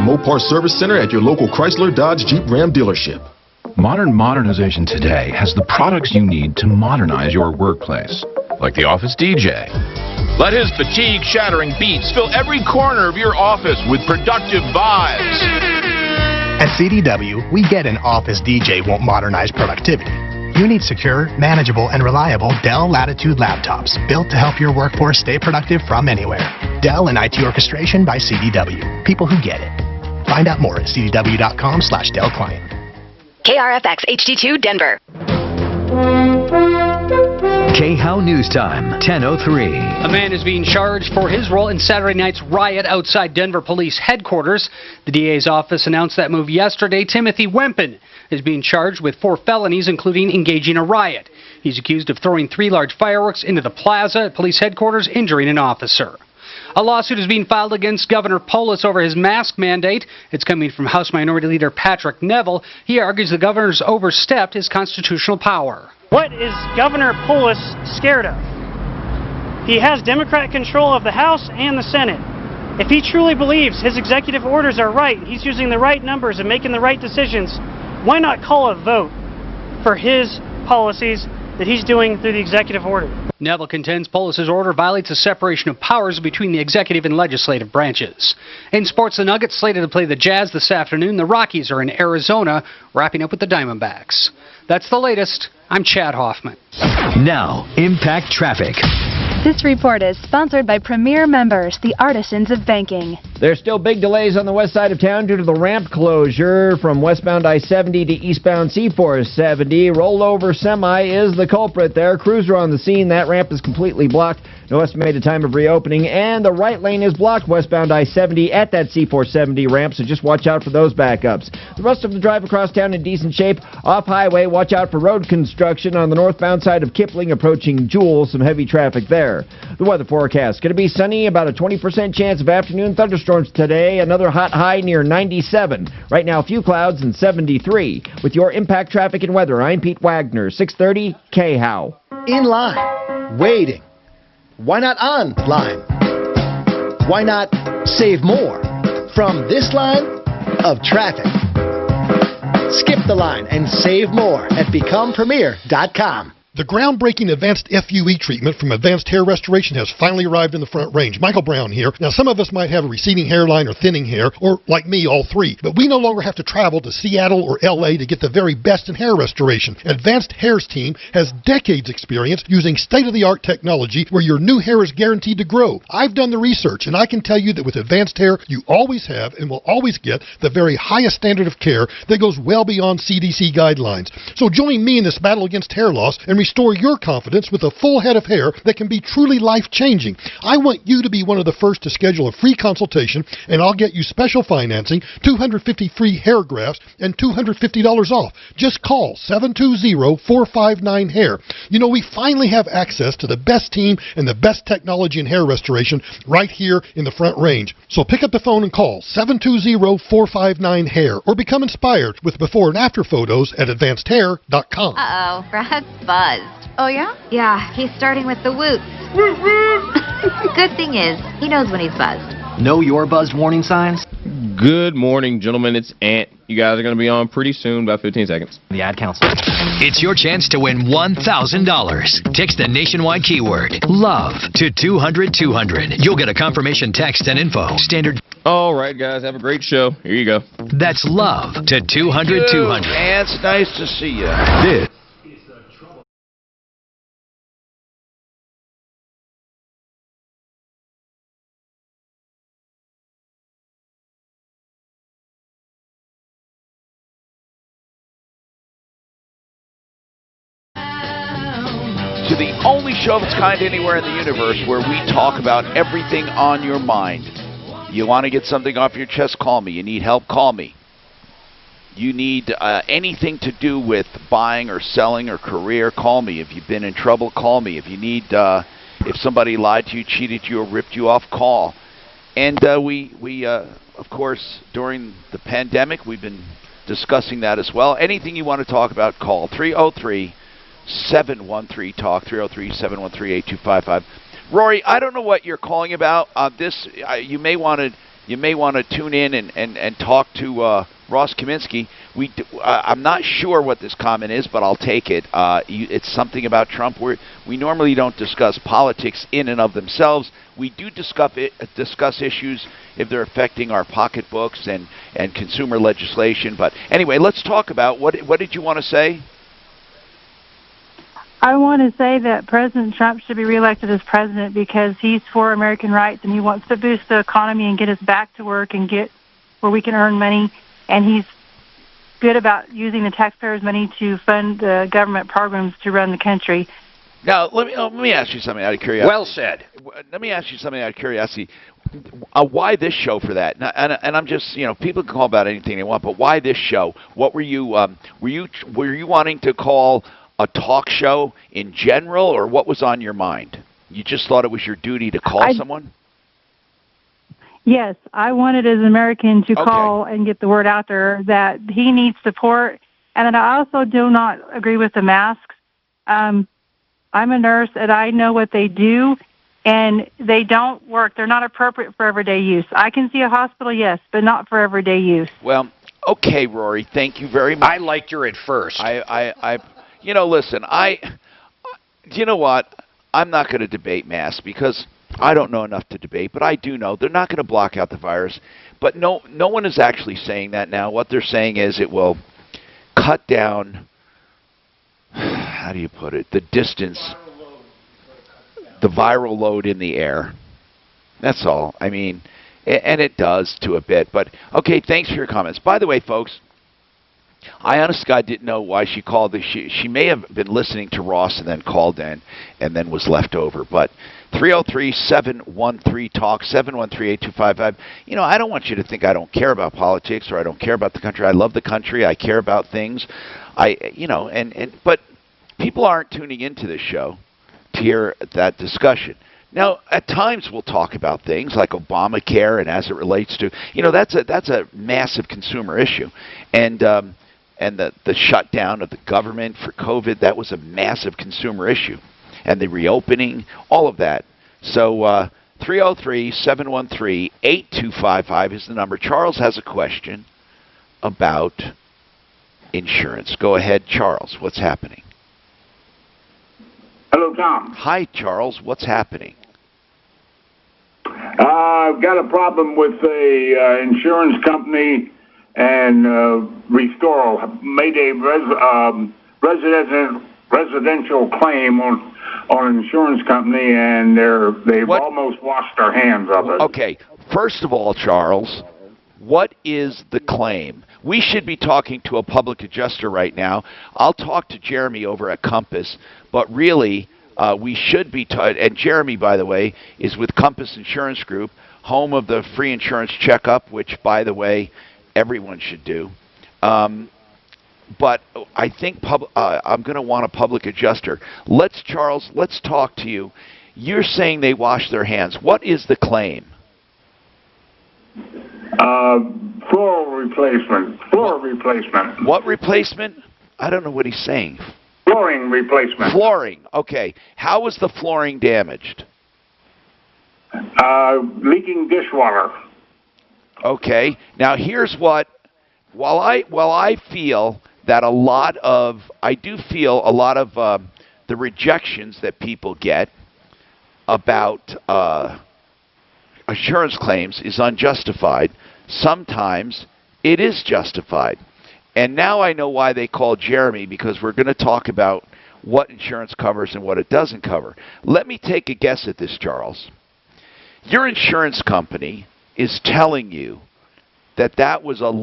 Mopar Service Center at your local Chrysler, Dodge, Jeep, Ram dealership. Modernization today has the products you need to modernize your workplace, like the Office DJ. Let his fatigue-shattering beats fill every corner of your office with productive vibes. At CDW, we get an Office DJ won't modernize productivity. You need secure, manageable, and reliable Dell Latitude laptops built to help your workforce stay productive from anywhere. Dell and IT Orchestration by CDW. People who get it. Find out more at cdw.com/Dell Client. KRFX HD2 Denver. KHOW News Time, 10:03. A man is being charged for his role in Saturday night's riot outside Denver Police Headquarters. The DA's office announced that move yesterday. Timothy Wempen is being charged with 4 felonies, including engaging a riot. He's accused of throwing 3 large fireworks into the plaza at police headquarters, injuring an officer. A lawsuit is being filed against Governor Polis over his mask mandate. It's coming from House Minority Leader Patrick Neville. He argues the governor's overstepped his constitutional power. What is Governor Polis scared of? He has Democrat control of the House and the Senate. If he truly believes his executive orders are right, he's using the right numbers and making the right decisions, why not call a vote for his policies that he's doing through the executive order? Neville contends Polis's order violates the separation of powers between the executive and legislative branches. In sports, the Nuggets slated to play the Jazz this afternoon. The Rockies are in Arizona, wrapping up with the Diamondbacks. That's the latest. I'm Chad Hoffman. Now, Impact Traffic. This report is sponsored by Premier Members, the Artisans of Banking. There's still big delays on the west side of town due to the ramp closure from westbound I-70 to eastbound C-470. Rollover semi is the culprit there. Crews are on the scene. That ramp is completely blocked. No estimated time of reopening. And the right lane is blocked westbound I-70 at that C-470 ramp, so just watch out for those backups. The rest of the drive across town in decent shape. Off-highway, watch out for road construction on the northbound side of Kipling approaching Jewel. Some heavy traffic there. The weather forecast. Going to be sunny, about a 20% chance of afternoon thunderstorms today. Another hot high near 97. Right now, few clouds and 73. With your Impact Traffic and Weather, I'm Pete Wagner, 630 KHOW. In line. Waiting. Why not online? Why not save more from this line of traffic? Skip the line and save more at becomepremier.com. The groundbreaking advanced FUE treatment from Advanced Hair Restoration has finally arrived in the Front Range. Michael Brown here. Now, some of us might have a receding hairline or thinning hair, or like me, all three. But we no longer have to travel to Seattle or LA to get the very best in hair restoration. Advanced Hair's team has decades experience using state-of-the-art technology where your new hair is guaranteed to grow. I've done the research, and I can tell you that with Advanced Hair, you always have and will always get the very highest standard of care that goes well beyond CDC guidelines. So join me in this battle against hair loss and restore your confidence with a full head of hair that can be truly life-changing. I want you to be one of the first to schedule a free consultation, and I'll get you special financing, 250 free hair grafts, and $250 off. Just call 720-459-HAIR. You know, we finally have access to the best team and the best technology in hair restoration right here in the Front Range. So pick up the phone and call 720-459-HAIR or become inspired with before and after photos at advancedhair.com. Uh-oh, Brad's buzzed. Oh, yeah? Yeah, he's starting with the whoops. Good thing is, he knows when he's buzzed. Know your buzzed warning signs? Good morning, gentlemen. It's Ant. You guys are going to be on pretty soon, about 15 seconds. The ad council. It's your chance to win $1,000. Text the nationwide keyword LOVE to 200-200. You'll get a confirmation text and info. Standard. All right, guys. Have a great show. Here you go. That's LOVE to 200-200. Ant, it's nice to see you. This. To the only show of its kind anywhere in the universe where we talk about everything on your mind. You want to get something off your chest, call me. You need help, call me. You need anything to do with buying or selling or career, call me. If you've been in trouble, call me. If you need, if somebody lied to you, cheated you, or ripped you off, call. And we of course, during the pandemic, we've been discussing that as well. Anything you want to talk about, call 303-713-TALK, 303-713-8255. Rory, I don't know what you're calling about. You may want to you may want to tune in and talk to Ross Kaminsky. I'm not sure what this comment is, but I'll take it. It's something about Trump. We normally don't discuss politics in and of themselves. We do discuss issues if they're affecting our pocketbooks and consumer legislation. But anyway, let's talk about what did you want to say? I want to say that President Trump should be reelected as president because he's for American rights and he wants to boost the economy and get us back to work and get where we can earn money. And he's good about using the taxpayers' money to fund the government programs to run the country. Now, let me ask you something out of curiosity. Well said. Let me ask you something out of curiosity. Why this show for that? And I'm just, people can call about anything they want, but why this show? What were you wanting to call a talk show in general, or what was on your mind? You just thought it was your duty to call someone? Yes, I wanted as an American to call and get the word out there that he needs support, and that I also do not agree with the masks. I'm a nurse, and I know what they do, and they don't work. They're not appropriate for everyday use. I can see a hospital, yes, but not for everyday use. Well, okay, Rory, thank you very much. I liked your at first. Listen, you know what? I'm not going to debate masks because I don't know enough to debate, but I do know they're not going to block out the virus. But no one is actually saying that now. What they're saying is it will cut down, how do you put it, the distance, the viral load in the air. That's all. I mean, and it does to a bit. But, okay, thanks for your comments. By the way, folks, I honestly God didn't know why she called. She may have been listening to Ross and then called in and then was left over. But 303-713-TALK, 713-8255. I don't want you to think I don't care about politics or I don't care about the country. I love the country. I care about things. But people aren't tuning into this show to hear that discussion. Now, at times we'll talk about things like Obamacare and as it relates to, that's a massive consumer issue. And the shutdown of the government for COVID, that was a massive consumer issue. And the reopening, all of that. So 303-713-8255 is the number. Charles has a question about insurance. Go ahead, Charles. What's happening? Hello, Tom. Hi, Charles. What's happening? I've got a problem with a insurance company and Restore made a residential claim on an insurance company, and they've almost washed their hands of it. Okay. First of all, Charles, what is the claim? We should be talking to a public adjuster right now. I'll talk to Jeremy over at Compass, but really we should be and Jeremy, by the way, is with Compass Insurance Group, home of the free insurance checkup, which, by the way, everyone should do. But I think I'm going to want a public adjuster. Charles, let's talk to you. You're saying they wash their hands. What is the claim? Floor replacement. What replacement? I don't know what he's saying. Flooring replacement. Flooring. Okay. How was the flooring damaged? Leaking dishwater. Okay. Now here's what. While I feel that I do feel a lot of the rejections that people get about insurance claims is unjustified. Sometimes it is justified. And now I know why they called Jeremy, because we're going to talk about what insurance covers and what it doesn't cover. Let me take a guess at this, Charles. Your insurance company is telling you that was a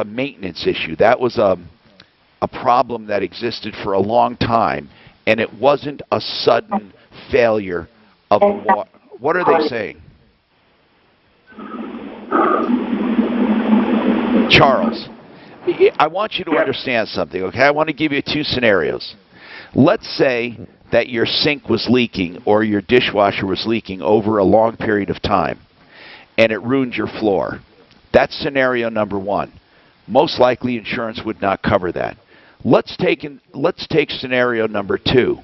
maintenance issue. That was a problem that existed for a long time, and it wasn't a sudden failure of the water. What are they saying? Charles, I want you to understand something, okay? I want to give you two scenarios. Let's say that your sink was leaking or your dishwasher was leaking over a long period of time, and it ruined your floor. That's scenario number one. Most likely insurance would not cover that. Let's take scenario number two.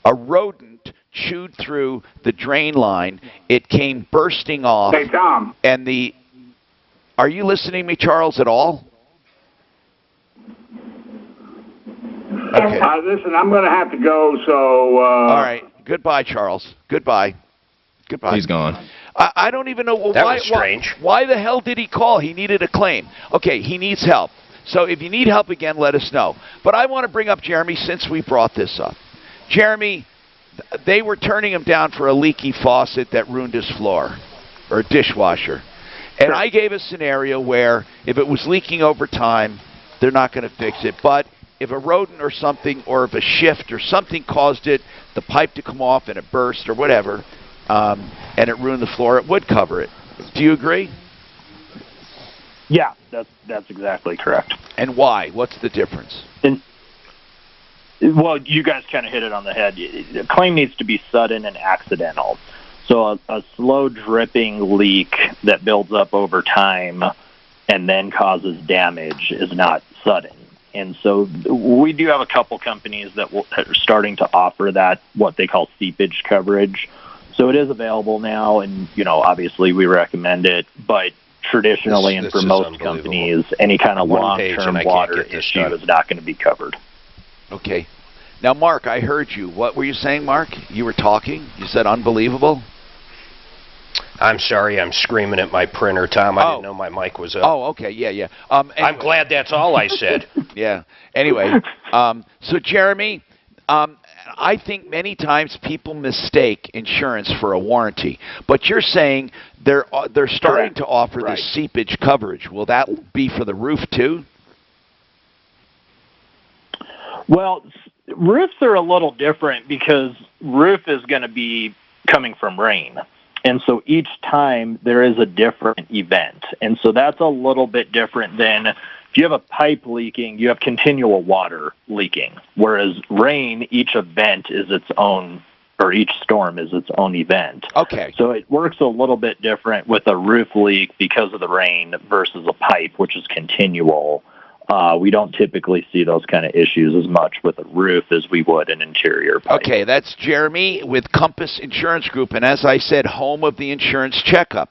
A rodent chewed through the drain line. It came bursting off. Hey, Tom. And are you listening to me, Charles, at all? Okay. Listen, I'm going to have to go, so... All right. Goodbye, Charles. Goodbye. He's gone. I don't even know That was strange. Why the hell did he call? He needed a claim. Okay, he needs help. So if you need help again, let us know. But I want to bring up Jeremy since we brought this up. Jeremy, they were turning him down for a leaky faucet that ruined his floor, or a dishwasher. And I gave a scenario where if it was leaking over time, they're not going to fix it. But if a rodent or something, or if a shift or something caused it, the pipe to come off and it burst or whatever, and it ruined the floor, it would cover it. Do you agree? Yeah, that's exactly correct. And why? What's the difference? Well, you guys kind of hit it on the head. The claim needs to be sudden and accidental. So a slow dripping leak that builds up over time and then causes damage is not sudden. And so we do have a couple companies that are starting to offer that, what they call seepage coverage. So it is available now, and obviously we recommend it, but traditionally and for most companies, any kind of long-term water issue is not going to be covered. Okay. Now, Mark, I heard you. What were you saying, Mark? You were talking? You said unbelievable? I'm sorry, I'm screaming at my printer, Tom. I didn't know my mic was up. Oh, okay, yeah. Anyway. I'm glad that's all I said. Yeah. Anyway, so Jeremy, I think many times people mistake insurance for a warranty, but you're saying they're starting to offer the seepage coverage. Will that be for the roof too? Well, roofs are a little different because roof is going to be coming from rain. And so each time there is a different event. And so that's a little bit different than if you have a pipe leaking, you have continual water leaking. Whereas rain, each event is its own, or each storm is its own event. Okay. So it works a little bit different with a roof leak because of the rain versus a pipe, which is continual. We don't typically see those kind of issues as much with a roof as we would an interior pipe. Okay, that's Jeremy with Compass Insurance Group, and as I said, home of the insurance checkup.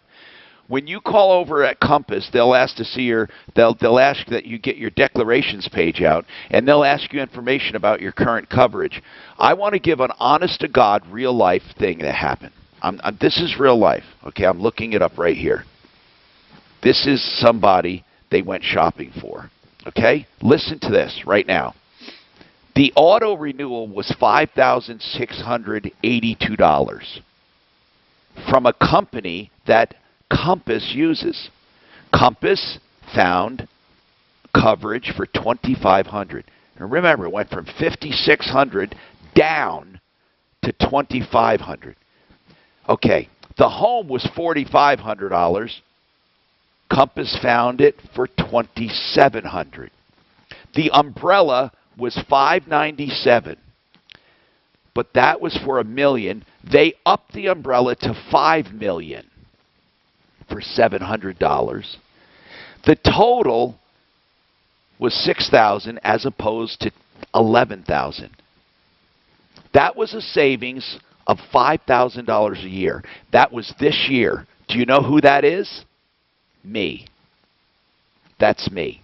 When you call over at Compass, they'll ask to see they'll ask that you get your declarations page out, and they'll ask you information about your current coverage. I want to give an honest-to-God, real-life thing that happened. This is real life. Okay, I'm looking it up right here. This is somebody they went shopping for. Okay? Listen to this right now. The auto renewal was $5,682 from a company that Compass uses. Compass found coverage for $2,500. And remember, it went from $5,600 down to $2,500. Okay, the home was $4,500. Compass found it for $2,700. The umbrella was $597, but that was for $1 million. They upped the umbrella to $5 million for $700. The total was $6,000 as opposed to $11,000. That was a savings of $5,000 a year. That was this year. Do you know who that is? Me. That's me.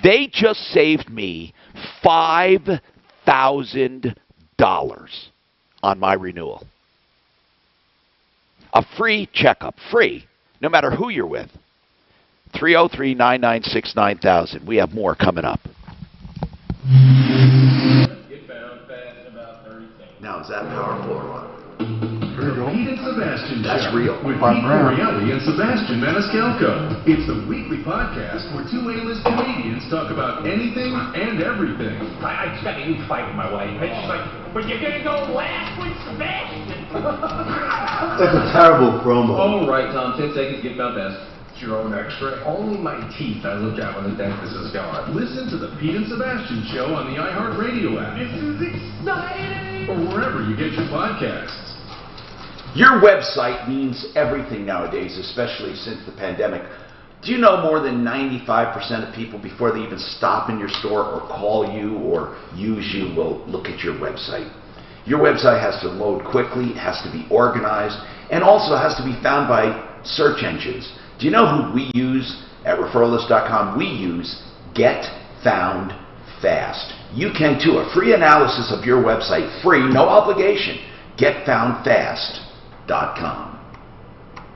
They just saved me $5,000 on my renewal. A free checkup. Free. No matter who you're with. 303-996-9000. We have more coming up. Now, is that powerful or what? Pete and Sebastian That's Show real. with Pete Corielli and Sebastian Maniscalco. It's the weekly podcast where two A-list comedians talk about anything and everything. I just got a huge fight with my wife. And she's like, but you're going to go last with Sebastian. That's a terrible promo. All right, Tom, 10 seconds, get about best. It's your own extra. Only my teeth I look at when the dentist is gone. Listen to the Pete and Sebastian Show on the iHeartRadio app. This is exciting. Or wherever you get your podcasts. Your website means everything nowadays, especially since the pandemic. Do you know more than 95% of people, before they even stop in your store or call you or use you, will look at your website? Your website has to load quickly, it has to be organized, and also has to be found by search engines. Do you know who we use at referralist.com? We use Get Found Fast. You can too. A free analysis of your website, free, no obligation. GetFoundFast.com.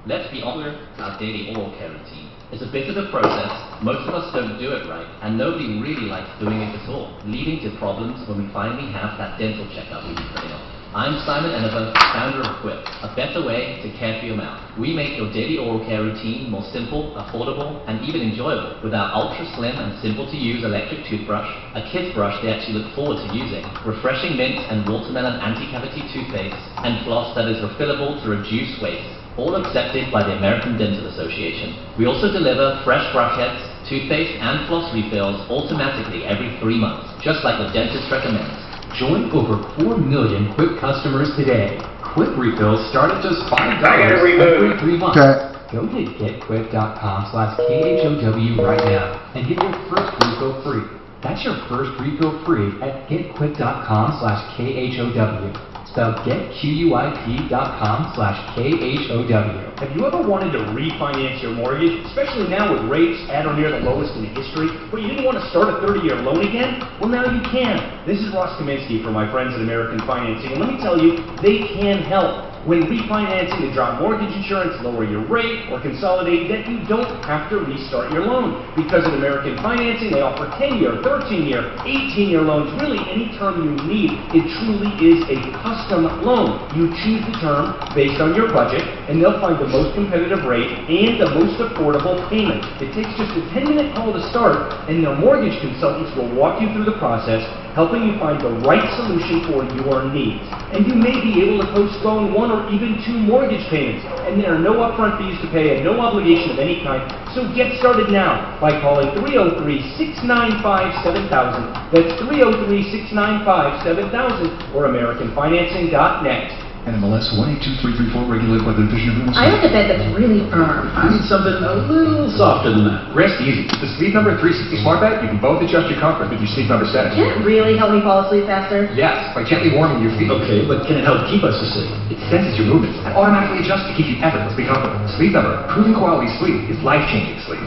Let's be honest, our daily oral care routine. It's a bit of a process. Most of us don't do it right, and nobody really likes doing it at all, leading to problems when we finally have that dental checkup we've been putting off. I'm Simon Ennever, founder of Quip, a better way to care for your mouth. We make your daily oral care routine more simple, affordable, and even enjoyable with our ultra slim and simple to use electric toothbrush, a kid's brush they actually look forward to using, refreshing mint and watermelon anti-cavity toothpaste, and floss that is refillable to reduce waste. All accepted by the American Dental Association. We also deliver fresh brush heads, toothpaste, and floss refills automatically every 3 months, just like the dentist recommends. Join over 4 million Quip customers today. Quip refills start at just $5 every 3 months. Go to getquip.com/KHOW right now and get your first refill free. That's your first refill free at getquip.com/KHOW. Spelled getquip.com/KHOW. Have you ever wanted to refinance your mortgage, especially now with rates at or near the lowest in history, but you didn't want to start a 30-year loan again? Well, now you can. This is Ross Kaminsky from my friends at American Financing, and let me tell you, they can help. When refinancing to drop mortgage insurance, lower your rate, or consolidate debt, you don't have to restart your loan. Because at American Financing, they offer 10-year, 13-year, 18-year loans, really any term you need. It truly is a custom loan. You choose the term based on your budget, and they'll find the most competitive rate and the most affordable payment. It takes just a 10-minute call to start, and their mortgage consultants will walk you through the process, helping you find the right solution for your needs. And you may be able to postpone 1 or even 2 mortgage payments, and there are no upfront fees to pay and no obligation of any kind. So get started now by calling 303-695-7000. That's 303-695-7000 or AmericanFinancing.net. NMLS 182334, regulated by the Division of Real I want a bed that's really firm. I need something a little softer than that. Rest easy. The Sleep Number 360 Smart Bed, you can both adjust your comfort with your Sleep Number setting. Can it really help me fall asleep faster? Yes, by gently warming your feet. Okay, but can it help keep us asleep? It senses your movements and automatically adjusts to keep you effortlessly comfortable. Sleep Number, proven quality sleep is life-changing sleep.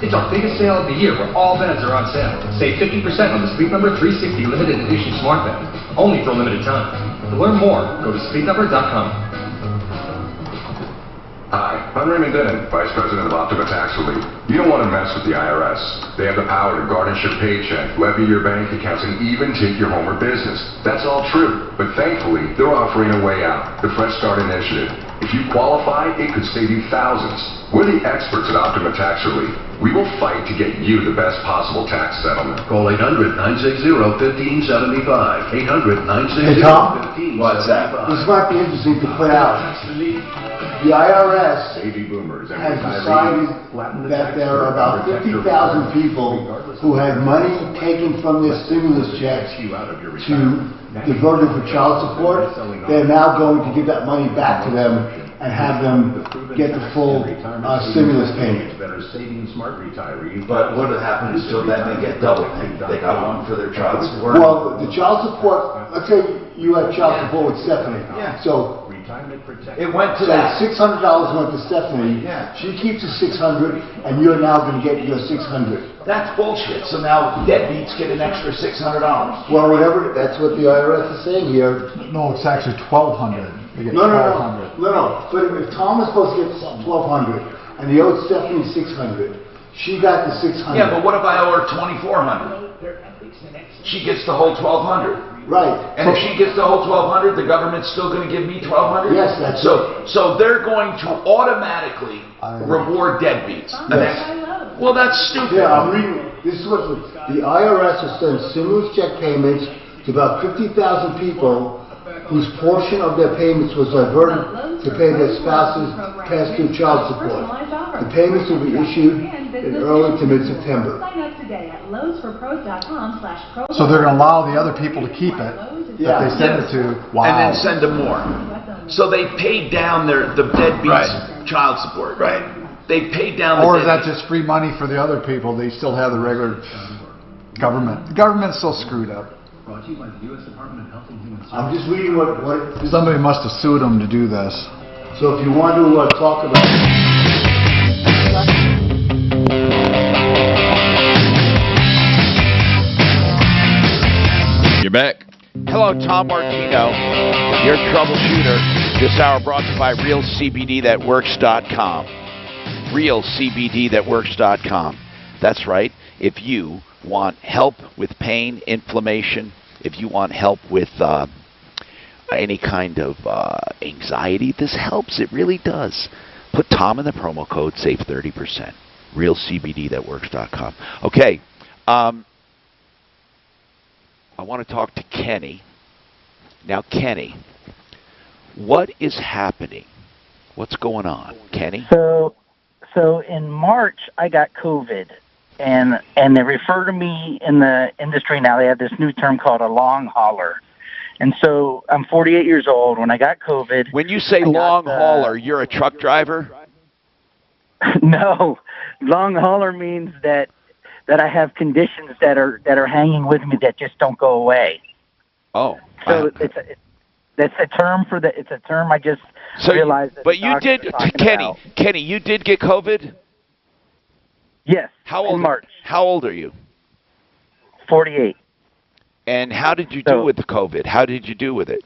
It's our biggest sale of the year where all beds are on sale. Save 50% on the Sleep Number 360 limited edition smart bed, only for a limited time. To learn more, go to sleepnumber.com. Hi, I'm Raymond Dennin, Vice President of Optima Tax Relief. You don't want to mess with the IRS. They have the power to garnish your paycheck, levy your bank accounts, and even take your home or business. That's all true, but thankfully, they're offering a way out, the Fresh Start Initiative. If you qualify, it could save you thousands. We're the experts at Optima Tax Relief. We will fight to get you the best possible tax settlement. Call 800-960-1575. 800-960-1575. Hey, Tom? What's that? This might be interesting to put out. The IRS Baby boomers has decided that there are about 50,000 people who had money taken from their stimulus checks to divert it for child support. They're now going to give that money back to them and have them get the full stimulus payment. But what happens to them? They get double payment. They got one for their child support. Well, the child support, let's say you had child support with Stephanie. Yeah. So it went to that. $600 went to Stephanie. Yeah. She keeps the $600, and you're now going to get your $600. That's bullshit. So now deadbeats get an extra $600. Well, whatever. That's what the IRS is saying here. No, it's actually $1,200. They get No. But if Tom was supposed to get $1,200 and he owed Stephanie $600, she got the $600. Yeah, but what if I owe her $2,400? She gets the whole $1,200. Right. And if she gets the whole $1,200, the government's still going to give me $1,200? Yes, that's so they're going to automatically reward deadbeats. Yes. Well, that's stupid. Yeah, I'm reading. This is what the IRS has sent stimulus check payments to about 50,000 people whose portion of their payments was diverted to pay their spouses past due child support. The payments will be issued in early to mid-September. So they're going to allow the other people to keep it that they send it to. Wow. And then send them more. So they paid down the deadbeats' child support. Right. They paid down the Or is that just free money for the other people? They still have the regular government. The government's still screwed up. Brought to you by the U.S. Department of Health and Human Services. I'm just reading what Somebody must have sued them to do this. So if you want to talk about... You're back. Hello, Tom Martino, your troubleshooter. This hour brought to you by RealCBDThatWorks.com. RealCBDThatWorks.com. That's right. If you want help with pain, inflammation, if you want help with any kind of anxiety, this helps. It really does. Put Tom in the promo code, save 30%. RealCBDThatWorks.com. Okay. I want to talk to Kenny. Now, Kenny, what is happening? What's going on, Kenny? So in March, I got COVID, and they refer to me in the industry now. They have this new term called a long hauler. And so I'm 48 years old. When I got COVID... When you say long hauler, you're a truck driver? No. Long hauler means that I have conditions that are hanging with me that just don't go away. Oh. So that's a term for the. It's a term I just realized. But you did, Kenny, you did get COVID? Yes. How old? In March. How old are you? 48. And how did you do with the COVID? How did you do with it?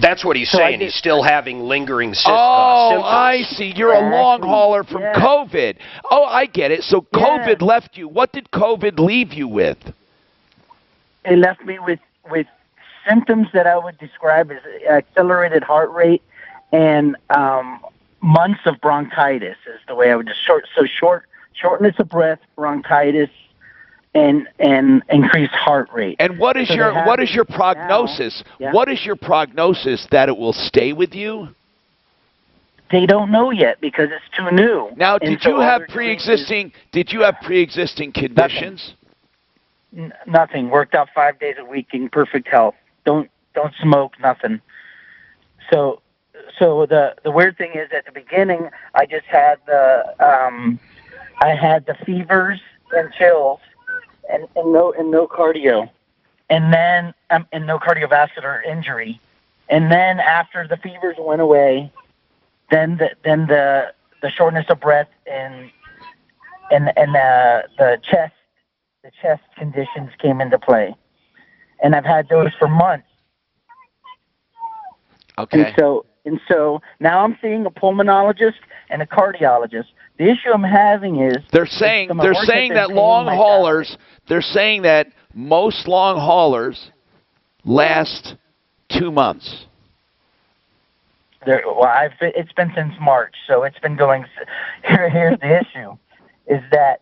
That's what he's saying. He's still having lingering symptoms. I see. You're a long hauler from COVID. Oh, I get it. So COVID left you. What did COVID leave you with? It left me with symptoms that I would describe as accelerated heart rate and months of bronchitis is the way I would shortness of breath, bronchitis, and increased heart rate. And what is your prognosis? What is your prognosis that it will stay with you? They don't know yet because it's too new. Now, did you have pre-existing conditions? Nothing. Worked out 5 days a week in perfect health. Don't smoke. Nothing. So the weird thing is, at the beginning, I just had the fevers and chills. And no cardio, and then and no cardiovascular injury, and then after the fevers went away, then the shortness of breath and the chest conditions came into play, and I've had those for months. Okay. And so now I'm seeing a pulmonologist and a cardiologist. The issue I'm having is they're saying that long haulers. They're saying that most long haulers last 2 months. It's been since March, so it's been going. Here's the issue: is that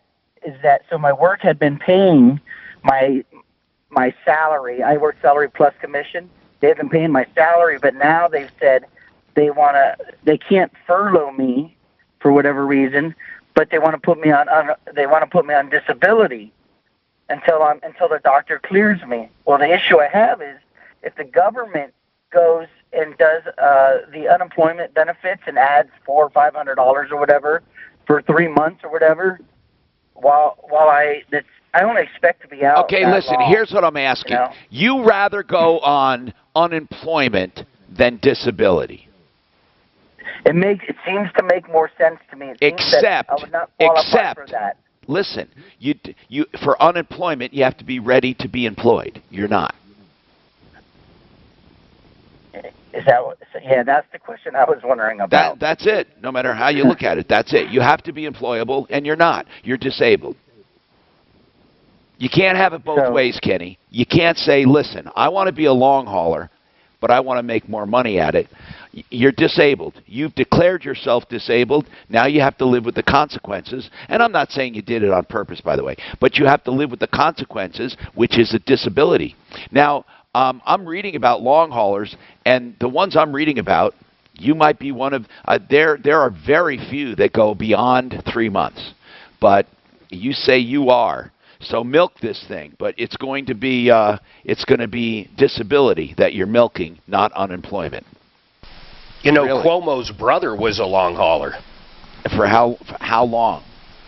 so my work had been paying my salary. I work salary plus commission. They've been paying my salary, but now they've said they can't furlough me for whatever reason, but they want to put me on disability until the doctor clears me. Well, the issue I have is if the government goes and does the unemployment benefits and adds $400 or $500 or whatever for 3 months or whatever, while I only expect to be out. Okay, listen. Long, here's what I'm asking. You rather go on unemployment than disability? It seems to make more sense to me. Except I would not qualify for that. Listen, you for unemployment, you have to be ready to be employed. You're not. Is that what, that's the question I was wondering about. That's it. No matter how you look at it, that's it. You have to be employable, and you're not. You're disabled. You can't have it both ways, Kenny. You can't say, listen, I want to be a long hauler, but I want to make more money at it. You're disabled. You've declared yourself disabled. Now you have to live with the consequences. And I'm not saying you did it on purpose, by the way, but you have to live with the consequences, which is a disability. Now, I'm reading about long haulers, and the ones I'm reading about, you might be one of, there are very few that go beyond 3 months. But you say you are. So milk this thing, but it's going to be disability that you're milking, not unemployment. You know, really? Cuomo's brother was a long hauler. For how long?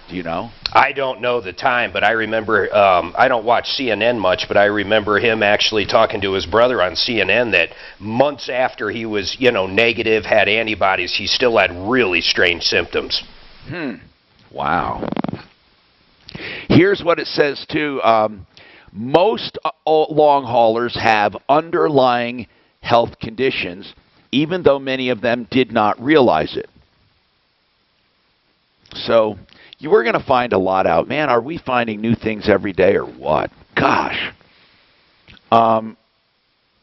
Do you know? I don't know the time, but I remember, I don't watch CNN much, but I remember him actually talking to his brother on CNN that months after he was, negative, had antibodies, he still had really strange symptoms. Wow. Here's what it says, too. Most long haulers have underlying health conditions, even though many of them did not realize it. So you were going to find a lot out. Man, are we finding new things every day or what? Gosh.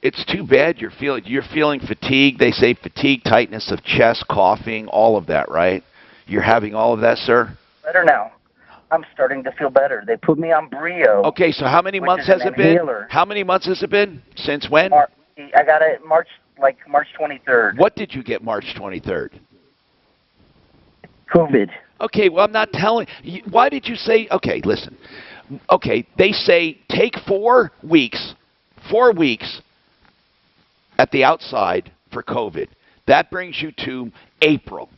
It's too bad you're feeling fatigue. They say fatigue, tightness of chest, coughing, all of that, right? You're having all of that, sir? Better now. I'm starting to feel better. They put me on Brio. Okay, so how many months has it been? How many months has it been? Since when? I got it March 23rd. What did you get March 23rd? COVID. Okay, well, I'm not telling. Why did you say? Okay, listen. Okay, they say take 4 weeks. 4 weeks at the outside for COVID. That brings you to April,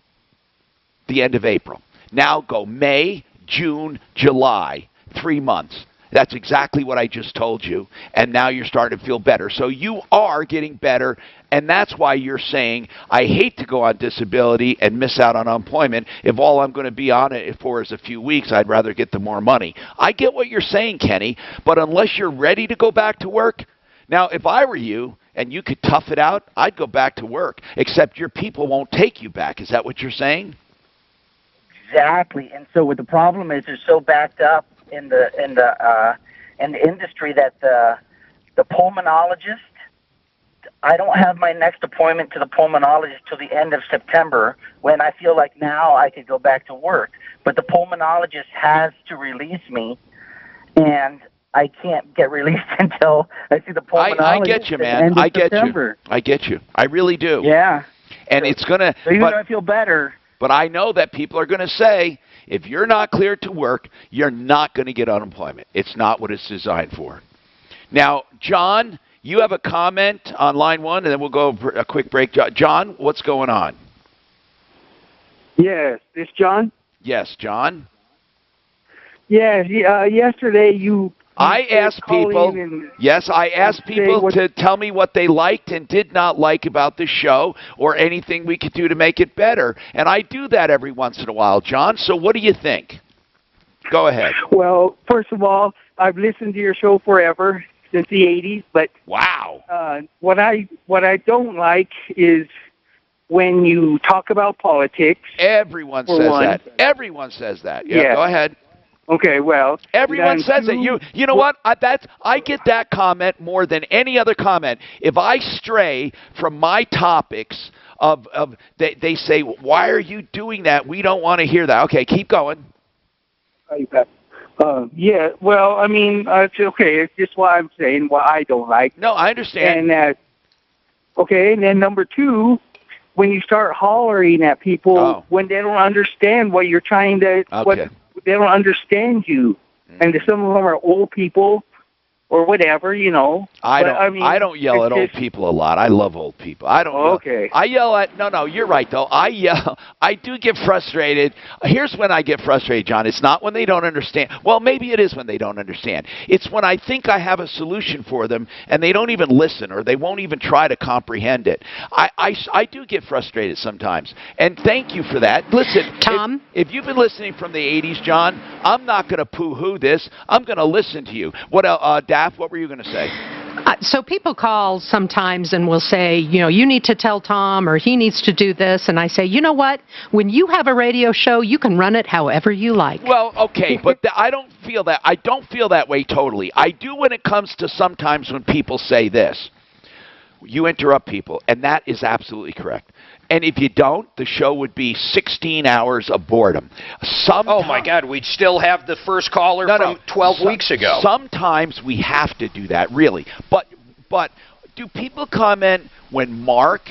the end of April. Now go May, June, July, 3 months. That's exactly what I just told you, and now you're starting to feel better. So you are getting better, and that's why you're saying, I hate to go on disability and miss out on unemployment. If all I'm going to be on it for is a few weeks, I'd rather get the more money. I get what you're saying, Kenny, but unless you're ready to go back to work, now if I were you and you could tough it out, I'd go back to work, except your people won't take you back. Is that what you're saying? Exactly. And so what the problem is, they're so backed up in the industry that the pulmonologist, I don't have my next appointment to the pulmonologist till the end of September, when I feel like now I could go back to work. But the pulmonologist has to release me, and I can't get released until I see the pulmonologist. I get you, man. I get you. I get you. I really do. Yeah. And it's gonna. So even though I feel better. But I know that people are going to say, if you're not cleared to work, you're not going to get unemployment. It's not what it's designed for. Now, John, you have a comment on line 1, and then we'll go over a quick break. John, what's going on? Yes, this John? Yes, John. Yes, yesterday I asked people to tell me what they liked and did not like about the show or anything we could do to make it better. And I do that every once in a while, John. So what do you think? Go ahead. Well, first of all, I've listened to your show forever, since the 80s. But wow, what I don't like is when you talk about politics. Everyone says that. Everyone says that. Yeah, go ahead. Okay, well, everyone says it. You know what? I get that comment more than any other comment. If I stray from my topics they say, why are you doing that? We don't want to hear that. Okay, keep going. Yeah, well, I mean, it's okay. It's just what I'm saying, what I don't like. No, I understand. And okay, and then number 2, when you start hollering at people when they don't understand what you're trying to, they don't understand you, and some of them are old people or whatever, you know. I don't yell at old people a lot. I love old people. I don't. Okay. I yell at no. You're right though. I yell. I do get frustrated. Here's when I get frustrated, John. It's not when they don't understand. Well, maybe it is when they don't understand. It's when I think I have a solution for them and they don't even listen or they won't even try to comprehend it. I do get frustrated sometimes. And thank you for that. Listen, Tom, if you've been listening from the 80s, John, I'm not going to poo-hoo this. I'm going to listen to you. What else, Daff, what were you going to say? So people call sometimes and will say, you need to tell Tom or he needs to do this. And I say, you know what? When you have a radio show, you can run it however you like. Well, okay, but I don't feel that. I don't feel that way totally. I do when it comes to sometimes when people say this. You interrupt people, and that is absolutely correct. And if you don't, the show would be 16 hours of boredom. Oh, my God. We'd still have the first caller from 12 weeks ago. Sometimes we have to do that, really. But do people comment when Mark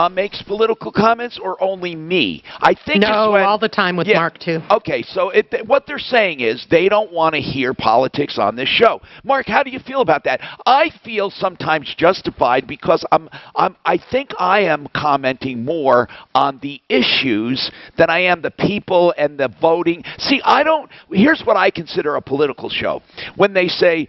makes political comments, or only me? I think no, all the time with Mark too. Okay, so what they're saying is they don't want to hear politics on this show. Mark, how do you feel about that? I feel sometimes justified because I think I am commenting more on the issues than I am the people and the voting. See, here's what I consider a political show. When they say,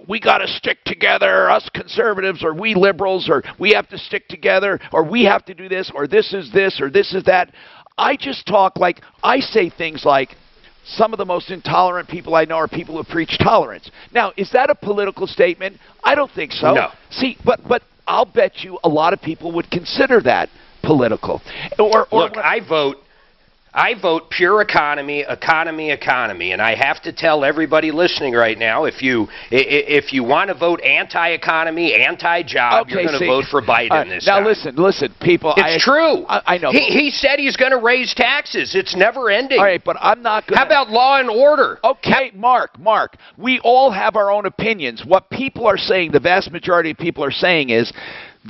we got to stick together, us conservatives, or we liberals, or we have to stick together, or we have to do this, or this is this, or this is that. I just talk I say things like, some of the most intolerant people I know are people who preach tolerance. Now, is that a political statement? I don't think so. No. See, but I'll bet you a lot of people would consider that political. Look, I vote pure economy, and I have to tell everybody listening right now, if you want to vote anti-economy, anti-job, you're going to vote for Biden this time. Now listen, people. It's true. I know. He said he's going to raise taxes. It's never ending. All right, but I'm not going to. How about law and order? Okay, Mark, we all have our own opinions. What people are saying, the vast majority of people are saying is,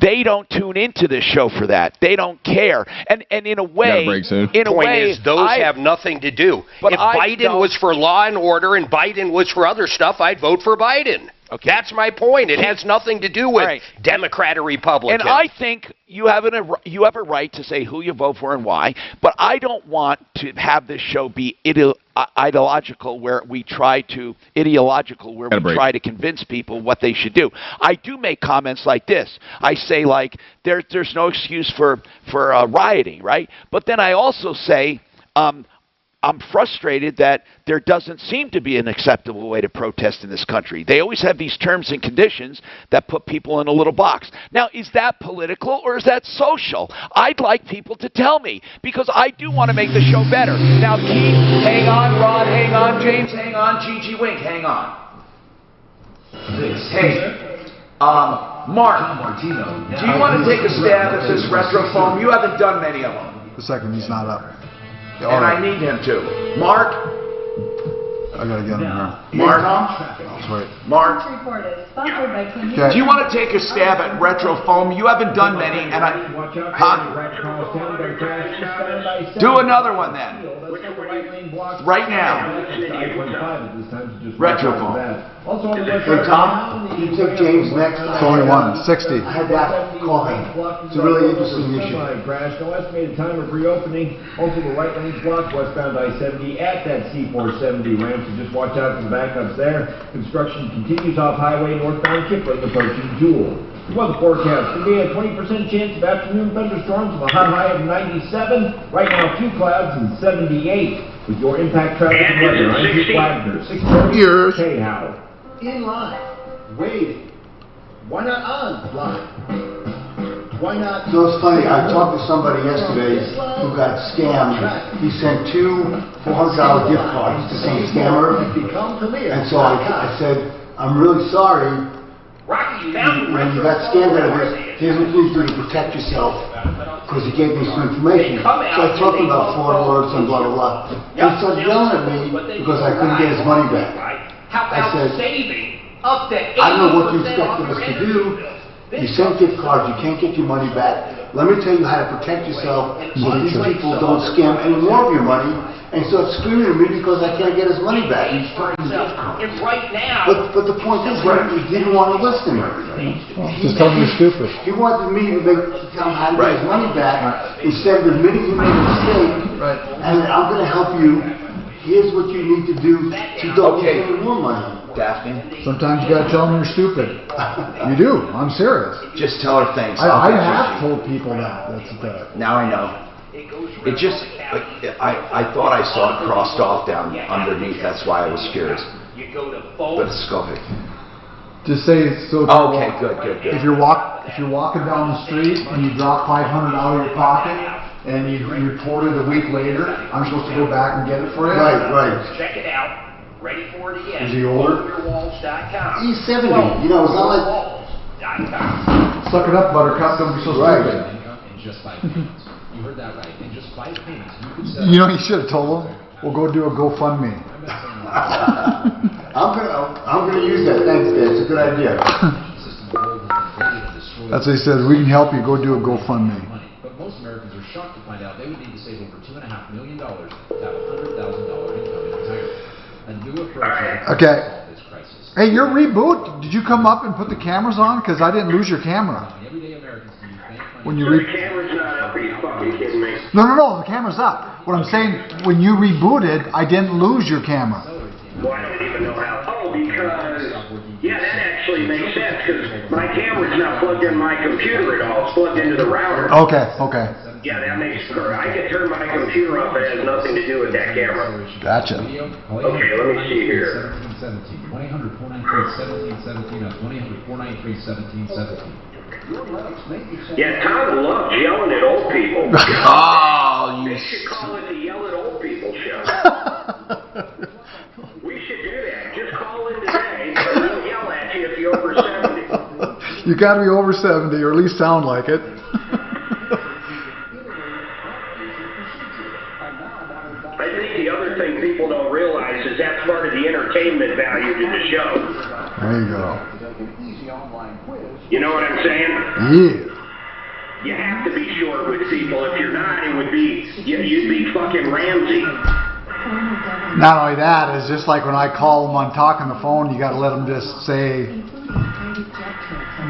they don't tune into this show for that. They don't care. And in a way, those have nothing to do. If Biden was for law and order and Biden was for other stuff, I'd vote for Biden. Okay. That's my point. It has nothing to do with Democrat or Republican. And I think you have a right to say who you vote for and why, but I don't want to have this show be ideological where we try to convince people what they should do. I do make comments like this. I say there's no excuse for rioting, right? But then I also say I'm frustrated that there doesn't seem to be an acceptable way to protest in this country. They always have these terms and conditions that put people in a little box. Now, is that political or is that social? I'd like people to tell me, because I do want to make the show better. Now, Keith, hang on. Rod, hang on. James, hang on. Gigi Wink, hang on. Hey, Mark, do you want to take a stab at this retro foam? You haven't done many of them. The second, he's not up. And I need him to. Mark? I gotta get him here. Mark? Sweet. Mark? Okay. Do you want to take a stab at retro foam? You haven't done many, and do another one then. Right now. Retro foam. Hey, Tom, you took James next. It's only one. 60. I had that call him. It's a really interesting issue. No estimated time of reopening. Also, the right lane's blocked westbound I-70 at that C-470 ramp, so just watch out for the backups there. Construction continues off highway northbound Kipling approaching Jewel. The weather forecast today, a 20% chance of afternoon thunderstorms with a high of 97. Right now, 2 clouds and 78. With your impact traffic and weather, I'm Pete Wagner, 6:30. Hey, Howard. In line, waiting. Why not on line? Why not? So it's funny, I talked to somebody yesterday who got scammed. He sent 2 $400 gift cards to some scammer. And so I said, I'm really sorry. When you got scammed out of this, here's what you do to protect yourself. Because he gave me some information. So I talked about fraud alerts and blah, blah, blah. He started yelling at me because I couldn't get his money back. I said, I don't know what you expected us to do. You sent gift cards, you can't get your money back. Let me tell you how to protect yourself so these people don't scam any more of your money and start screaming at me because I can't get his money back. He's starting gift cards. But the point is, he didn't want to listen to me. Just tell him you're stupid. He wanted me to tell him how to get his money back instead of admitting he made a mistake. And I'm going to help you. Here's what you need to do to don't get any more money. Daphne? Sometimes you gotta tell them you're stupid. You do. I'm serious. Just tell her thanks. I have told people that. Now I know. It just, I thought I saw it crossed off down underneath. That's why I was curious. But it's scopic. Just say it's so. Okay, good. If you're walking down the street and you drop $500 out of your pocket and you report it a week later, I'm supposed to go back and get it for you? Right. Check it out. Ready for it again. Is he older? He's 70. You know, it's not like. Suck it up, Buttercup. Don't be so stupid. In just 5 payments. You heard that right. In just 5 payments, you could set. You know, you should have told him. We'll go do a GoFundMe. I'm gonna use that. Thanks, Dad. It's a good idea. That's what he said. We can help you. Go do a GoFundMe. But most Americans are shocked to find out they would need to save over $2.5 million to have $100,000 income in retirement. A new approach to solve this crisis. Hey, your reboot, did you come up and put the cameras on? Because I didn't lose your camera. Everyday Americans can use bank When you The camera's not up. Are you fucking kidding me? No, the camera's up. What I'm saying, when you rebooted, I didn't lose your camera. Well, I don't even know how. Oh, because, yeah, that actually makes sense, because my camera's not plugged in my computer at all. It's plugged into the router. Okay. Yeah, that makes sense. I can turn my computer off. It has nothing to do with that camera. Gotcha. Okay, let me see here. 1-800-493-1717. That's 1-800-493-1717. Yeah, Tom loves yelling at old people. Oh, you... They should call it the Yell at Old People show. We should do that. Just call in today, and we'll yell at you if you're over 70. You got to be over 70, or at least sound like it. I think the other thing people don't realize is that's part of the entertainment value to the show. There you go. You know what I'm saying? Yeah. You have to be short with people. If you're not, it would be, you'd be fucking Ramsey. Not only that, it's just like when I call them on talking the phone, you got to let them just say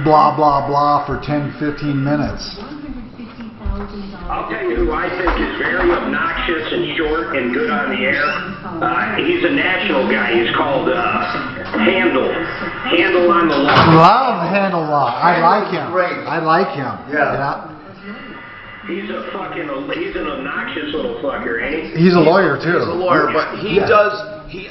blah, blah, blah for 10, 15 minutes. I'll tell you who I think is very obnoxious and short and good on the air. He's a national guy. He's called Handel. Handel on the Law. Love Handel Law. I like him. Yeah. He's an obnoxious little fucker, ain't he? He's a lawyer too. He's a lawyer, but he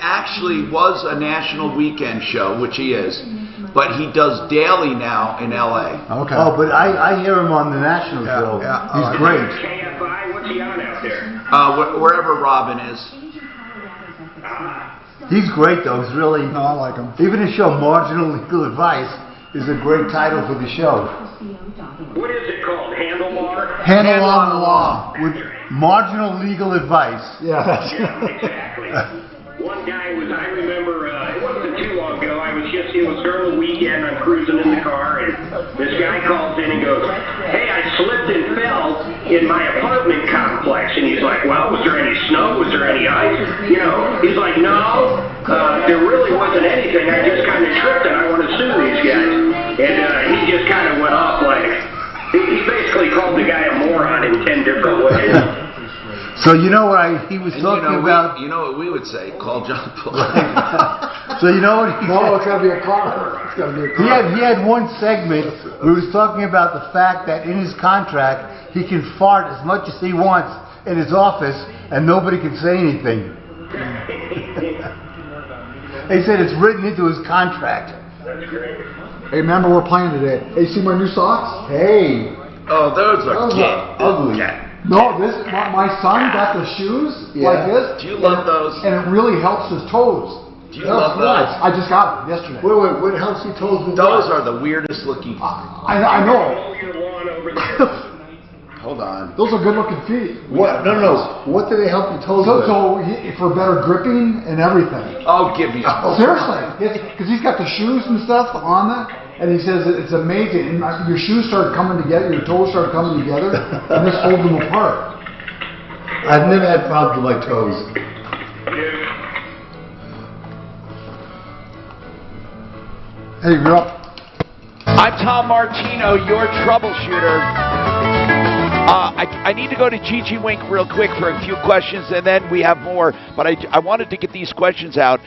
actually was a national weekend show, which he is. But he does daily now in L.A. Okay. Oh, but I hear him on the national show. Yeah. He's great. KFI, what's he on out there? Wherever Robin is. He's great, though. He's really... No, I like him. Even his show, Marginal Legal Advice, is a great title for the show. What is it called? Handle Law? Handle on the Law. With Marginal Legal Advice. Yeah, exactly. One guy was, I remember, it wasn't too long ago, it was during the weekend, I'm cruising in the car, and this guy calls in and goes, hey, I slipped and fell in my apartment complex. And he's like, well, was there any snow? Was there any ice? You know, he's like, no, there really wasn't anything. I just kind of tripped and I want to sue these guys. And he just kind of went off like, he basically called the guy a moron in 10 different ways. So you know what he was talking about? You know what we would say? Call John Paul. So you know what he said? No, it's got to be a car. It's got to be a car. He had one segment where he was talking about the fact that in his contract he can fart as much as he wants in his office and nobody can say anything. They said it's written into his contract. That's great. Hey, remember we're playing today. Hey, see my new socks? Hey. Oh, those are ugly. No, my son got the shoes like this. Do you love those? And it really helps his toes. Do you love those? I just got them yesterday. Wait, what helps your toes with those are the weirdest looking. I know. Hold on. Those are good looking feet. What? No. What do they help your toes with? So for better gripping and everything. Oh, give me a seriously, because he's got the shoes and stuff on that. And he says that it's amazing. And your shoes start coming together, your toes start coming together, and just hold them apart. I've never had problems with my toes. Hey, girl. I'm Tom Martino, your troubleshooter. I need to go to Gigi Wink real quick for a few questions, and then we have more. But I wanted to get these questions out.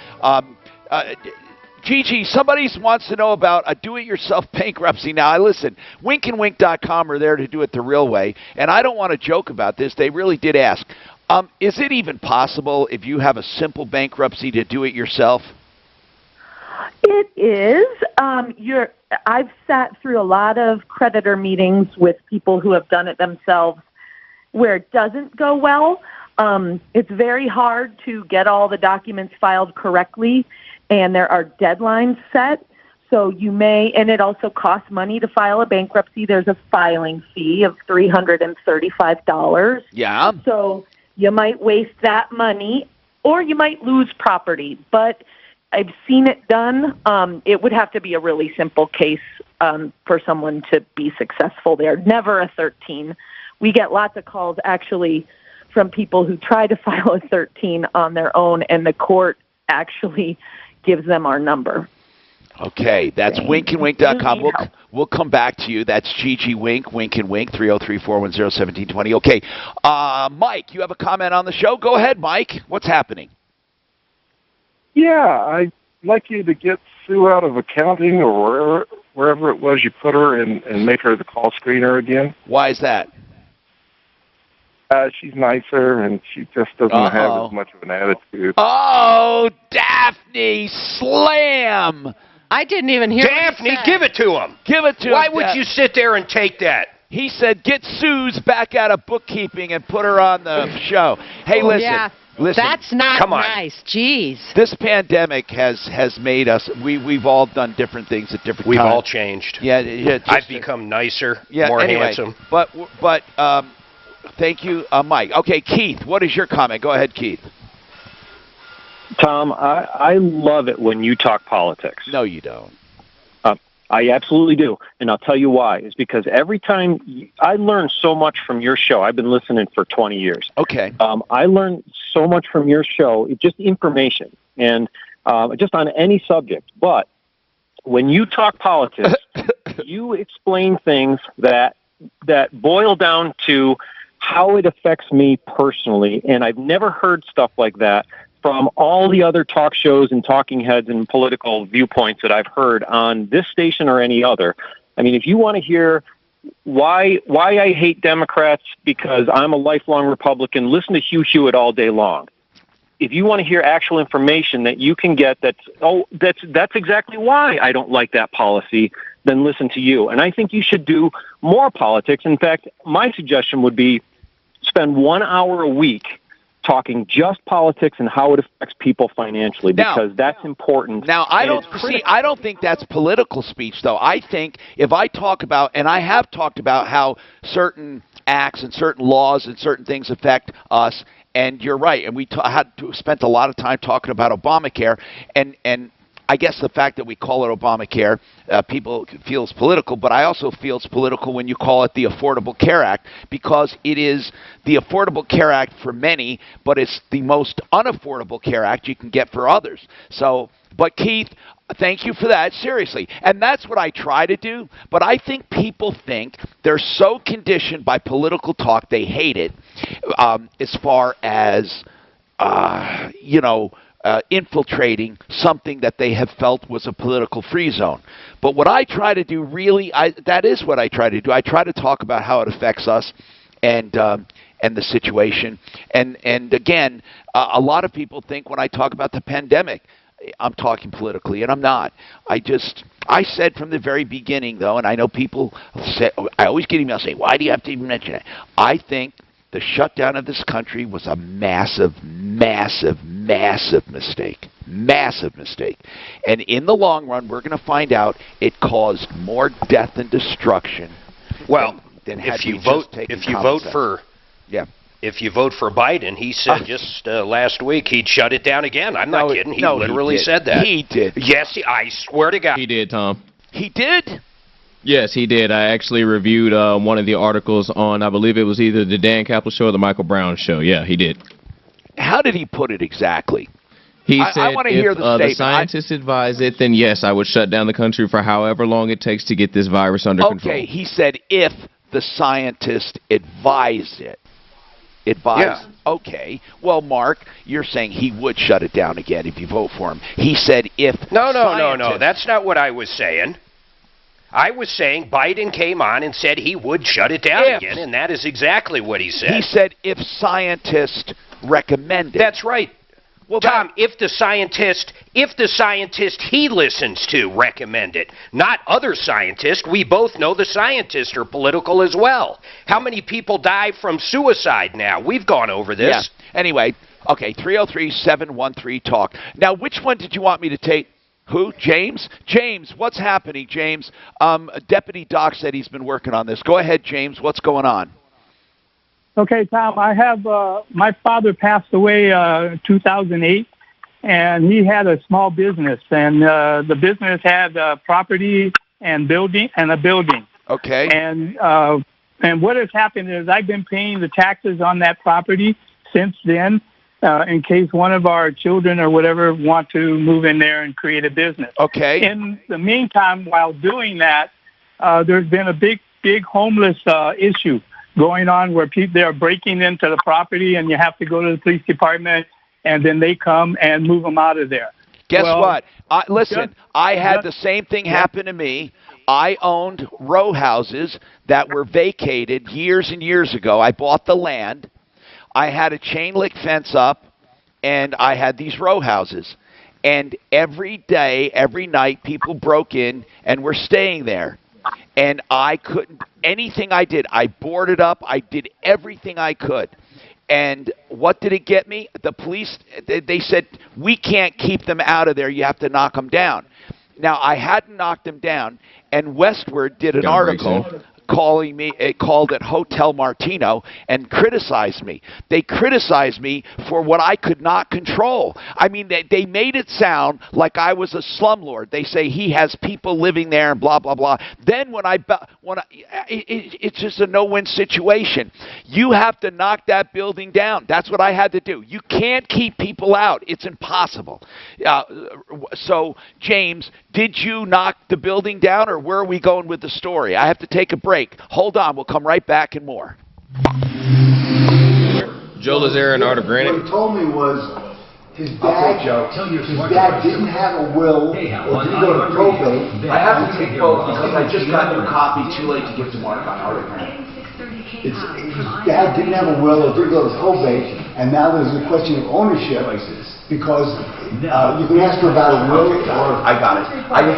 Gigi, somebody wants to know about a do-it-yourself bankruptcy. Now, listen, winkandwink.com are there to do it the real way, and I don't want to joke about this. They really did ask. Is it even possible, if you have a simple bankruptcy, to do it yourself? It is. I've sat through a lot of creditor meetings with people who have done it themselves where it doesn't go well. It's very hard to get all the documents filed correctly, and there are deadlines set. So you may, and it also costs money to file a bankruptcy. There's a filing fee of $335. Yeah. So you might waste that money, or you might lose property. But I've seen it done. It would have to be a really simple case. for someone to be successful there. Never a 13. We get lots of calls actually from people who try to file a 13 on their own, and the court actually gives them our number. Okay, that's winkandwink.com. We'll come back to you. That's Gigi Wink, Wink and Wink, 303-410-1720. Okay, Mike, you have a comment on the show? Go ahead, Mike. What's happening? Yeah, I'd like you to get Sue out of accounting or wherever it was you put her and make her the call screener again. Why is that? She's nicer, and she just doesn't have as much of an attitude. Oh, Daphne, slam! I didn't even hear Daphne, give it to him. Give it to him. Why would you sit there and take that? He said, get Suze back out of bookkeeping and put her on the show. Hey, listen. Yeah, listen. that's not Come on. nice. Jeez. This pandemic has made us, we've all done different things at different We've times. all changed. Yeah. I've become nicer, Yeah, more anyway, handsome. But thank you, Mike. Okay, Keith, what is your comment? Go ahead, Keith. Tom, I love it when you talk politics. No, you don't. I absolutely do, and I'll tell you why. It's because every time I learn so much from your show. I've been listening for 20 years. Okay. I learn so much from your show, just information, and just on any subject. But when you talk politics, you explain things that boil down to how it affects me personally, and I've never heard stuff like that from all the other talk shows and talking heads and political viewpoints that I've heard on this station or any other. I mean, if you want to hear why I hate Democrats because I'm a lifelong Republican, listen to Hugh Hewitt all day long. If you want to hear actual information that you can get that's exactly why I don't like that policy, then listen to you. And I think you should do more politics. In fact, my suggestion would be spend 1 hour a week talking just politics and how it affects people financially, because that's important. Now, I don't think that's political speech, though. I think if I talk about, and I have talked about how certain acts and certain laws and certain things affect us, and you're right, and we spent a lot of time talking about Obamacare, and I guess the fact that we call it Obamacare, people feel it's political, but I also feel it's political when you call it the Affordable Care Act, because it is the Affordable Care Act for many, but it's the most unaffordable care act you can get for others. So, but Keith, thank you for that, seriously. And that's what I try to do, but I think people think they're so conditioned by political talk, they hate it, as far as, infiltrating something that they have felt was a political free zone. But what I try to do that is what I try to do. I try to talk about how it affects us and the situation. And again, a lot of people think when I talk about the pandemic, I'm talking politically, and I'm not. I said from the very beginning, though, and I know people say, I always get emails saying, why do you have to even mention it? I think the shutdown of this country was a massive, massive, massive mistake. Massive mistake. And in the long run, we're going to find out it caused more death and destruction. Well, than if you vote for Biden, he said just last week he'd shut it down again. I'm not kidding. He literally said that. He did. Yes, I swear to God. He did, Tom. He did? Yes, he did. I actually reviewed one of the articles on, I believe it was either the Dan Kaplan show or the Michael Brown show. Yeah, he did. How did he put it exactly? He said I want to hear the statement. The scientists advise it, then yes, I would shut down the country for however long it takes to get this virus under control. Okay, he said if the scientists advise it. Yeah. Okay. Well, Mark, you're saying he would shut it down again if you vote for him. He said if No. That's not what I was saying. I was saying Biden came on and said he would shut it down again, and that is exactly what he said. He said if scientists recommend it. That's right. Well, Tom, if the scientist he listens to recommend it, not other scientists. We both know the scientists are political as well. How many people die from suicide now? We've gone over this. Yeah. Anyway, okay, 303-713-TALK. Now, which one did you want me to take? Who? James? James, what's happening, James? Deputy Doc said he's been working on this. Go ahead, James. What's going on? Okay, Tom, I have my father passed away 2008, and he had a small business, and the business had property and a building. Okay. And what has happened is I've been paying the taxes on that property since then, in case one of our children or whatever want to move in there and create a business. Okay. In the meantime, while doing that, there's been a big homeless issue going on where people they are breaking into the property, and you have to go to the police department, and then they come and move them out of there. Guess what? Listen, I had the same thing happen to me. I owned row houses that were vacated years and years ago. I bought the land. I had a chain link fence up, and I had these row houses. And every day, every night, people broke in and were staying there. And I couldn't, anything I did, I boarded up, I did everything I could. And what did it get me? The police, they said, we can't keep them out of there, you have to knock them down. Now, I hadn't knocked them down, and Westward did an article calling me, called it Hotel Martino, and criticized me. They criticized me for what I could not control. I mean, they made it sound like I was a slumlord. They say he has people living there and blah, blah, blah. Then it's just a no-win situation. You have to knock that building down. That's what I had to do. You can't keep people out. It's impossible. So, James, did you knock the building down, or where are we going with the story? I have to take a break. Hold on. We'll come right back and more. Joe Lazare and Art of Granite. What he told me was his dad didn't have a will or didn't go to probate. I have to take both because I just got your copy too late to give to Mark on Art of Granite. His dad didn't have a will or didn't go to probate, and now there's a question of ownership because you can ask her about a will or... I got it.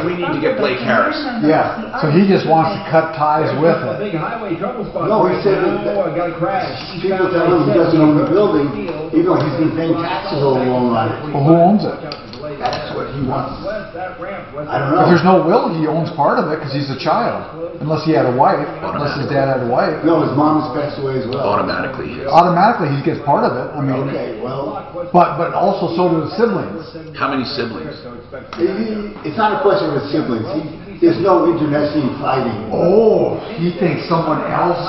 We need to get Blake Harris. Yeah, so he just wants to cut ties with it. No, he said that people tell him he doesn't own the building, even though he's been paying taxes all along on it. Well, who owns it? That's what he wants. I don't know. If there's no will, he owns part of it because he's a child. Unless he had a wife. Unless his dad had a wife. No, his mom has passed away as well. Automatically, yes. Automatically, he gets part of it. I mean, okay, well... But also so do his siblings. How many siblings? It's not a question of his siblings. There's no internecine fighting. Oh, he thinks someone else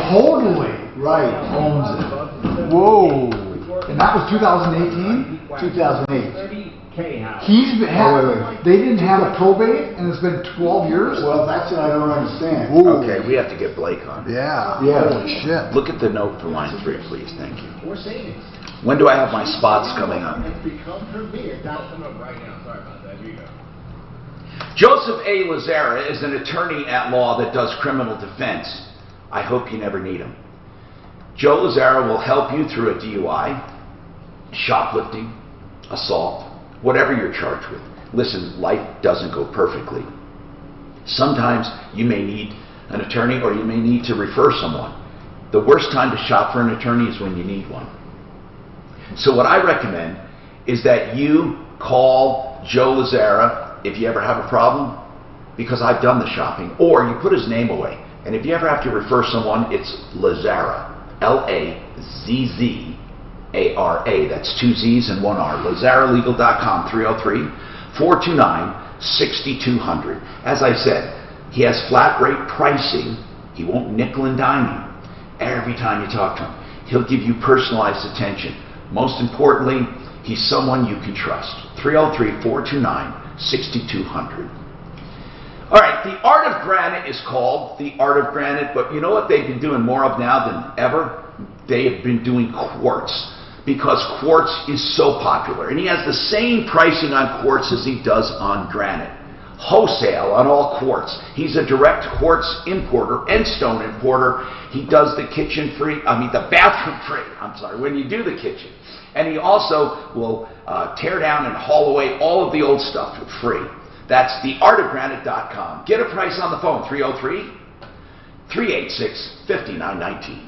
totally owns it. Whoa. And that was 2018? 2008. They didn't have a probate, and it's been 12 years? Well, that's what I don't understand. Ooh. Okay, we have to get Blake on. Yeah. Holy shit. Look at the note for line 3, please. Thank you. When do I have my spots coming up? Joseph A. Lazara is an attorney at law that does criminal defense. I hope you never need him. Joe Lazara will help you through a DUI, shoplifting, assault, whatever you're charged with. Listen, life doesn't go perfectly. Sometimes you may need an attorney or you may need to refer someone. The worst time to shop for an attorney is when you need one. So what I recommend is that you call Joe Lazara if you ever have a problem, because I've done the shopping, or you put his name away. And if you ever have to refer someone, it's Lazara, L-A-Z-Z-A-R-A. That's 2 Z's and 1 R. LazaraLegal.com, 303-429-6200. As I said, he has flat rate pricing. He won't nickel and dime you. Every time you talk to him, he'll give you personalized attention. Most importantly, he's someone you can trust. 303-429-6200. All right, the art of granite is called the art of granite, but you know what they've been doing more of now than ever? They have been doing quartz, because quartz is so popular. And he has the same pricing on quartz as he does on granite. Wholesale on all quartz. He's a direct quartz importer and stone importer. He does the the bathroom free, when you do the kitchen. And he also will tear down and haul away all of the old stuff for free. That's theartofgranite.com. Get a price on the phone, 303-386-5919.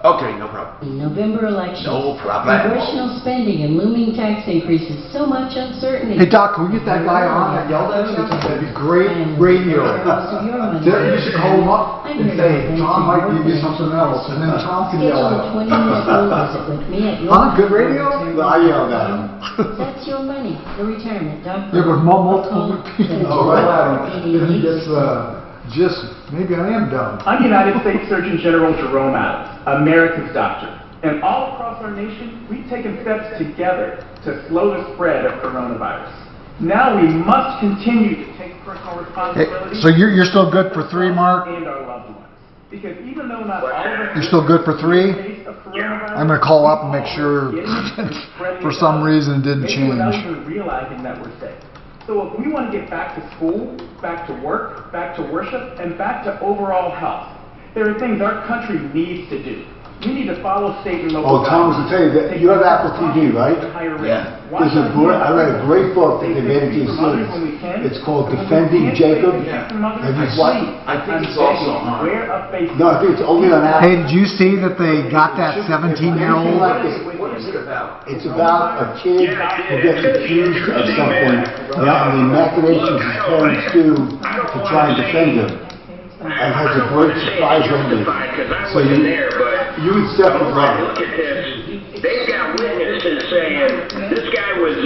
Okay, no problem. November elections. No problem. Congressional spending and looming tax increases. So much uncertainty. Hey, Doc, can we get that guy on that yelled at you? That'd be great radio. You should call him up and say, Tom might give you something else, and then Tom can yell at him. Huh? Good radio? I yelled at him. That's your money for retirement, Doc. Yeah, but multiple people yell at him, and he gets, maybe I am dumb. I'm United States Surgeon General Jerome Adams, America's doctor. And all across our nation, we've taken steps together to slow the spread of coronavirus. Now we must continue to take personal responsibility. Hey, so you're still good for 3, Mark? And our loved ones. Because even though not all of us... You're still good for 3? I'm going to call up and make sure for some reason it didn't change. Without even realizing that we're safe. So if we want to get back to school, back to work, back to worship, and back to overall health, there are things our country needs to do. We need to follow state and local Tom, I was going to tell you that you have Apple TV, right? Yeah. I read a great book that they made into a series. It's called Defending Jacob. Have you watched? I think it's also on. No, I think it's only on Apple. Hey, did you see that they got that 17-year-old? What is it about? It's about a kid who gets accused of something, and the machinations his parents do to try and defend him, and has a great surprise ending. So you would definitely love it. Look at this. They've got witnesses saying this guy was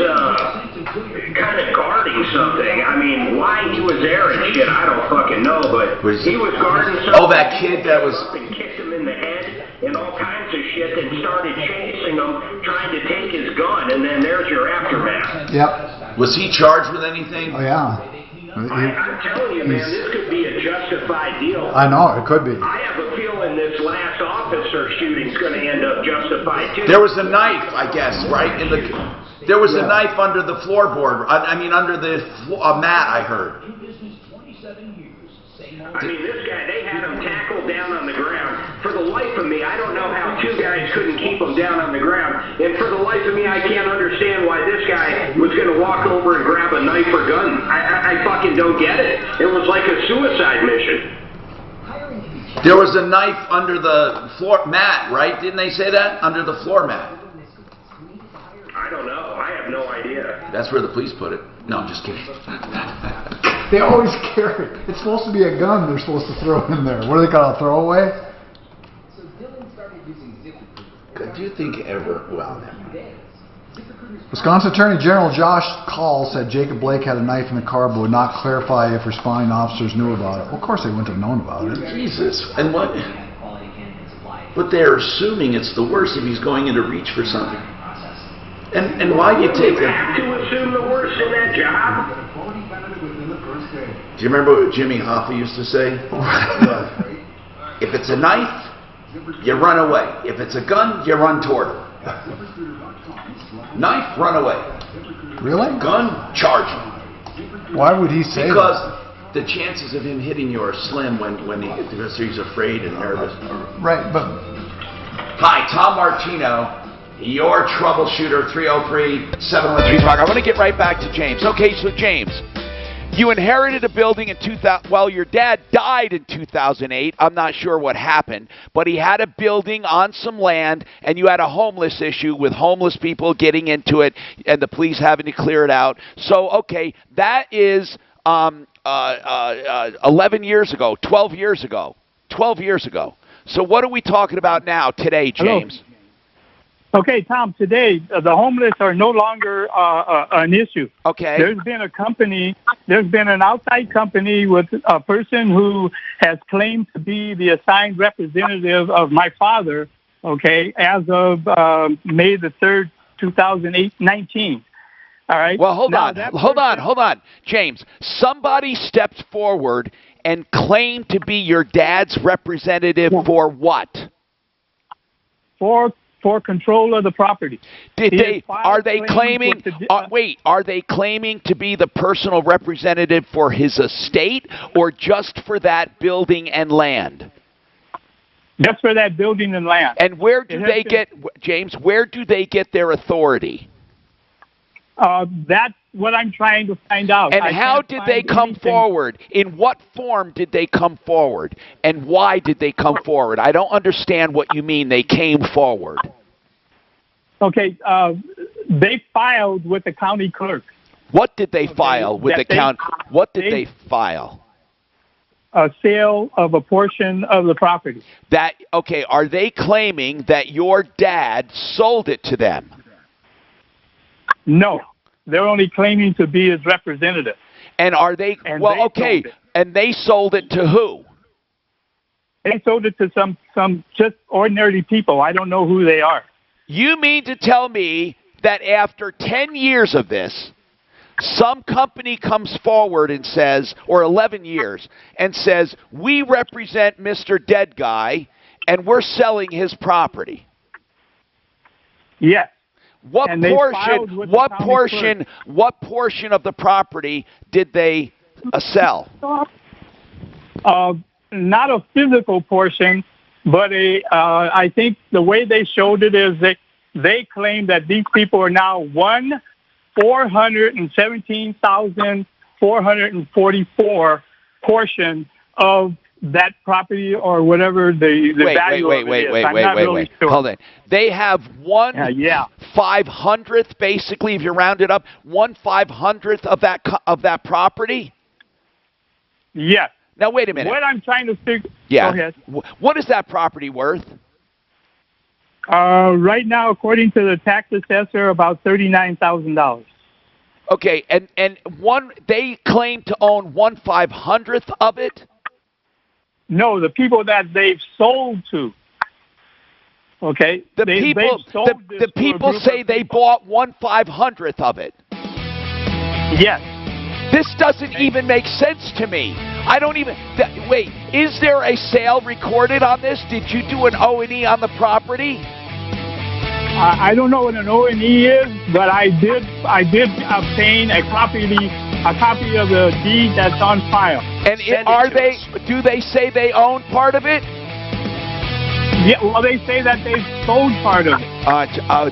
kind of guarding something. I mean, why he was there and shit, I don't fucking know, but he was guarding something. Oh, that kid that was... And kicked him in the head and all kinds of shit and started chasing him, trying to take his gun, and then there's your aftermath. Yep. Was he charged with anything? Oh, yeah. I'm telling you, man, this could be a justified deal. I know, it could be. I have a feeling this last officer shooting's going to end up justified, too. There was a knife, I guess, right? There was a knife under the floorboard. I mean, under the mat, I heard. I mean, this guy, they had him tackled down on the ground. For the life of me, I don't know how 2 guys couldn't keep him down on the ground. And for the life of me, I can't understand why this guy was going to walk over and grab a knife or gun. I fucking don't get it. It was like a suicide mission. There was a knife under the floor mat, right? Didn't they say that? Under the floor mat. I don't know. I have no idea. That's where the police put it. No, I'm just kidding. They always carry it. It's supposed to be a gun they're supposed to throw in there. What do they call it, a throwaway? Do you think ever... Well, never mind. Wisconsin Attorney General Josh Call said Jacob Blake had a knife in the car but would not clarify if responding officers knew about it. Well, of course they wouldn't have known about it. Jesus. And what... But they're assuming it's the worst if he's going in to reach for something. And why do you take that? You have to assume the worst in that job. Do you remember what Jimmy Hoffa used to say? If it's a knife, you run away. If it's a gun, you run toward it. Knife, run away. Really? Gun, charge him. Why would he say because that? The chances of him hitting you are slim because he's afraid and nervous. Right, but... Hi, Tom Martino. Your troubleshooter, 303-713. I want to get right back to James. Okay, so James, you inherited a building in 2000. Well, your dad died in 2008. I'm not sure what happened, but he had a building on some land, and you had a homeless issue with homeless people getting into it, and the police having to clear it out. So, okay, that is 11 years ago, 12 years ago, 12 years ago. So, what are we talking about now, today, James? Hello. Okay, Tom, today the homeless are no longer an issue. Okay. There's been an outside company with a person who has claimed to be the assigned representative of my father, okay, as of May the 3rd, 2019. All right? Well, hold on. James, somebody stepped forward and claimed to be your dad's representative for what? For control of the property. Are they claiming to be the personal representative for his estate or just for that building and land? Just for that building and land. And where do they get, James, where do they get their authority? That what I'm trying to find out. And how did they come forward? In what form did they come forward? And why did they come forward? I don't understand what you mean they came forward. Okay, they filed with the county clerk. What did they file with the county? What did they file? A sale of a portion of the property. Okay, are they claiming that your dad sold it to them? No, they're only claiming to be his representative. And are they, and they sold it to who? They sold it to some just ordinary people. I don't know who they are. You mean to tell me that after 10 years of this, some company comes forward and says, or 11 years, and says, we represent Mr. Dead Guy, and we're selling his property? Yes. What portion of the property did they sell? Not a physical portion, but I think the way they showed it is they claim that these people are now 417,444 portion of that property or whatever the value of it is. I'm not really sure. Hold on. They have 1/500th, basically, if you round it up, 1/500th of that property? Yes. Now, wait a minute. What I'm trying to figure... Yeah. Go ahead. What is that property worth? Right now, according to the tax assessor, about $39,000. Okay, and they claim to own 1/500th of it? No, the people that they've sold to. Okay? The people say they bought 1/500th of it. Yes. This doesn't even make sense to me. I don't even... wait, is there a sale recorded on this? Did you do an O&E on the property? I don't know what an O&E is, but I did obtain a copy of the deed that's on file. And do they say they own part of it? Yeah, well, they say that they sold part of it.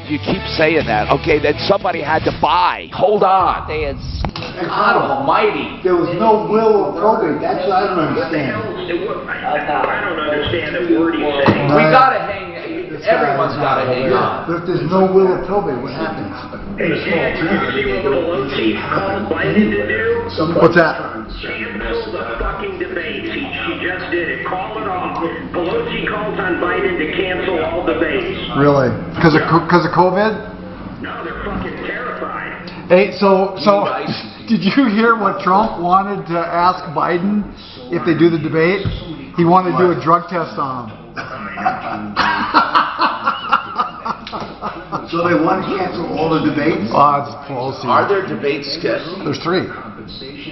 You keep saying that. Okay, then somebody had to buy. Hold on. God almighty. There was no will or probate. That's what I don't understand. I don't understand the word he's saying. We gotta hang. Everyone's gotta hang on. But if there's no will or probate, what happens? Hey, Chad, did you see what Pelosi called Biden to do? What's that? Cancel the fucking debates. She just did it. Call it off. Pelosi calls on Biden to cancel all debates. Really? Because of COVID? No, they're fucking terrified. Hey, so did you hear what Trump wanted to ask Biden if they do the debate? He wanted to do a drug test on him. So they want to cancel all the debates? It's Pelosi. Are there debates scheduled? There's 3.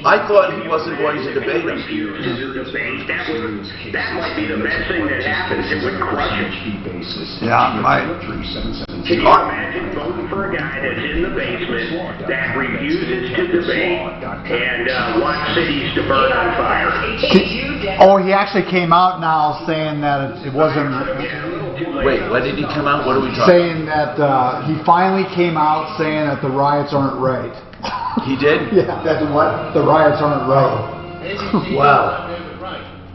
I thought he wasn't going to debate them. That might be the best thing that happens. It would crush it. Yeah, right. Can you imagine voting for a guy that's in the basement that refuses to debate and wants cities to burn on fire? He actually came out now saying that it wasn't... Wait, what did he come out? What are we talking saying that he finally came out saying that the riots aren't right. He did? Yeah. That's what? The riots aren't right. Wow.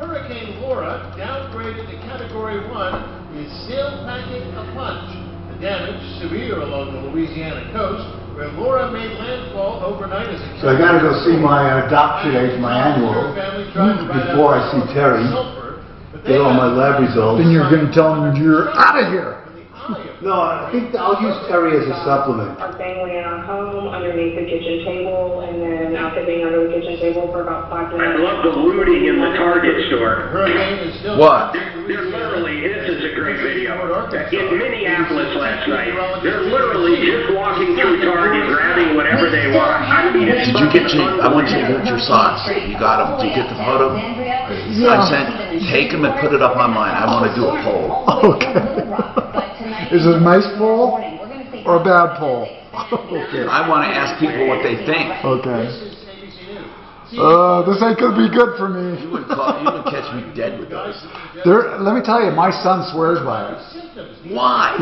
Hurricane Laura, downgraded to Category 1, is still packing a punch. The damage severe along the Louisiana coast, where Laura made landfall overnight as a... So I got to go see my doctor today for my annual before I see Terry. Get all my lab results. Then you're going to tell him you're out of here. No, I think I'll use Terry as a supplement. Our family in our home underneath the kitchen table, and then after being under the kitchen table for about 5 minutes. I love the looting in the Target store. What? They're literally, this is a great video. In Minneapolis last night, they're literally just walking through Target, grabbing whatever they want. I mean, Did you get I want you to get your socks. You got them. Did you get the photo? Yeah. Take them and put it up on mine. I want to do a poll. Okay. Is it a nice poll or a bad poll? Okay. I want to ask people what they think. Okay. This ain't gonna be good for me. You would catch me dead with those. Let me tell you, my son swears by it. Why?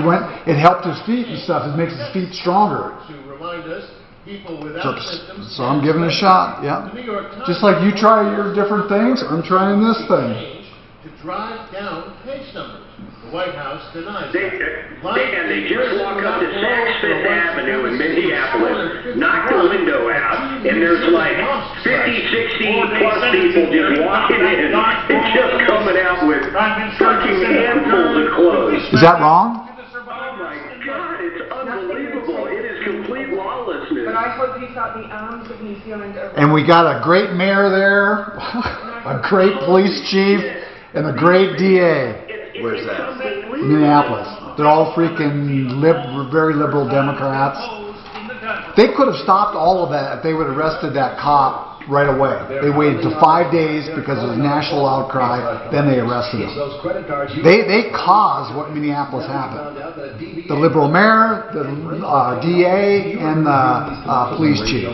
It helped his feet and stuff. It makes his feet stronger. To remind us, People without symptoms. So I'm giving it a shot, yeah. Just like you try your different things, I'm trying this thing. To drive down case numbers. The White House denies They just walk up to Saks Fifth Avenue in Minneapolis, knock the window out, and there's like 50, 60 plus people just walking in and just coming out with fucking handfuls of clothes. Is that wrong? Oh my God, it's unbelievable. It is complete lawlessness. But I hope you thought the arms of New Zealand are... And we got a great mayor there, a great police chief, and a great DA. Where's that? Minneapolis. They're all freaking very liberal Democrats. They could have stopped all of that if they would have arrested that cop right away. They waited till 5 days because of the national outcry, then they arrested him. They caused what Minneapolis happened. The liberal mayor, the DA, and the police chief.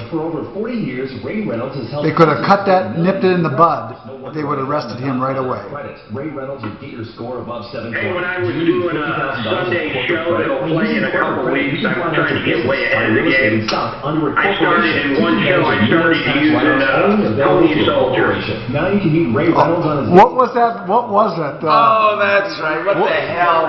They could have cut that, nipped it in the bud. They would have arrested him right away. Ray Reynolds would get your score above 7. Hey, when I was doing a Sunday show that'll play in a couple weeks, I was trying to get way ahead of the game. I started in one show, I started using Pony Soldier. Now you can meet Ray Reynolds on his... What was that? What was that? Oh, that's right. What the hell?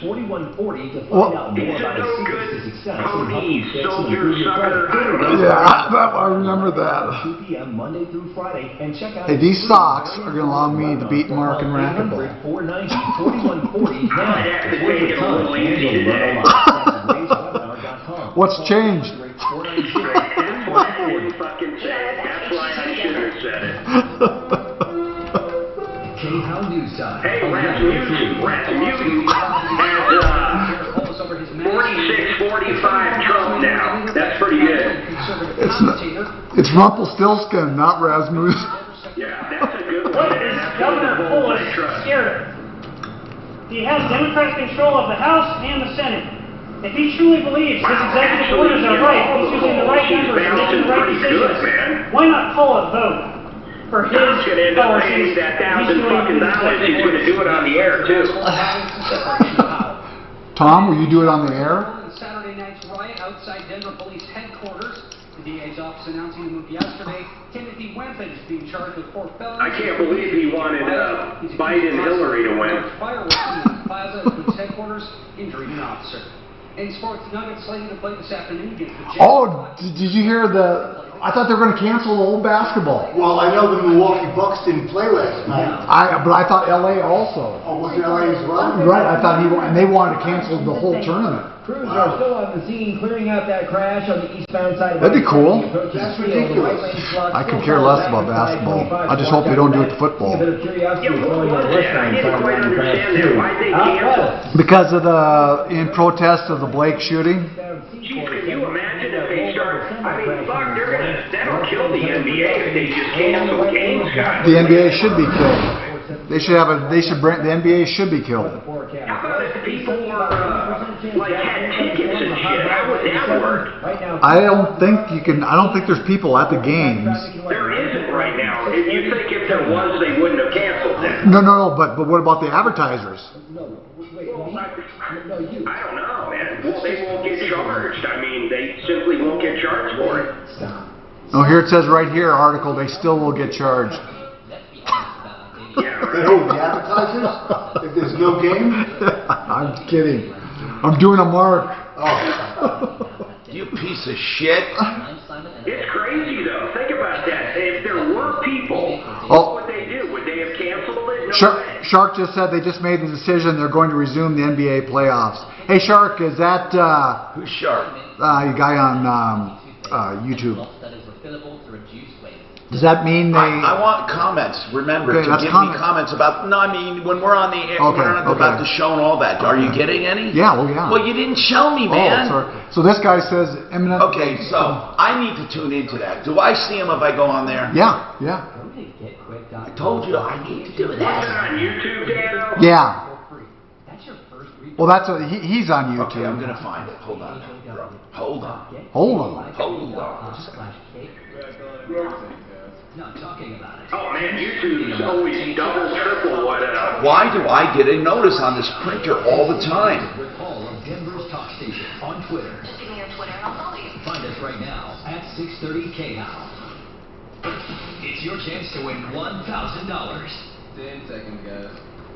4140 to find out more about his secrets to success. Pony Soldier Sucker. Yeah, I remember that. 2 p.m. Monday through Friday, and check out... Hey, these socks are going to allow me to beat Mark and racquetball. 490-4140. Now, have to take it a little easy today. What's changed? That's why I didn't fucking say it. That's why I should have said it. Hey, Rasmussen has 46-45 Trump now. That's pretty good. It's Rumpelstiltskin, not Rasmussen. Yeah, that's a good one. Governor Polis scared him. He has Democratic control of the House and the Senate. If he truly believes his executive orders are right, he's using the right numbers and making the right decisions, why not call a vote for his Tom's going to end up paying that $1,000 fucking dollars. He's going to do it on the air, too. Tom, will you do it on the air? Saturday night's riot outside Denver Police Headquarters. The DA's office announcing the move yesterday. Timothy Wempin is being charged with 4 felonies. I can't believe he wanted Biden Hillary to win. Fireworks in the plaza at police headquarters, injuring an officer. In sports, Nuggets slated to play this afternoon against the Jets. Oh, did you hear the... I thought they were going to cancel the old basketball. Well, I know the Milwaukee Bucks didn't play last night. But I thought LA also. Oh, was it LA as well? Right, I thought and they wanted to cancel the whole tournament. Crews are still on the scene, clearing out that crash on the eastbound side of That'd be cool. That's ridiculous. I could care less about basketball. I just hope they don't do it to football. I didn't quite understand that. Why'd they cancel? Because of in protest of the Blake shooting. Geez, can you imagine if they start... I mean, fuck, that'll kill the NBA if they just cancel games, guys. The NBA should be killed. The NBA should be killed. How about if people were, had tickets and shit? How would that work? I don't think there's people at the games. There isn't right now. If you think if there was, they wouldn't have canceled it. No, but what about the advertisers? I don't know, man. Well, they won't get charged. I mean, they simply won't get charged for it. Oh, here it says right here, article, they still will get charged. Yeah, right. Who, the advertisers? If there's no game? I'm kidding. I'm doing a mark. Oh. You piece of shit. It's crazy, though. Think about that. If there were people, what would they do? Would they have canceled it? No way. Shark just said they just made the decision they're going to resume the NBA playoffs. Hey, Shark, is that... Who's Shark? A guy on YouTube. Does that mean they... I want comments. Remember, to give me comments about... No, I mean, when we're on the air, we're about the show and all that. Are you getting any? Yeah, well, yeah. Well, you didn't show me, man. Oh, sorry. So this guy says imminent... Okay, so I need to tune into that. Do I see him if I go on there? Yeah. I told you I need to do that. Is it on YouTube, Dan? Yeah. Well, he's on YouTube. Okay, I'm going to find it. Hold on. Not talking about it. Oh man, YouTube's always double, triple what Why do I get a notice on this printer all the time? With all of Denver's talk station on Twitter. Just give me your Twitter and I'll follow you. Find price right now at 630 KHOW. It's your chance to win $1,000. 10 seconds, guys.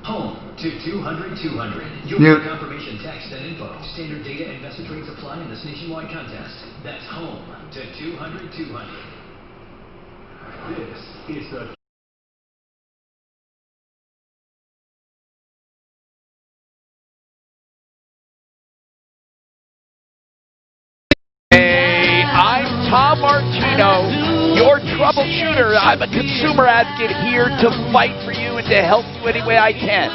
Home to 200-200. You'll Mute. get confirmation text and info. Standard data and message rates apply in this nationwide contest. That's home to 200-200. This is the Hey, I'm Tom Martino, your troubleshooter. I'm a consumer advocate here to fight for you and to help you any way I can.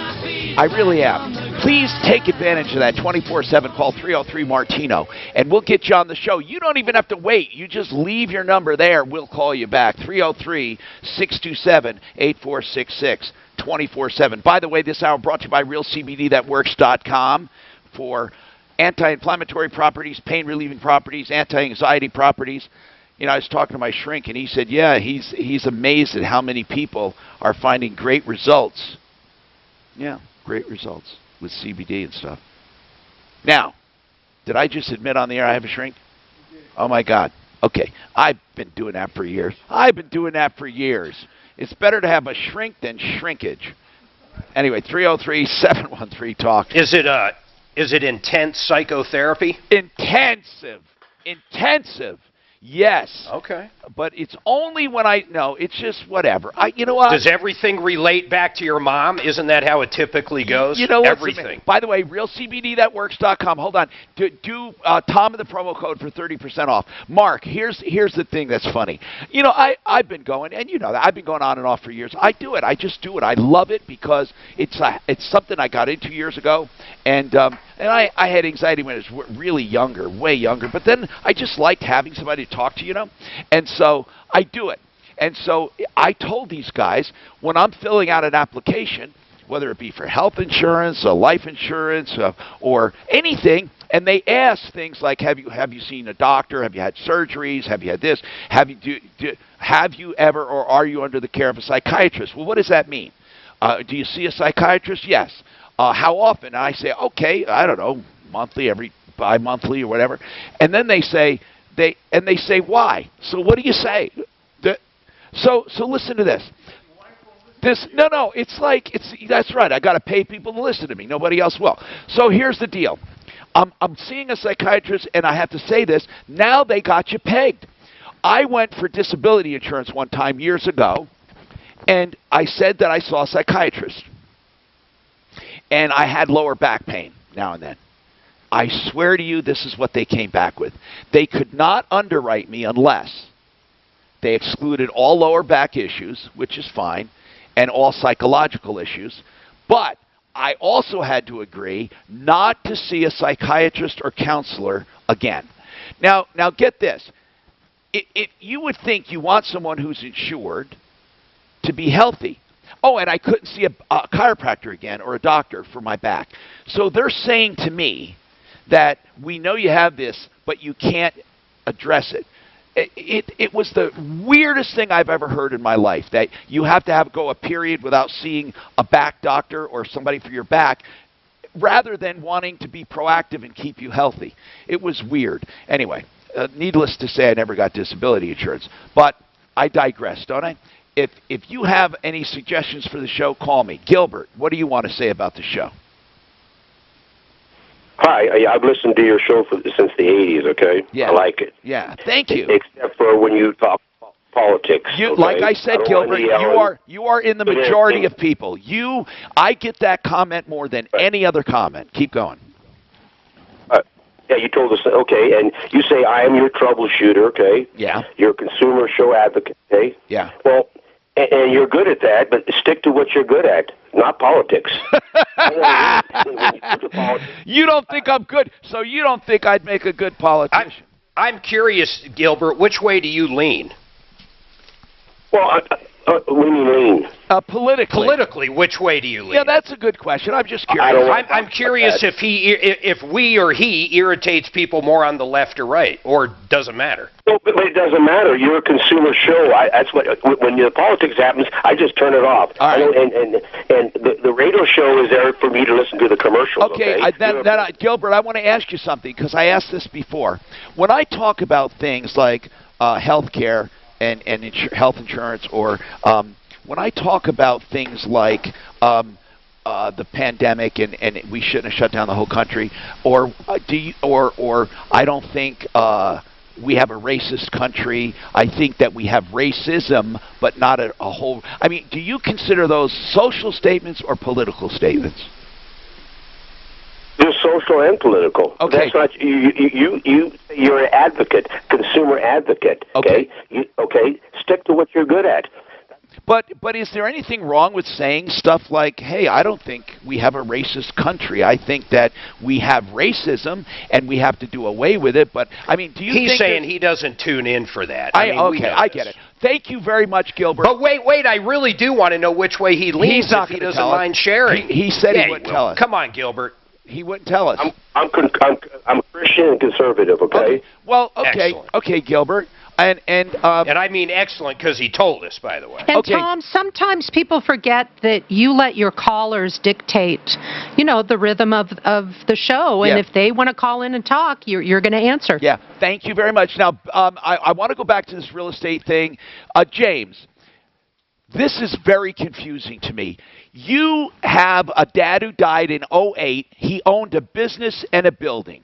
I really am. Please take advantage of that 24/7. Call 303-MARTINO, and we'll get you on the show. You don't even have to wait. You just leave your number there. We'll call you back. 303-627-8466, 24/7. By the way, this hour brought to you by RealCBDThatWorks.com for anti-inflammatory properties, pain-relieving properties, anti-anxiety properties. You know, I was talking to my shrink, and he said, yeah, he's amazed at how many people are finding great results. Yeah, great results with CBD and stuff. Now, did I just admit on the air I have a shrink? Oh, my God. Okay, I've been doing that for years. It's better to have a shrink than shrinkage. Anyway, 303-713-TALK. Is it intense psychotherapy? Intensive. Yes. Okay. But it's only when it's just whatever. You know what? Does everything relate back to your mom? Isn't that how it typically goes? You know everything. By the way, RealCBDThatWorks.com. Hold on. Do Tom in the promo code for 30% off. Mark, here's the thing that's funny. You know, I've been going, and you know that I've been going on and off for years. I do it. I just do it. I love it because it's something I got into years ago, and I had anxiety when I was really younger, way younger. But then I just liked having somebody to talk to, you know, and so I do it. And so I told these guys, when I'm filling out an application, whether it be for health insurance, life insurance, or anything, and they ask things like, have you seen a doctor? Have you had surgeries? Have you had this? Have you ever, or are you under the care of a psychiatrist? Well, what does that mean? Do you see a psychiatrist? Yes. How often? And I say, okay, I don't know, monthly, every bi-monthly or whatever. And then they say why? So what do you say? So listen to this. That's right. I got to pay people to listen to me. Nobody else will. So here's the deal. I'm seeing a psychiatrist, and I have to say this. Now they got you pegged. I went for disability insurance one time years ago, and I said that I saw a psychiatrist. And I had lower back pain now and then. I swear to you, this is what they came back with. They could not underwrite me unless they excluded all lower back issues, which is fine, and all psychological issues. But I also had to agree not to see a psychiatrist or counselor again. Now get this. You would think you want someone who's insured to be healthy. Oh, and I couldn't see a chiropractor again or a doctor for my back. So they're saying to me that we know you have this, but you can't address it. It was the weirdest thing I've ever heard in my life, that you have to go a period without seeing a back doctor or somebody for your back, rather than wanting to be proactive and keep you healthy. It was weird. Anyway, needless to say, I never got disability insurance. But I digress, don't I? If you have any suggestions for the show, call me. Gilbert, what do you want to say about the show? Hi, I've listened to your show since the 80s, okay? Yeah. I like it. Yeah, thank you. Except for when you talk politics. You, okay? like I said, Gilbert, you are in the majority of people. I get that comment more than any other comment. Keep going. Yeah, you told us, okay, and you say, I am your troubleshooter, okay? Yeah. You're a consumer show advocate, okay? Yeah. Well, and you're good at that, but stick to what you're good at, not politics. You don't think I'm good, so you don't think I'd make a good politician. I'm curious, Gilbert, which way do you lean? Well, What do you mean? Politically. Politically, which way do you lean? Yeah, that's a good question. I'm just curious. I'm curious if we or he irritates people more on the left or right, or doesn't matter. Well, but it doesn't matter. You're a consumer show. That's what when the politics happens, I just turn it off. All right. And the radio show is there for me to listen to the commercials. Okay. Gilbert, I want to ask you something because I asked this before. When I talk about things like health care and health insurance, or when I talk about things like the pandemic and we shouldn't have shut down the whole country, or I don't think we have a racist country. I think that we have racism, but not a whole. I mean, do you consider those social statements or political statements? They're social and political. Okay. That's not you're an advocate, consumer advocate. Okay. Okay. Stick to what you're good at. But is there anything wrong with saying stuff like, hey, I don't think we have a racist country. I think that we have racism and we have to do away with it. But, I mean, do you think... He's saying he doesn't tune in for that. Okay, I get it. Thank you very much, Gilbert. But wait, I really do want to know which way he leans if he doesn't mind sharing. He said he wouldn't tell us. Come on, Gilbert. He wouldn't tell us. I'm Christian and conservative, okay? Well, okay. Excellent. Okay, Gilbert. And I mean excellent because he told us, by the way. And Tom, sometimes people forget that you let your callers dictate, the rhythm of the show. And if they want to call in and talk, you're going to answer. Yeah, thank you very much. Now, I want to go back to this real estate thing. James, this is very confusing to me. You have a dad who died in 2008. He owned a business and a building.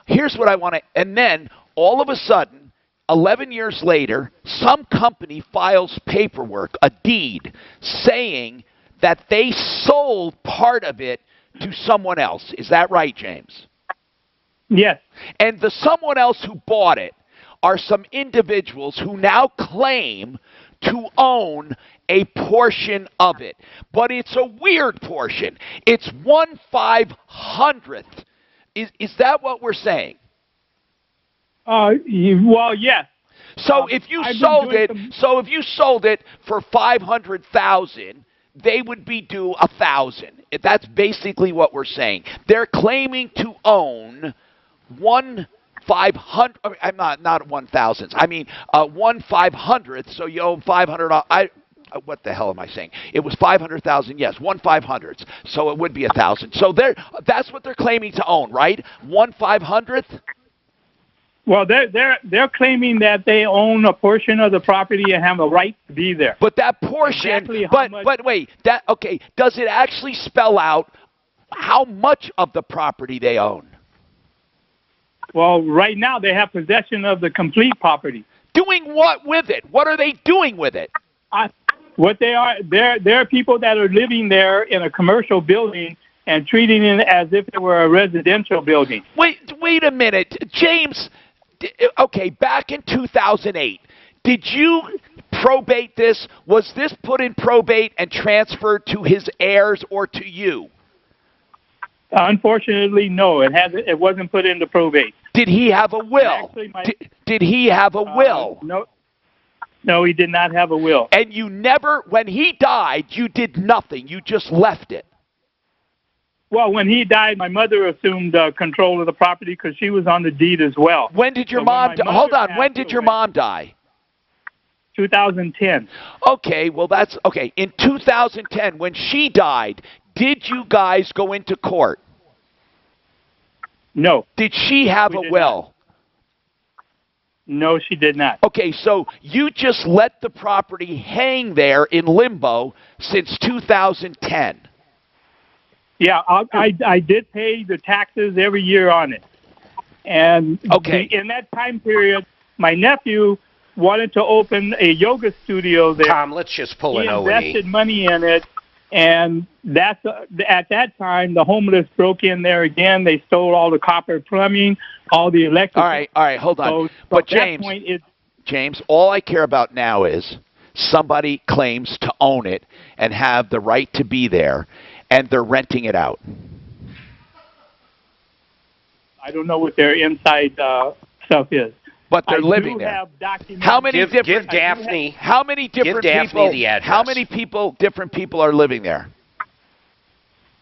Here's what I want to... And then, all of a sudden, 11 years later, some company files paperwork, a deed, saying that they sold part of it to someone else. Is that right, James? Yes. And the someone else who bought it are some individuals who now claim to own a portion of it. But it's a weird portion. It's 1/500th. Is that what we're saying? Well, yes. So if you sold it for $500,000, they would be due $1,000. That's basically what we're saying. They're claiming to own 1/500. I'm not 1,000. I mean 1/500th. So you owe $500. What the hell am I saying? It was 500,000. Yes, 1/500th. So it would be 1,000. So that's what they're claiming to own, right? 1/500th. Well, they're claiming that they own a portion of the property and have a right to be there. But that portion, but wait, does it actually spell out how much of the property they own? Well, right now they have possession of the complete property. Doing what with it? What are they doing with it? There are people that are living there in a commercial building and treating it as if it were a residential building. Wait a minute, James. Okay, back in 2008, did you probate this? Was this put in probate and transferred to his heirs or to you? Unfortunately, no. It wasn't put into probate. Did he have a will? Did he have a will? No, he did not have a will. And you never, when he died, you did nothing. You just left it. Well, when he died, my mother assumed control of the property because she was on the deed as well. When did your mom die? Hold on. When did your mom die? 2010. Okay, well, that's okay. In 2010, when she died, did you guys go into court? No. Did she have a will? No, she did not. Okay, so you just let the property hang there in limbo since 2010. Yeah, I did pay the taxes every year on it. And in that time period, my nephew wanted to open a yoga studio there. Tom, let's just pull an O&E. He invested money in it, and at that time, the homeless broke in there again. They stole all the copper plumbing, all the electric. All right, hold on. But James, all I care about now is somebody claims to own it and have the right to be there, and they're renting it out. I don't know what their inside stuff is. But they're living there. How many different? Give Daphne. How many different Give Daphne people? the address. How many people? Different people are living there.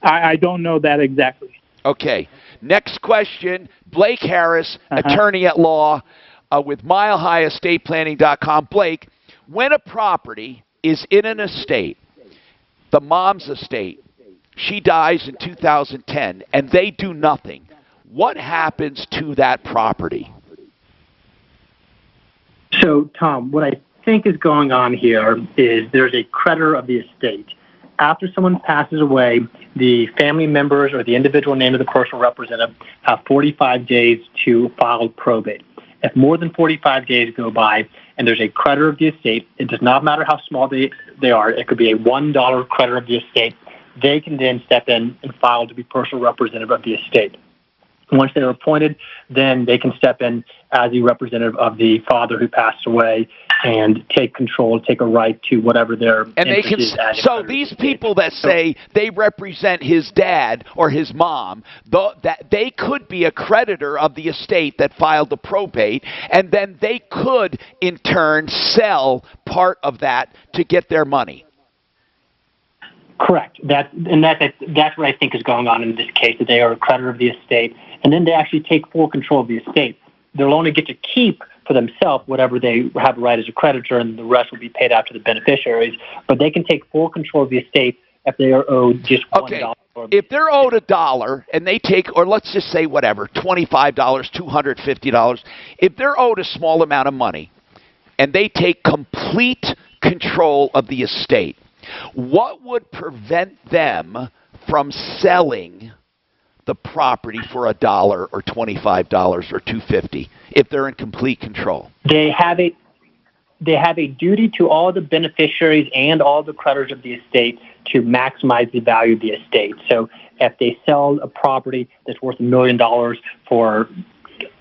I don't know that exactly. Okay. Next question. Blake Harris, attorney at law with MileHighEstatePlanning.com. Blake, when a property is in an estate, the mom's estate, she dies in 2010, and they do nothing, what happens to that property? So, Tom, what I think is going on here is there's a creditor of the estate. After someone passes away, the family members or the individual named of the personal representative have 45 days to file probate. If more than 45 days go by and there's a creditor of the estate, it does not matter how small they are. It could be a $1 creditor of the estate. They can then step in and file to be personal representative of the estate. Once they're appointed, then they can step in as the representative of the father who passed away and take control, take a right to whatever their and they can. So these people that say they represent his dad or his mom, that they could be a creditor of the estate that filed the probate, and then they could in turn sell part of that to get their money. Correct. That's what I think is going on in this case, that they are a creditor of the estate, and then they actually take full control of the estate. They'll only get to keep for themselves whatever they have a right as a creditor, and the rest will be paid out to the beneficiaries. But they can take full control of the estate if they are owed just $1. If they're owed $1 and they take, or let's just say whatever, $25, $250, if they're owed a small amount of money and they take complete control of the estate, what would prevent them from selling the property for $1 or $25 or $250 if they're in complete control? They have a duty to all the beneficiaries and all the creditors of the estate to maximize the value of the estate. So if they sell a property that's worth $1 million for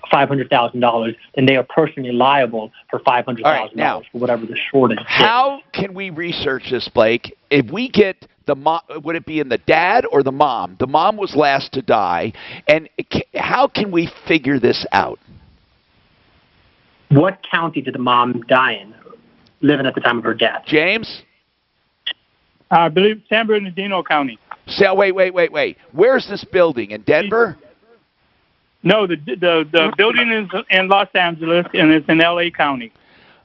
$500,000, then they are personally liable for $500,000 for whatever the shortage is. How can we research this, Blake? If we get the mom, would it be in the dad or the mom? The mom was last to die, and how can we figure this out? What county did the mom die in, living at the time of her death? James? I believe San Bernardino County. So, wait. Where's this building? In Denver? No, the building is in Los Angeles, and it's in L.A. County.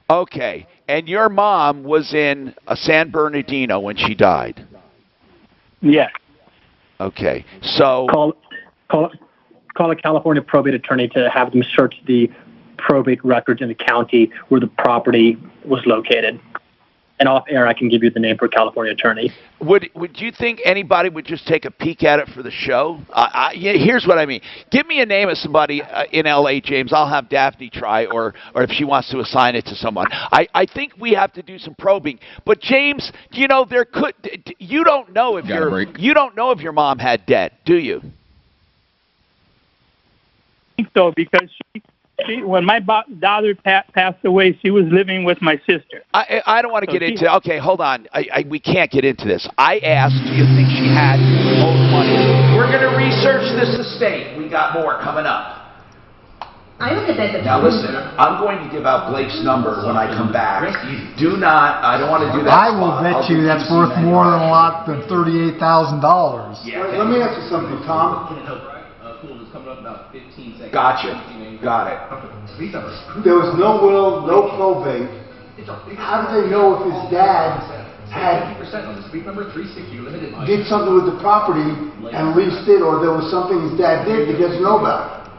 Okay. And your mom was in San Bernardino when she died? Yes. Okay. So call a California probate attorney to have them search the probate records in the county where the property was located. And off air, I can give you the name for a California attorney. Would you think anybody would just take a peek at it for the show? Here's what I mean. Give me a name of somebody in L.A., James. I'll have Daphne try, or if she wants to assign it to someone. I think we have to do some probing. But James, you don't know if your mom had debt, do you? I think so, because when my daughter passed away, she was living with my sister. I don't want to get into. Okay, hold on. We can't get into this. I asked, do you think she had owed money? We're going to research this estate. We got more coming up. I look at that. Now listen, I'm going to give out Blake's number when I come back. Do not. I don't want to do that. I will bet you that's worth more than a lot than $38,000. Yeah. Let me ask you something, Tom. Gotcha. Got it. There was no will, no probate. How do they know if his dad did something with the property and leased it, or there was something his dad did that he doesn't know about?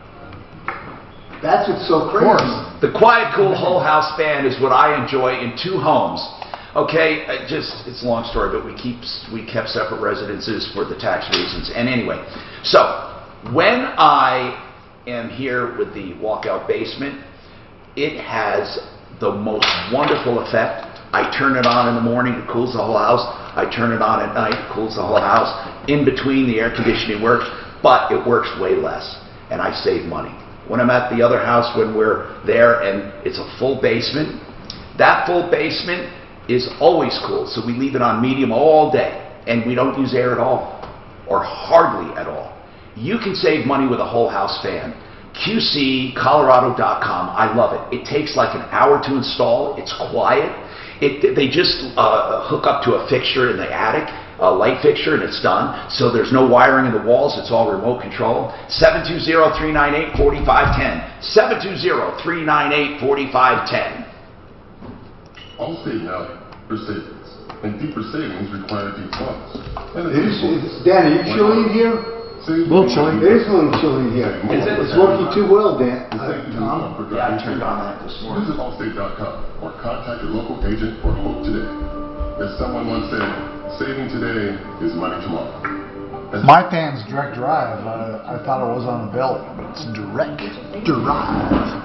That's what's so crazy. The quiet, cool whole house band is what I enjoy in 2 homes. Okay, it's a long story, but we kept separate residences for the tax reasons. And anyway, so when I am here with the walkout basement, it has the most wonderful effect. I turn it on in the morning, it cools the whole house. I turn it on at night, it cools the whole house. In between, the air conditioning works, but it works way less, and I save money. When I'm at the other house, when we're there and it's a full basement, that full basement is always cool, so we leave it on medium all day, and we don't use air at all, or hardly at all. You can save money with a whole house fan. QCcolorado.com. I love it. It takes like an hour to install. It's quiet. They just hook up to a fixture in the attic, a light fixture, and it's done. So there's no wiring in the walls. It's all remote control. 720-398-4510. 720-398-4510. Allstate now for savings, and deeper savings require deep funds. Dan, are you chilling here? Well, chilling. It is a little chilly here. It's working too well, Dan. Yeah, I turned on that this morning. Visit Allstate.com or contact your local agent or quote today. As someone once said, saving today is money tomorrow. My pan's direct drive. I thought it was on a belt, but it's direct drive.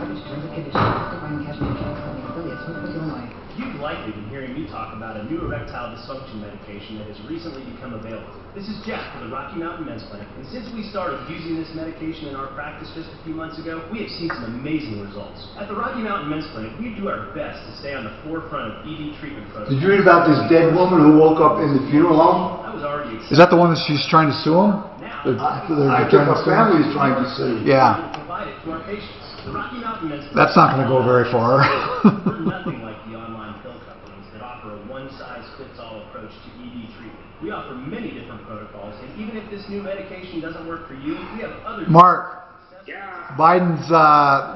You've likely been hearing me talk about a new erectile dysfunction medication that has recently become available. This is Jeff for the Rocky Mountain Men's Clinic, and since we started using this medication in our practice just a few months ago, we have seen some amazing results. At the Rocky Mountain Men's Clinic, we do our best to stay on the forefront of ED treatment protocols. Did you read about this dead woman who woke up in the funeral home? I was already excited. Is that the one that she's trying to sue him? I think her family is trying to sue. Yeah. Provide it to our patients. The Rocky Mountain Men's Clinic. That's not going to go very far. We're nothing like the online pill companies that offer a one-size-fits-all approach to ED treatment. We offer many different protocols, and even if this new medication doesn't work for you, we have other... Mark, Biden's,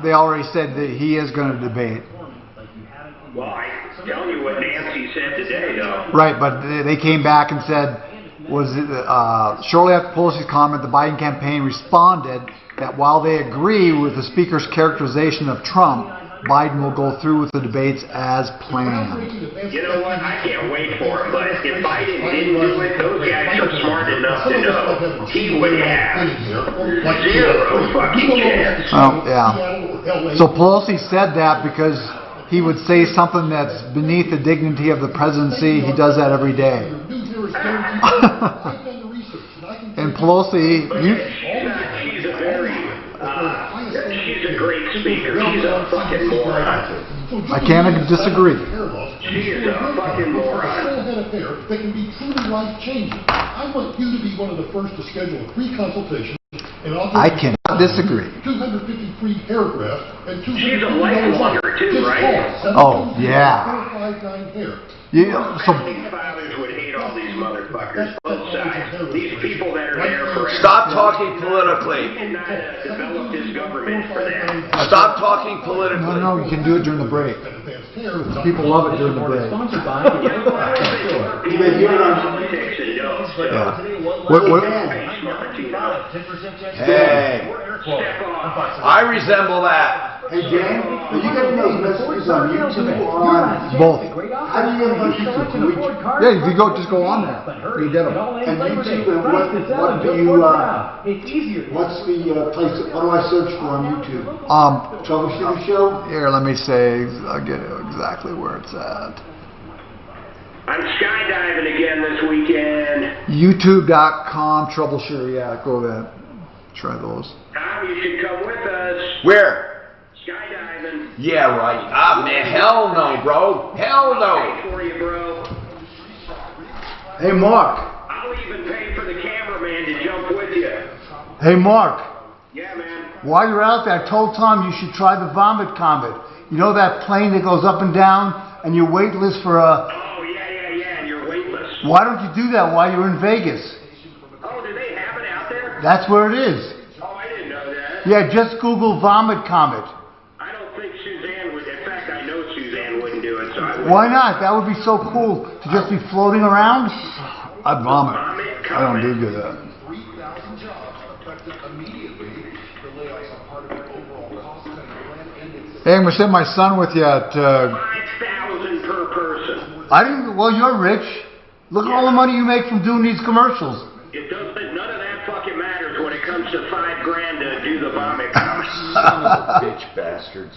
they already said that he is going to debate. Well, I'm telling you what Nancy said today, though. Right, but they came back and said, shortly after Pelosi's comment, the Biden campaign responded that while they agree with the speaker's characterization of Trump, Biden will go through with the debates as planned. You know what? I can't wait for it, but if Biden didn't do it, those guys are smart enough to know he would have zero fucking chance. Oh, yeah. So Pelosi said that because he would say something that's beneath the dignity of the presidency. He does that every day. And Pelosi... She's a very... she's a great speaker. She's a fucking moron. I can't disagree. She's a fucking moron. That can be truly life-changing. I want you to be one of the first to schedule a free consultation. I cannot disagree. 250 free paragraphs and 200. She's a lifeliner too, right? Oh, yeah. Yeah, so fathers would hate all these motherfuckers, both sides. These people that are there for... Stop talking politically. We cannot develop this government for them. Stop talking politically. No, you can do it during the break. People love it during the break. Hey, I resemble that. Hey, Dan, are you getting those messages on YouTube or on both? How do you get them on YouTube? Yeah, if you just go on there, you get them. And YouTube, and what do you, what's the place, what do I search for on YouTube? Troubleshooter Show? Here, let me say, I'll get exactly where it's at. I'm skydiving again this weekend. YouTube.com, Troubleshooter, yeah, go there. Try those. Tom, you should come with us. Where? Skydiving. Yeah, right. Ah, man, hell no, bro. Hell no. I'll pay for you, bro. Hey, Mark. I'll even pay for the cameraman to jump with you. Hey, Mark. Yeah, man. While you're out there, I told Tom you should try the Vomit Comet. You know that plane that goes up and down and you're weightless for a... Oh, yeah, and you're weightless. Why don't you do that while you're in Vegas? Oh, do they have it out there? That's where it is. Oh, I didn't know that. Yeah, just Google Vomit Comet. I don't think Suzanne would. In fact, I know Suzanne wouldn't do it, so I wouldn't. Why not? That would be so cool to just be floating around. I'd vomit. I don't do good at that. 3,000 jobs affected immediately. The layoffs are part of their overall cost-cutting plan, and it's... Hey, I'm going to send my son with you at... 5,000 per person. I didn't... Well, you're rich. Look at all the money you make from doing these commercials. It doesn't... None of that fucking matters when it comes to $5,000 to do the vomit comes. Bitch bastards.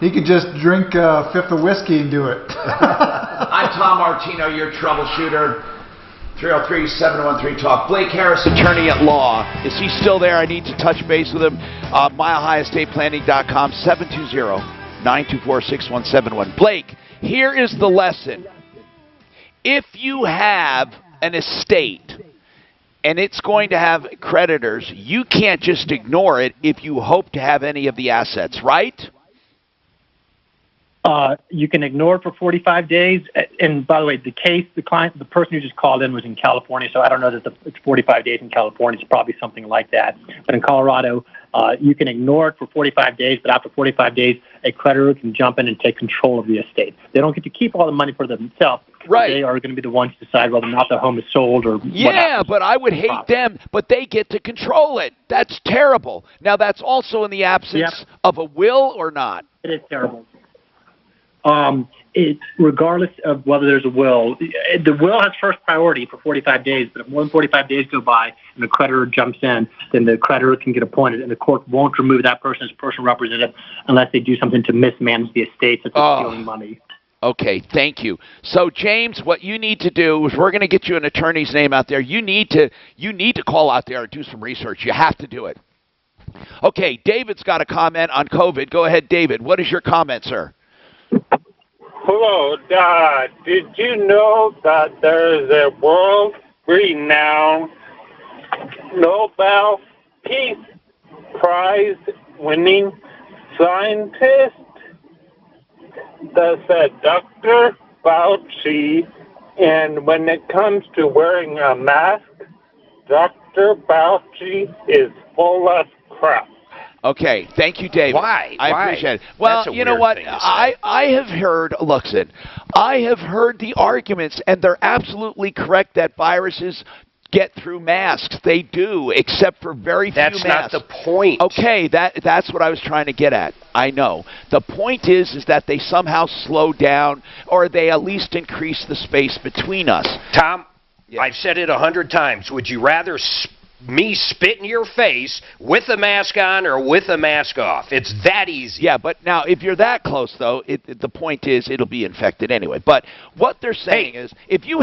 He could just drink a fifth of whiskey and do it. I'm Tom Martino, your troubleshooter. 303-713-TALK. Blake Harris, attorney at law. Is he still there? I need to touch base with him. MileHighEstatePlanning.com, 720-924-6171. Blake, here is the lesson. If you have an estate and it's going to have creditors, you can't just ignore it if you hope to have any of the assets, right? You can ignore it for 45 days. And by the way, the person who just called in was in California, so I don't know that it's 45 days in California. It's probably something like that. But in Colorado, you can ignore it for 45 days, but after 45 days, a creditor can jump in and take control of the estate. They don't get to keep all the money for themselves. Right. They are going to be the ones to decide whether or not the home is sold or what Yeah, happens. but I would hate them, but they get to control it. That's terrible. Now, that's also in the absence of a will or not? It is terrible. Regardless of whether there's a will, the will has first priority for 45 days, but if more than 45 days go by and the creditor jumps in, then the creditor can get appointed, and the court won't remove that person as personal representative unless they do something to mismanage the estate, such as stealing money. Okay, thank you. So, James, what you need to do is we're going to get you an attorney's name out there. You need to call out there and do some research. You have to do it. Okay, David's got a comment on COVID. Go ahead, David. What is your comment, sir? Hello, did you know that there is a world-renowned Nobel Peace Prize-winning scientist? That's Dr. Fauci, and when it comes to wearing a mask, Dr. Fauci is full of crap. Okay, thank you, David. Why? I appreciate it. Well, you know what? I have heard, I have heard the arguments, and they're absolutely correct that viruses get through masks. They do, except for very few masks. That's not the point. Okay, that's what I was trying to get at. I know. The point is that they somehow slow down, or they at least increase the space between us. Tom, I've said it 100 times. Would you rather me spit in your face with a mask on or with a mask off? It's that easy. Yeah, but now if you're that close, though, the point is it'll be infected anyway. But what they're saying is, if you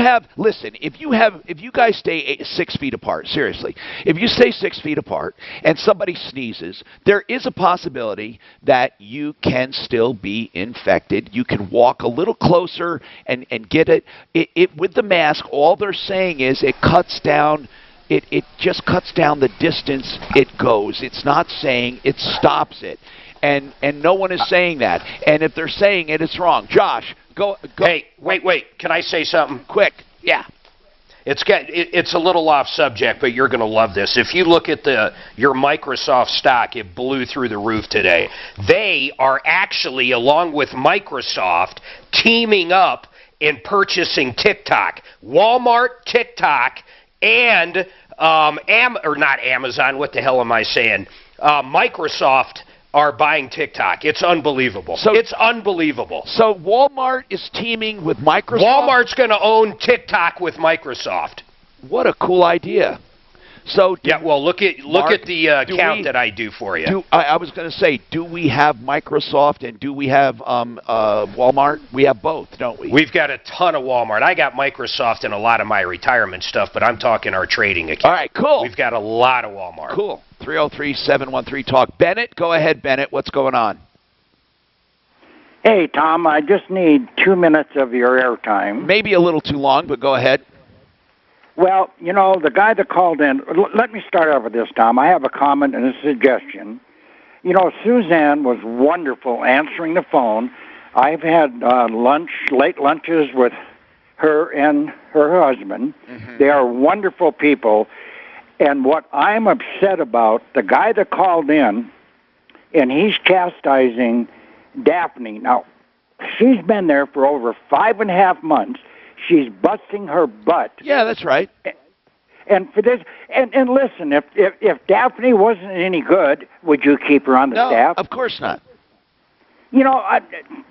guys stay 6 feet apart, seriously, if you stay 6 feet apart and somebody sneezes, there is a possibility that you can still be infected. You can walk a little closer and get it. With the mask, all they're saying is it cuts down. It just cuts down the distance it goes. It's not saying it stops it. And no one is saying that. And if they're saying it, it's wrong. Josh, go. Hey, wait. Can I say something? Quick. Yeah. It's a little off subject, but you're going to love this. If you look at your Microsoft stock, it blew through the roof today. They are actually, along with Microsoft, teaming up in purchasing TikTok. Walmart, TikTok, and not Amazon, what the hell am I saying? Microsoft are buying TikTok. It's unbelievable. It's unbelievable. So Walmart is teaming with Microsoft? Walmart's going to own TikTok with Microsoft. What a cool idea. So yeah, well, look at the count that I do for you. I was going to say, do we have Microsoft and do we have Walmart? We have both, don't we? We've got a ton of Walmart. I got Microsoft in a lot of my retirement stuff, but I'm talking our trading account. All right, cool. We've got a lot of Walmart. Cool. 303-713-TALK. Bennett, go ahead, Bennett. What's going on? Hey, Tom, I just need 2 minutes of your airtime. Maybe a little too long, but go ahead. Well, you know, the guy that called in, let me start off with this, Tom. I have a comment and a suggestion. You know, Suzanne was wonderful answering the phone. I've had late lunches with her and her husband. Mm-hmm. They are wonderful people. And what I'm upset about, the guy that called in, and he's chastising Daphne. Now, she's been there for over 5.5 months. She's busting her butt. Yeah, that's right. And for this, and listen, if Daphne wasn't any good, would you keep her on the staff? No, of course not. You know,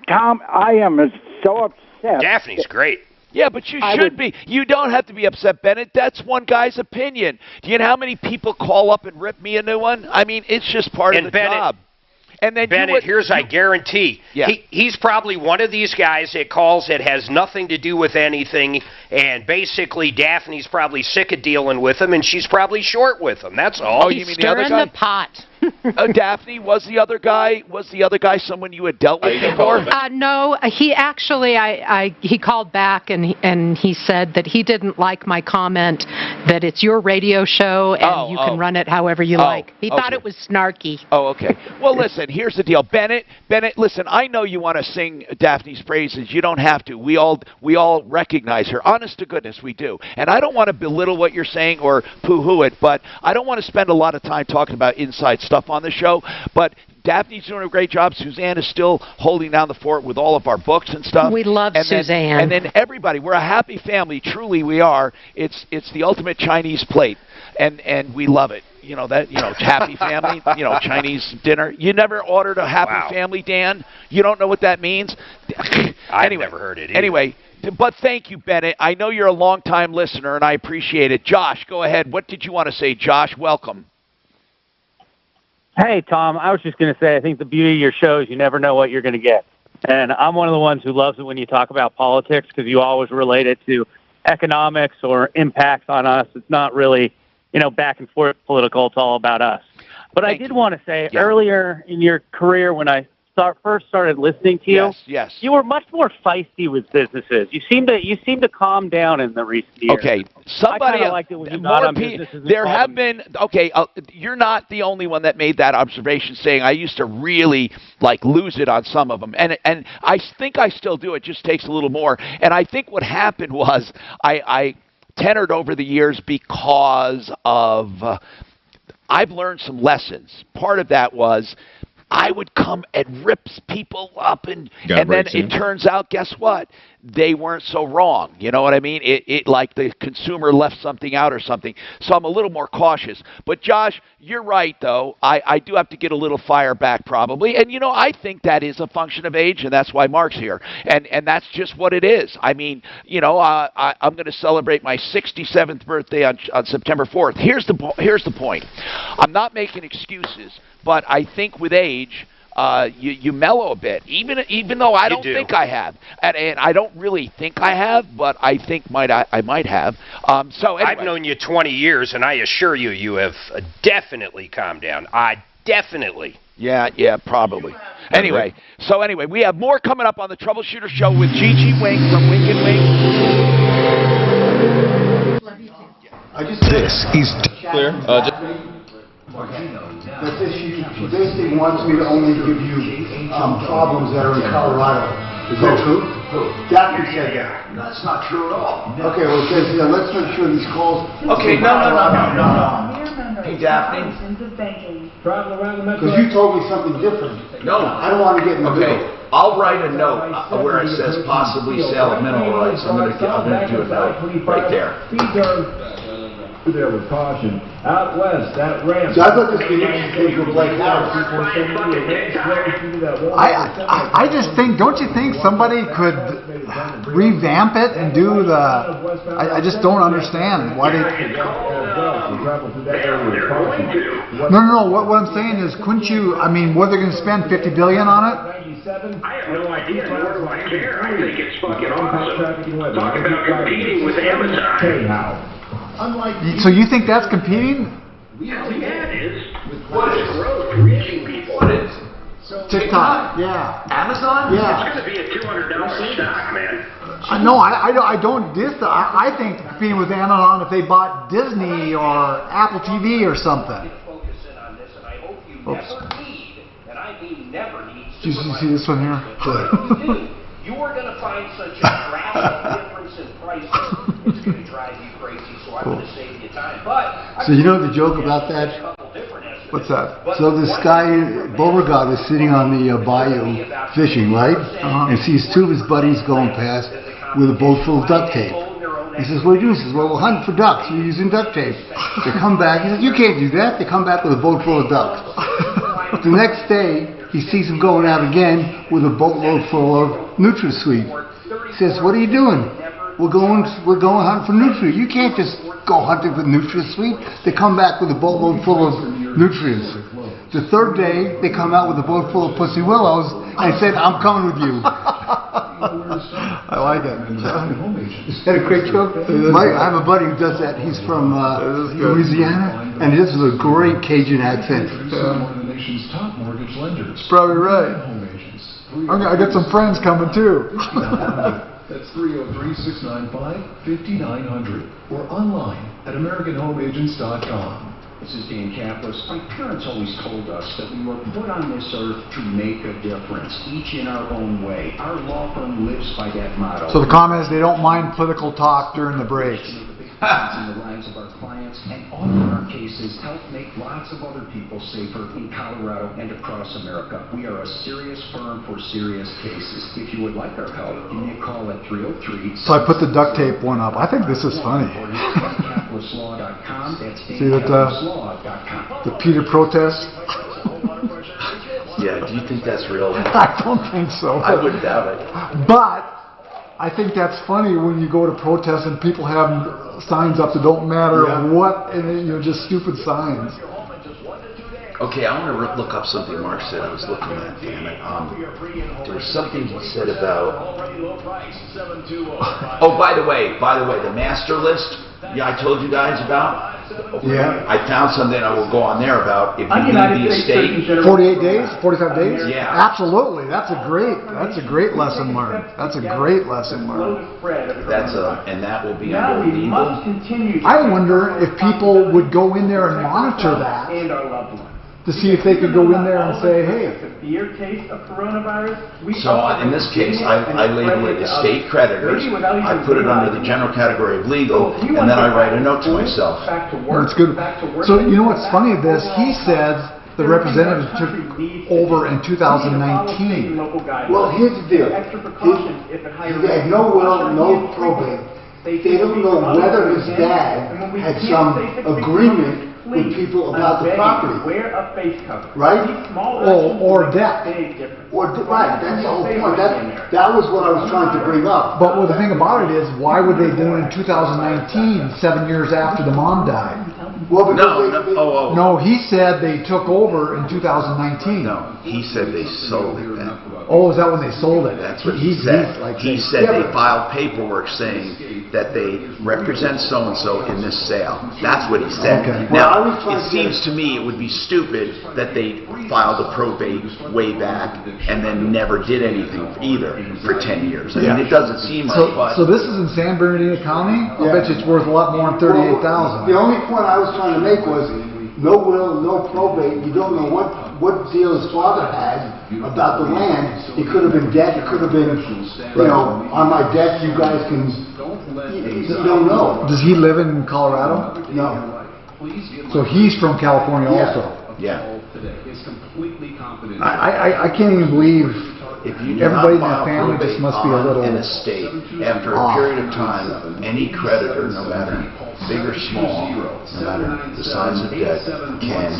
Tom, I am so upset. Daphne's great. Yeah, but you should be. You don't have to be upset, Bennett. That's one guy's opinion. Do you know how many people call up and rip me a new one? I mean, it's just part of the job. And then Bennett, I guarantee, he's probably one of these guys that calls that has nothing to do with anything, and basically Daphne's probably sick of dealing with him, and she's probably short with him. That's all. Oh, you mean the other guy? The pot. Daphne, was the other guy someone you had dealt with before? No, he actually, he called back and he said that he didn't like my comment that it's your radio show and you can run it however you like. He thought it was snarky. Oh, okay. Well, listen, here's the deal. Bennett, listen, I know you want to sing Daphne's praises. You don't have to. We all recognize her. Honest to goodness, we do. And I don't want to belittle what you're saying or poo-hoo it, but I don't want to spend a lot of time talking about inside stuff on the show. But Daphne's doing a great job. Suzanne is still holding down the fort with all of our books and stuff. We love Suzanne. And then everybody, we're a happy family. Truly, we are. It's the ultimate Chinese plate, and we love it. Happy family, Chinese dinner. You never ordered a happy family, Dan? You don't know what that means? I've never heard it either. Anyway, but thank you, Bennett. I know you're a long-time listener, and I appreciate it. Josh, go ahead. What did you want to say, Josh? Welcome. Hey, Tom, I was just going to say, I think the beauty of your show is you never know what you're going to get. And I'm one of the ones who loves it when you talk about politics because you always relate it to economics or impacts on us. It's not really, back and forth political. It's all about us. But I did want to say, earlier in your career when I first started listening to you, you were much more feisty with businesses. You seem to calm down in the recent years. Okay, somebody liked it when you got on businesses. There have been you're not the only one that made that observation, saying I used to really lose it on some of them, and I think I still do. It just takes a little more. And I think what happened was I tenured over the years because of I've learned some lessons. Part of that was I would come and rips people up, and then it turns out, guess what? They weren't so wrong. You know what I mean? It like the consumer left something out or something. So I'm a little more cautious. But Josh, you're right, though. I do have to get a little fire back probably. And, I think that is a function of age, and that's why Mark's here. And that's just what it is. I mean, I'm going to celebrate my 67th birthday on September 4th. Here's the point. I'm not making excuses, but I think with age, you mellow a bit, even though I don't think I have, and I don't really think I have, but I think I might have. So anyway. I've known you 20 years, and I assure you, you have definitely calmed down. Definitely. Yeah, probably. Anyway, we have more coming up on the Troubleshooter Show with Gigi Wing from Wing and Wing. This is clear. That says she basically wants me to only give you problems that are in Colorado. Is that true? Daphne said that. No, that's not true at all. Okay, well, it says, let's make sure these calls... Okay, no. Hey, Daphne. Because you told me something different. No. I don't want to get in the middle. I'll write a note where it says possibly sale of mineral rights. I'm going to do a note right there. There with caution. Out west, that ramp. So I thought this would be interesting for Blake Harris. I just think, don't you think somebody could revamp it and do the, I just don't understand why they... No, what I'm saying is, couldn't you, what they're going to spend $50 billion on it? I have no idea, nor do I care. I think it's fucking awesome. Talk about competing with Amazon. So you think that's competing? Yeah, it is. What is growth? Reaching people. What is? TikTok, yeah. Amazon? Yeah. It's going to be a $200 stock, man. No, I don't diss that. I think competing with Amazon if they bought Disney or Apple TV or something. Oops. Did you see this one here? You are going to find such a drastic difference in prices, it's going to drive you crazy, so I'm going to save you time. So you know the joke about that? What's that? So this guy, Beauregard, is sitting on the bayou fishing, right? And sees two of his buddies going past with a boat full of duct tape. He says, what are you doing? He says, well, we're hunting for ducks. We're using duct tape. They come back. He says, you can't do that. They come back with a boat full of ducks. The next day, he sees him going out again with a boatload full of NutraSweet. He says, what are you doing? We're going hunting for nutrients. You can't just go hunting for NutraSweet. They come back with a boatload full of nutrients. The third day, they come out with a boat full of pussy willows. I said, I'm coming with you. I like it. Is that a great joke? I have a buddy who does that. He's from Louisiana, and he does a great Cajun accent. It's probably right. I got some friends coming too. That's 303-695-5900 or online at AmericanHomeAgents.com. This is Dan Kaplis. My parents always told us that we were put on this earth to make a difference, each in our own way. Our law firm lives by that motto. So the comment is they don't mind political talk during the breaks. In the lives of our clients and often our cases help make lots of other people safer in Colorado and across America. We are a serious firm for serious cases. If you would like our help, give me a call at 303. So I put the duct tape one up. I think this is funny. See that the Peter protest? Yeah, do you think that's real? I don't think so. I wouldn't doubt it. But I think that's funny when you go to protest and people have signs up that don't matter what, and just stupid signs. Okay, I want to look up something Mark said. I was looking at, damn it. There was something he said about. Oh, by the way, the master list. Yeah, I told you guys about. Yeah. I found something I will go on there about if you leave the estate. 48 days? 45 days? Yeah. Absolutely. That's a great lesson learned. That's a great lesson learned. And that will be under legal. I wonder if people would go in there and monitor that to see if they could go in there and say, hey. So in this case, I label it estate creditors. I put it under the general category of legal, and then I write a note to myself. That's good. So you know what's funny of this? He says the representative took over in 2019. Well, here's the deal. He had no will, no probate. They don't know whether his dad had some agreement with people about the property. Wear a face cover. Right? Or debt. Right, that's the whole point. That was what I was trying to bring up. But the thing about it is, why would they do it in 2019, 7 years after the mom died? Well, no, he said they took over in 2019. No, he said they sold it then. Oh, is that when they sold it? That's what he said. He said they filed paperwork saying that they represent so-and-so in this sale. That's what he said. Okay. Now, it seems to me it would be stupid that they filed a probate way back and then never did anything either for 10 years. I mean, it doesn't seem like. So this is in San Bernardino County? I bet you it's worth a lot more than $38,000. The only point I was trying to make was no will, no probate. You don't know what deal his father had about the land. It could have been debt. It could have been, on my debt, you guys can. You don't know. Does he live in Colorado? No. So he's from California also. Yeah. I can't even believe everybody in that family just must be a little. In a state after a period of time, any creditor, no matter big or small, no matter the size of debt, can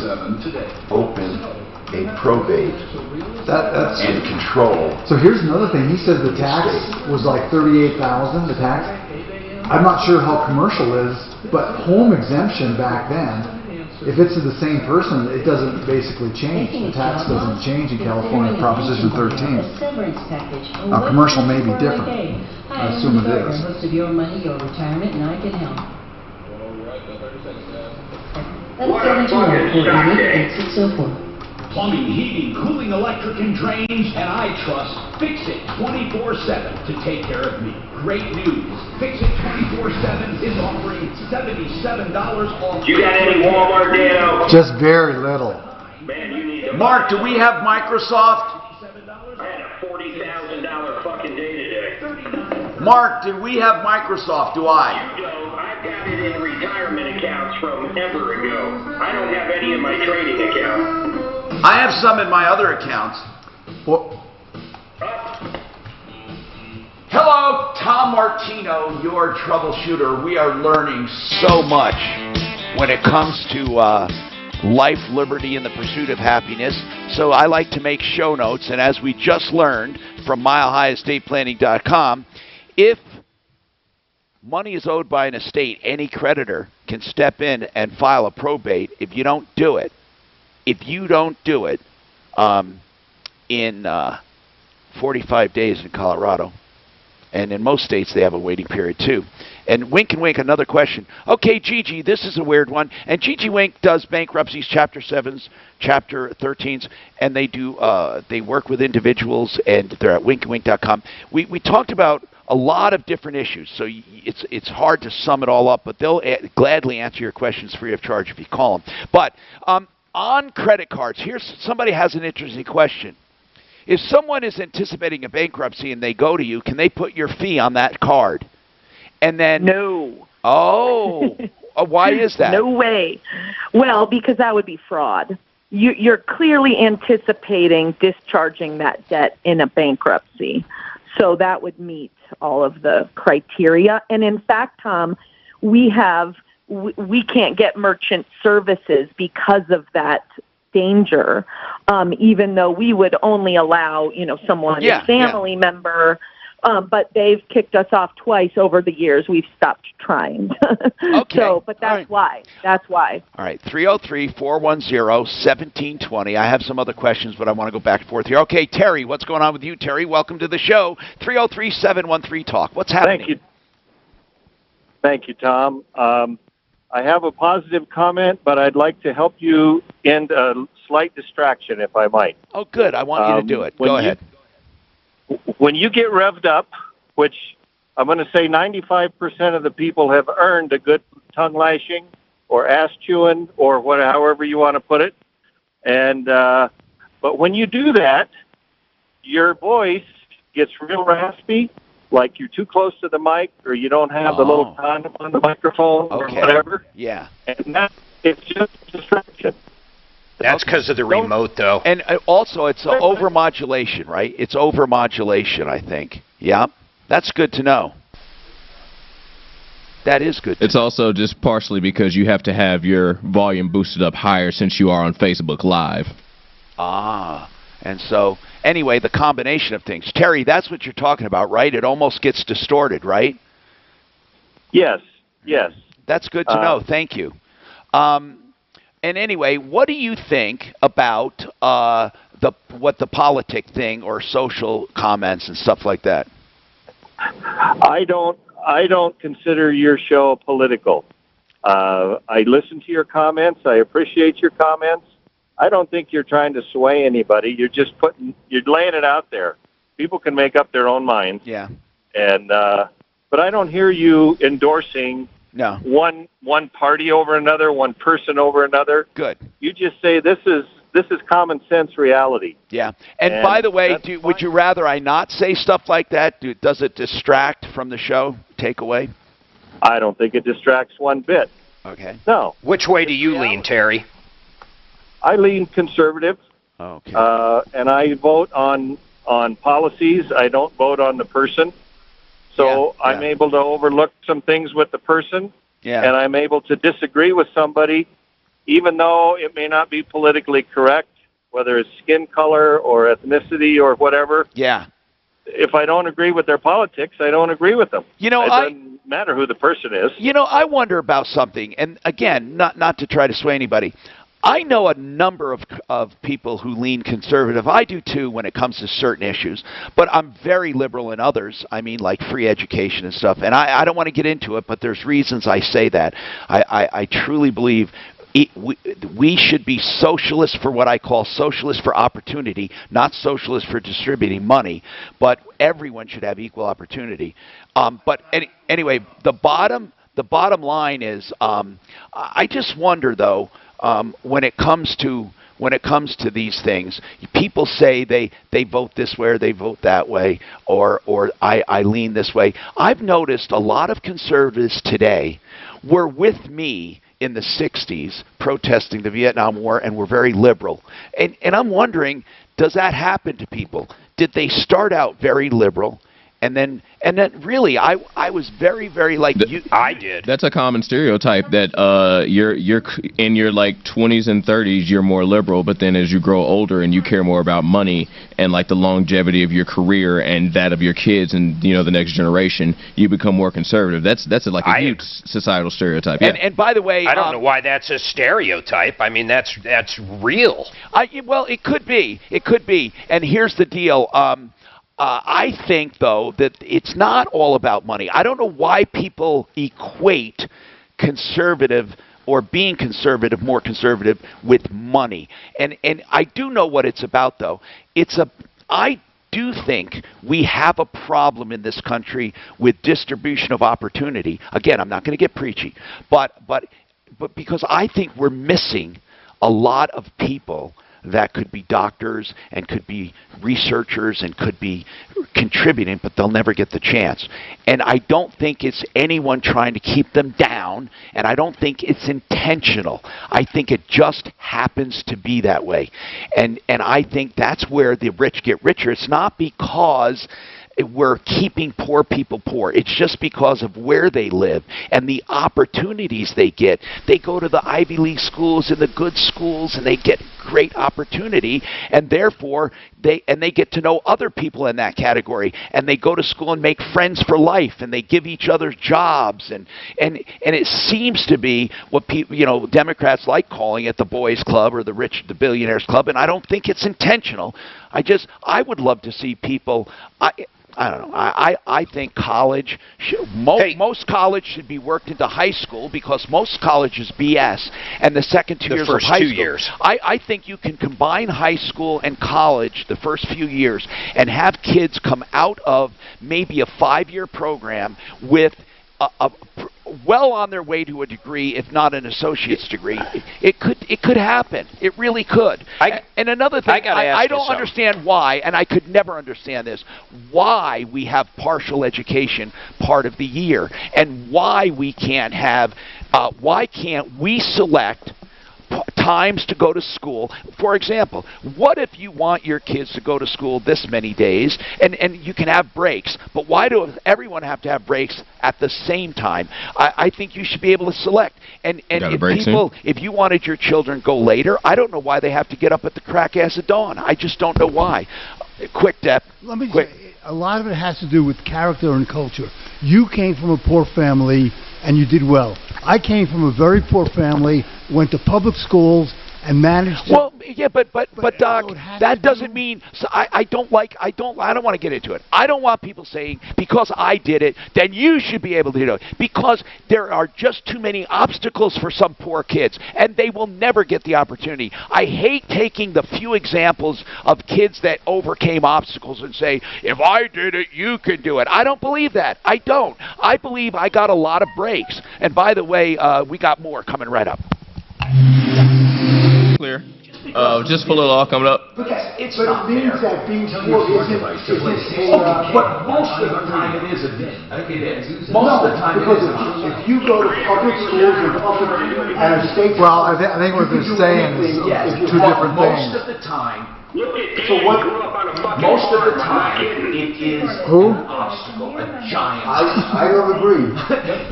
open a probate and control. So here's another thing. He said the tax was like $38,000. The tax. I'm not sure how commercial is, but home exemption back then, if it's the same person, it doesn't basically change. The tax doesn't change in California, Proposition 13. Now, commercial may be different. I assume it is. Most of your money, your retirement, and I can help. Let's get into it. 604. Plumbing, heating, cooling, electric, and drains, and I trust Fix It 24/7 to take care of me. Great news. Fix It 24/7 is offering $77 off. You got any Walmart, Dano? Just very little. Man, you need to. Mark, do we have Microsoft? I had a $40,000 fucking day today. Mark, did we have Microsoft? Do I? You know, I've got it in retirement accounts from ever ago. I don't have any in my trading account. I have some in my other accounts. Hello, Tom Martino, your troubleshooter. We are learning so much when it comes to life, liberty, and the pursuit of happiness. So I like to make show notes, and as we just learned from MileHighEstatePlanning.com, if money is owed by an estate, any creditor can step in and file a probate. If you don't do it, in 45 days in Colorado, And in most states, they have a waiting period, too. And Wink and Wink, another question. Okay, Gigi, this is a weird one. And Gigi Wink does bankruptcies, Chapter 7s, Chapter 13s, and they do they work with individuals, and they're at winkandwink.com. We talked about a lot of different issues, so it's hard to sum it all up, but they'll gladly answer your questions free of charge if you call them. But on credit cards, here's somebody has an interesting question. If someone is anticipating a bankruptcy and they go to you, can they put your fee on that card? And then no. Oh, why is that? No way. Well, because that would be fraud. You're clearly anticipating discharging that debt in a bankruptcy. So that would meet all of the criteria. And in fact, Tom, we can't get merchant services because of that danger, even though we would only allow, someone, a family member, but they've kicked us off twice over the years. We've stopped trying. Okay. But that's why. That's why. All right, 303-410-1720. I have some other questions, but I want to go back and forth here. Okay, Terry, what's going on with you, Terry? Welcome to the show. 303-713-TALK. What's happening? Thank you, Tom. I have a positive comment, but I'd like to help you end a slight distraction, if I might. Oh, good. I want you to do it. Go ahead. When you get revved up, which I'm going to say 95% of the people have earned a good tongue lashing or ass chewing or however you want to put it, and but when you do that, your voice gets real raspy, like you're too close to the mic, or you don't have the little condom on the microphone, or whatever. Yeah. And it's just a distraction. That's because of the remote, though. And also, it's overmodulation, right? It's overmodulation, I think. Yeah. That's good to know. That is good. It's also just partially because you have to have your volume boosted up higher since you are on Facebook Live. And so, anyway, the combination of things. Terry, that's what you're talking about, right? It almost gets distorted, right? Yes. That's good to know. Thank you. And anyway, what do you think about what the politic thing or social comments and stuff like that? I don't consider your show political. I listen to your comments. I appreciate your comments. I don't think you're trying to sway anybody. You're laying it out there. People can make up their own minds. Yeah. And but I don't hear you endorsing one party over another, one person over another. Good. You just say this is common sense reality. Yeah. And by the way, would you rather I not say stuff like that? Does it distract from the show? Take away? I don't think it distracts one bit. Okay. No. Which way do you lean, Terry? I lean conservative. Okay. And I vote on policies. I don't vote on the person. So I'm able to overlook some things with the person. Yeah. And I'm able to disagree with somebody, even though it may not be politically correct, whether it's skin color or ethnicity or whatever. Yeah. If I don't agree with their politics, I don't agree with them. It doesn't matter who the person is. I wonder about something, and again, not to try to sway anybody. I know a number of people who lean conservative. I do too when it comes to certain issues, but I'm very liberal in others. I mean, like free education and stuff. And I don't want to get into it, but there's reasons I say that. I truly believe we should be socialists for what I call socialists for opportunity, not socialists for distributing money, but everyone should have equal opportunity. But anyway, the bottom line is I just wonder, though, when it comes to these things, people say they vote this way or they vote that way, or I lean this way. I've noticed a lot of conservatives today were with me in the 60s protesting the Vietnam War and were very liberal. And I'm wondering, does that happen to people? Did they start out very liberal? And then really, I was very, very like you. I did. That's a common stereotype that you're in your like 20s and 30s, you're more liberal, but then as you grow older and you care more about money and like the longevity of your career and that of your kids and the next generation, you become more conservative. That's like a huge societal stereotype. Yeah. And by the way, I don't know why that's a stereotype. I mean, that's real. Well, it could be. And here's the deal. I think, though, that it's not all about money. I don't know why people equate conservative or being conservative, more conservative, with money. And I do know what it's about, though. I do think we have a problem in this country with distribution of opportunity. Again, I'm not going to get preachy, but because I think we're missing a lot of people that could be doctors and could be researchers and could be contributing, but they'll never get the chance. And I don't think it's anyone trying to keep them down, and I don't think it's intentional. I think it just happens to be that way. And I think that's where the rich get richer. It's not because we're keeping poor people poor. It's just because of where they live and the opportunities they get. They go to the Ivy League schools and the good schools, and they get great opportunity, and therefore they get to know other people in that category, and they go to school and make friends for life, and they give each other jobs, and it seems to be what people, Democrats like calling it the boys club or the billionaires club, and I don't think it's intentional. I would love to see people. I don't know. I think college, most college should be worked into high school, because most college is BS, and the second 2 years of high school. Years. I think you can combine high school and college the first few years and have kids come out of maybe a 5-year program with well on their way to a degree, if not an associate's degree. It could happen. It really could. And another thing, I don't understand why, and I could never understand this, why we have partial education part of the year, and why we can't have, why can't we select times to go to school. For example, what if you want your kids to go to school this many days, and you can have breaks, but why do everyone have to have breaks at the same time? I think you should be able to select. And if you wanted your children to go later, I don't know why they have to get up at the crack ass of dawn. I just don't know why. Quick, Depp. Let me say, a lot of it has to do with character and culture. You came from a poor family, and you did well. I came from a very poor family, went to public schools, and managed to... Well, yeah, but Doc, that doesn't mean... So I don't want to get into it. I don't want people saying, because I did it, then you should be able to do it. Because there are just too many obstacles for some poor kids, and they will never get the opportunity. I hate taking the few examples of kids that overcame obstacles and say, if I did it, you can do it. I don't believe that. I don't. I believe I got a lot of breaks. And by the way, we got more coming right up. Clear. Just for a little all coming up. But it means that being poor isn't but most of the time it is a bit. It is. Most of the time because if you go to public schools and a state... Well, I think what they're saying is two different things. Most of the time... Most of the time, it is an obstacle, a giant obstacle. I don't agree.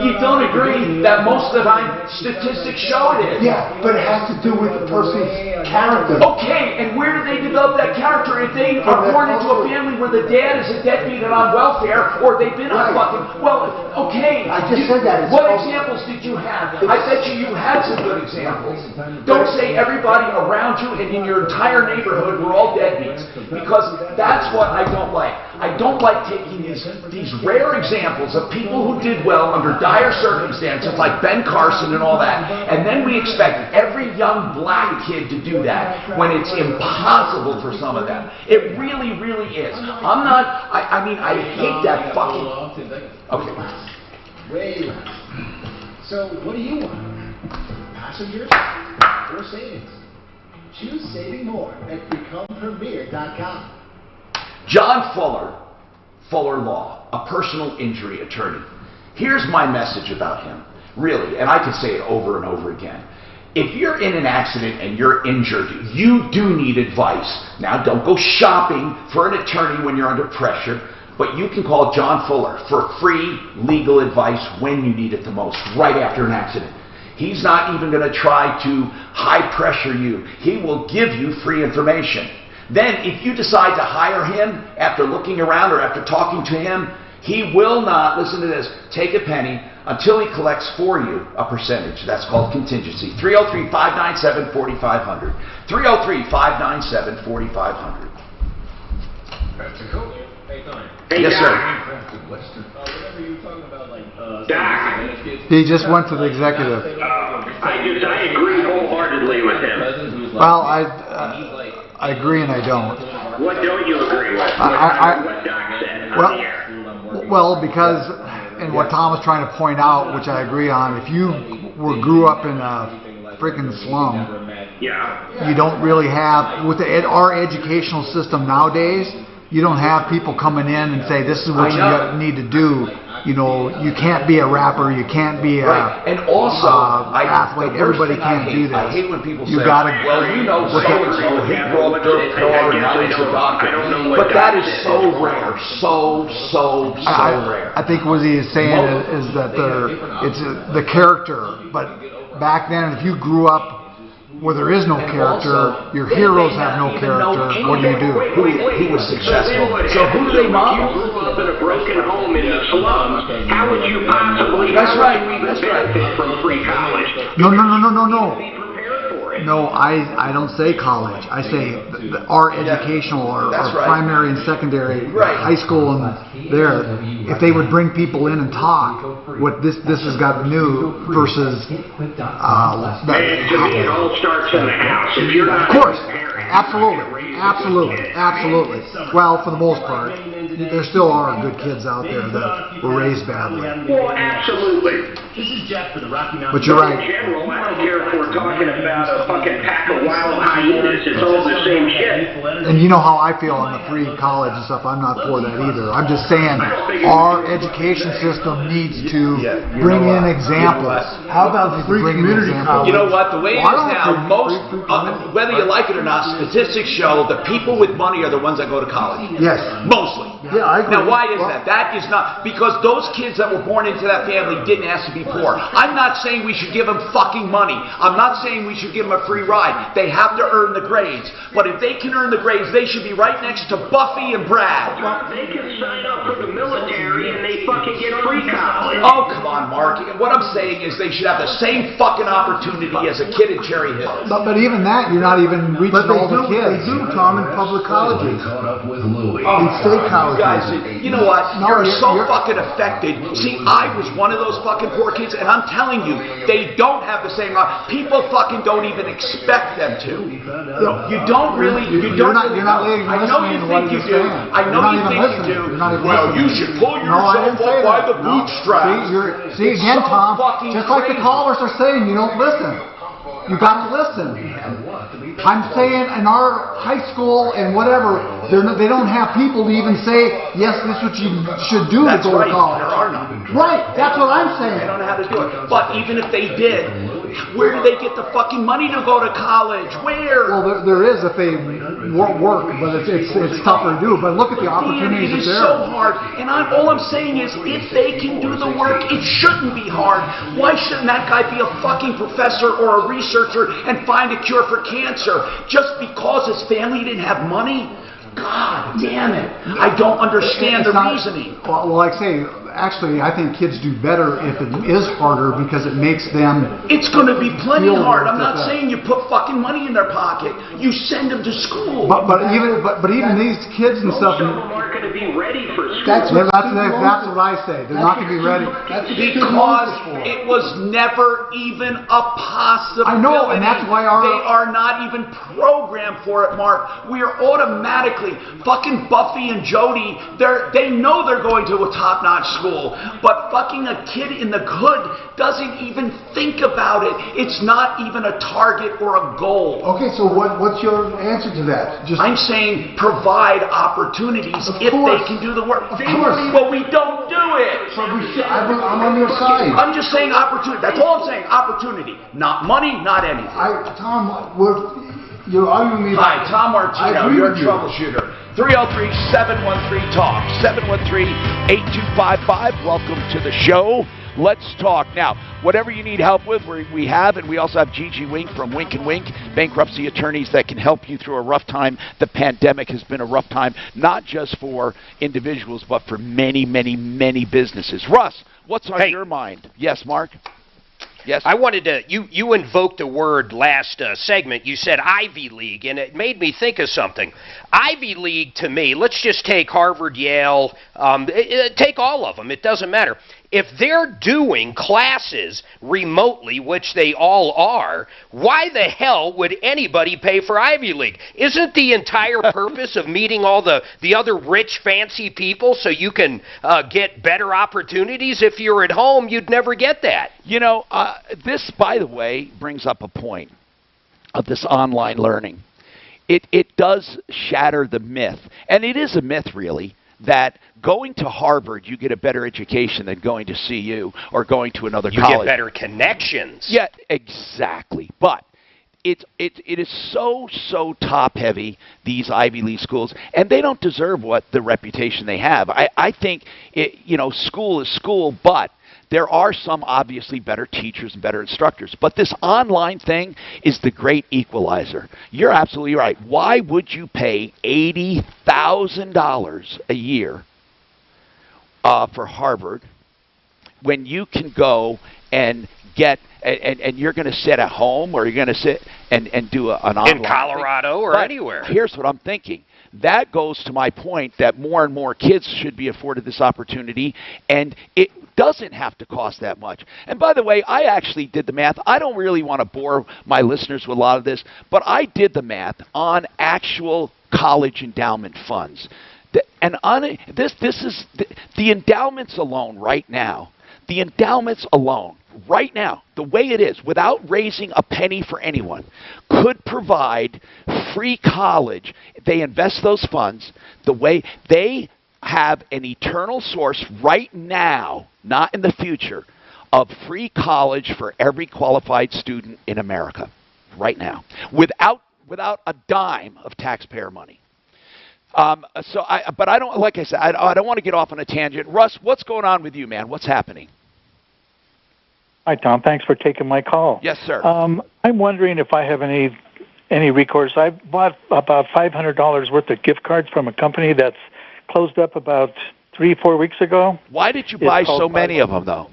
You don't agree that most of the time statistics show it is. Yeah, but it has to do with the person's character. Okay, and where do they develop that character? If they are born into a family where the dad is a deadbeat and on welfare, or they've been on fucking... Well, okay. I just said that. What examples did you have? I bet you had some good examples. Don't say everybody around you and in your entire neighborhood were all deadbeats, because that's what I don't like. I don't like taking these rare examples of people who did well under dire circumstances, like Ben Carson and all that, and then we expect every young black kid to do that when it's impossible for some of them. It really, really is. I mean, I hate that fucking... Okay. Wait. So, what do you want? Passengers or savings? Choose saving more at becomepremier.com. John Fuller Law, a personal injury attorney. Here's my message about him, really, and I can say it over and over again. If you're in an accident and you're injured, you do need advice. Now, don't go shopping for an attorney when you're under pressure, but you can call John Fuller for free legal advice when you need it the most, right after an accident. He's not even going to try to high pressure you. He will give you free information. Then if you decide to hire him after looking around or after talking to him, he will not, listen to this, take a penny until he collects for you a percentage. That's called contingency. 303-597-4500. 303-597-4500. That's a cool. Yes, sir. Doc. He just went to the executive. I agree wholeheartedly with him. Well, I agree and I don't. What don't you agree with? What Doc said on the air. Well, because, and what Tom was trying to point out, which I agree on, if you grew up in a freaking slum, you don't really have, with our educational system nowadays, you don't have people coming in and say, this is what you need to do. You know, you can't be a rapper, you can't be a and also, athlete, everybody can't do this. I hate when people you say, gotta, well, you know, so-and-so, he broke dirt car and now he's a doctor. But that is so rare, so rare. I think what he is saying is that it's the character, but back then, if you grew up where there is no character, your heroes have no character, what do you do? Who was successful? So who do they model? If you grew up in a broken home in the slums, how would you possibly benefit from free college? No. No, I don't say college. I say our educational, our primary and secondary, high school and there, if they would bring people in and talk, what this has got new versus To me, it all starts in the house. If you're not of course, absolutely. Well, for the most part, there still are good kids out there that were raised badly. Well, absolutely. This is Jeff for the Rocky Mountain. But you're right. In general, I don't care if we're talking about a fucking pack of wild hyenas. It's all the same shit. And you know how I feel on the free college and stuff. I'm not for that either. I'm just saying our education system needs to bring in examples. How about free community college? You know what? The way it is now, most, whether you like it or not, statistics show the people with money are the ones that go to college. Yes. Mostly. Yeah, I agree. Now, why is that? That is not, because those kids that were born into that family didn't ask to be poor. I'm not saying we should give them fucking money. I'm not saying we should give them a free ride. They have to earn the grades. But if they can earn the grades, they should be right next to Buffy and Brad. They can sign up for the military and they fucking get free college. Oh, come on, Mark. What I'm saying is they should have the same fucking opportunity as a kid in Cherry Hills. But even that, you're not even reaching all the kids. They do, Tom, in public colleges. In state colleges. Guys, you know what? You're so fucking affected. See, I was one of those fucking poor kids, and I'm telling you, they don't have the same right. People fucking don't even expect them to. You don't really. You're not listening to what you're saying. I know you think you do. Well, you should pull yourself up by the bootstraps. See again, Tom. Just like the callers are saying, you don't listen. You got to listen. I'm saying in our high school and whatever, they don't have people to even say, yes, this is what you should do to go to college. There are none. Right, that's what I'm saying. They don't know how to do it. But even if they did, where do they get the fucking money to go to college? Where? Well, there is if they work, but it's tougher to do. But look at the opportunities It is there. so hard. And all I'm saying is, if they can do the work, it shouldn't be hard. Why shouldn't that guy be a fucking professor or a researcher and find a cure for cancer just because his family didn't have money? God damn it. I don't understand the reasoning. Well, like I say, actually, I think kids do better if it is harder because it makes them... It's going to be plenty hard. I'm not saying you put fucking money in their pocket. You send them to school. But even these kids and stuff... Some of them aren't going to be ready for school. That's what I say. They're not going to be ready. Because it was never even a possibility. I know, and that's why they are not even programmed for it, Mark. We are automatically fucking Buffy and Jody. They know they're going to a top-notch school, but fucking a kid in the hood doesn't even think about it. It's not even a target or a goal. Okay, so what's your answer to that? I'm saying provide opportunities if they can do the work. Of course. But we don't do it. I'm on your side. I'm just saying opportunity. That's all I'm saying. Opportunity. Not money, not anything. Tom, you're arguing me. Hi, Tom Martino. You're a troubleshooter. 303-713-TALK. 713-8255. Welcome to the show. Let's talk. Now, whatever you need help with, we have, and we also have Gigi Wink from Wink & Wink, bankruptcy attorneys that can help you through a rough time. The pandemic has been a rough time, not just for individuals, but for many, many, many businesses. Russ, what's on your mind? Yes, Mark? Yes. I wanted to, you invoked a word last segment. You said Ivy League, and it made me think of something. Ivy League, to me, let's just take Harvard, Yale, take all of them. It doesn't matter. If they're doing classes remotely, which they all are, why the hell would anybody pay for Ivy League? Isn't the entire purpose of meeting all the other rich, fancy people so you can get better opportunities? If you're at home, you'd never get that. You know, this, by the way, brings up a point of this online learning. It does shatter the myth, and it is a myth, really, that going to Harvard, you get a better education than going to CU or going to another college. You get better connections. Yeah, exactly. But it is so top-heavy, these Ivy League schools, and they don't deserve what the reputation they have. I think, school is school, but there are some obviously better teachers and better instructors. But this online thing is the great equalizer. You're absolutely right. Why would you pay $80,000 a year for Harvard when you can go and get, and you're going to sit at home, or you're going to sit and do an online in Colorado thing? or But anywhere? Here's what I'm thinking. That goes to my point that more and more kids should be afforded this opportunity, and it doesn't have to cost that much. And by the way, I actually did the math. I don't really want to bore my listeners with a lot of this, but I did the math on actual college endowment funds. And on this is the endowments alone right now. The endowments alone right now, the way it is, without raising a penny for anyone, could provide free college. They invest those funds the way they have an eternal source right now, not in the future, of free college for every qualified student in America right now, without a dime of taxpayer money. But I don't, like I said, I don't want to get off on a tangent. Russ, what's going on with you, man? What's happening? Hi, Tom. Thanks for taking my call. Yes, sir. I'm wondering if I have any recourse. I bought about $500 worth of gift cards from a company that's closed up about 3-4 weeks ago. Why did you buy so many of them, though?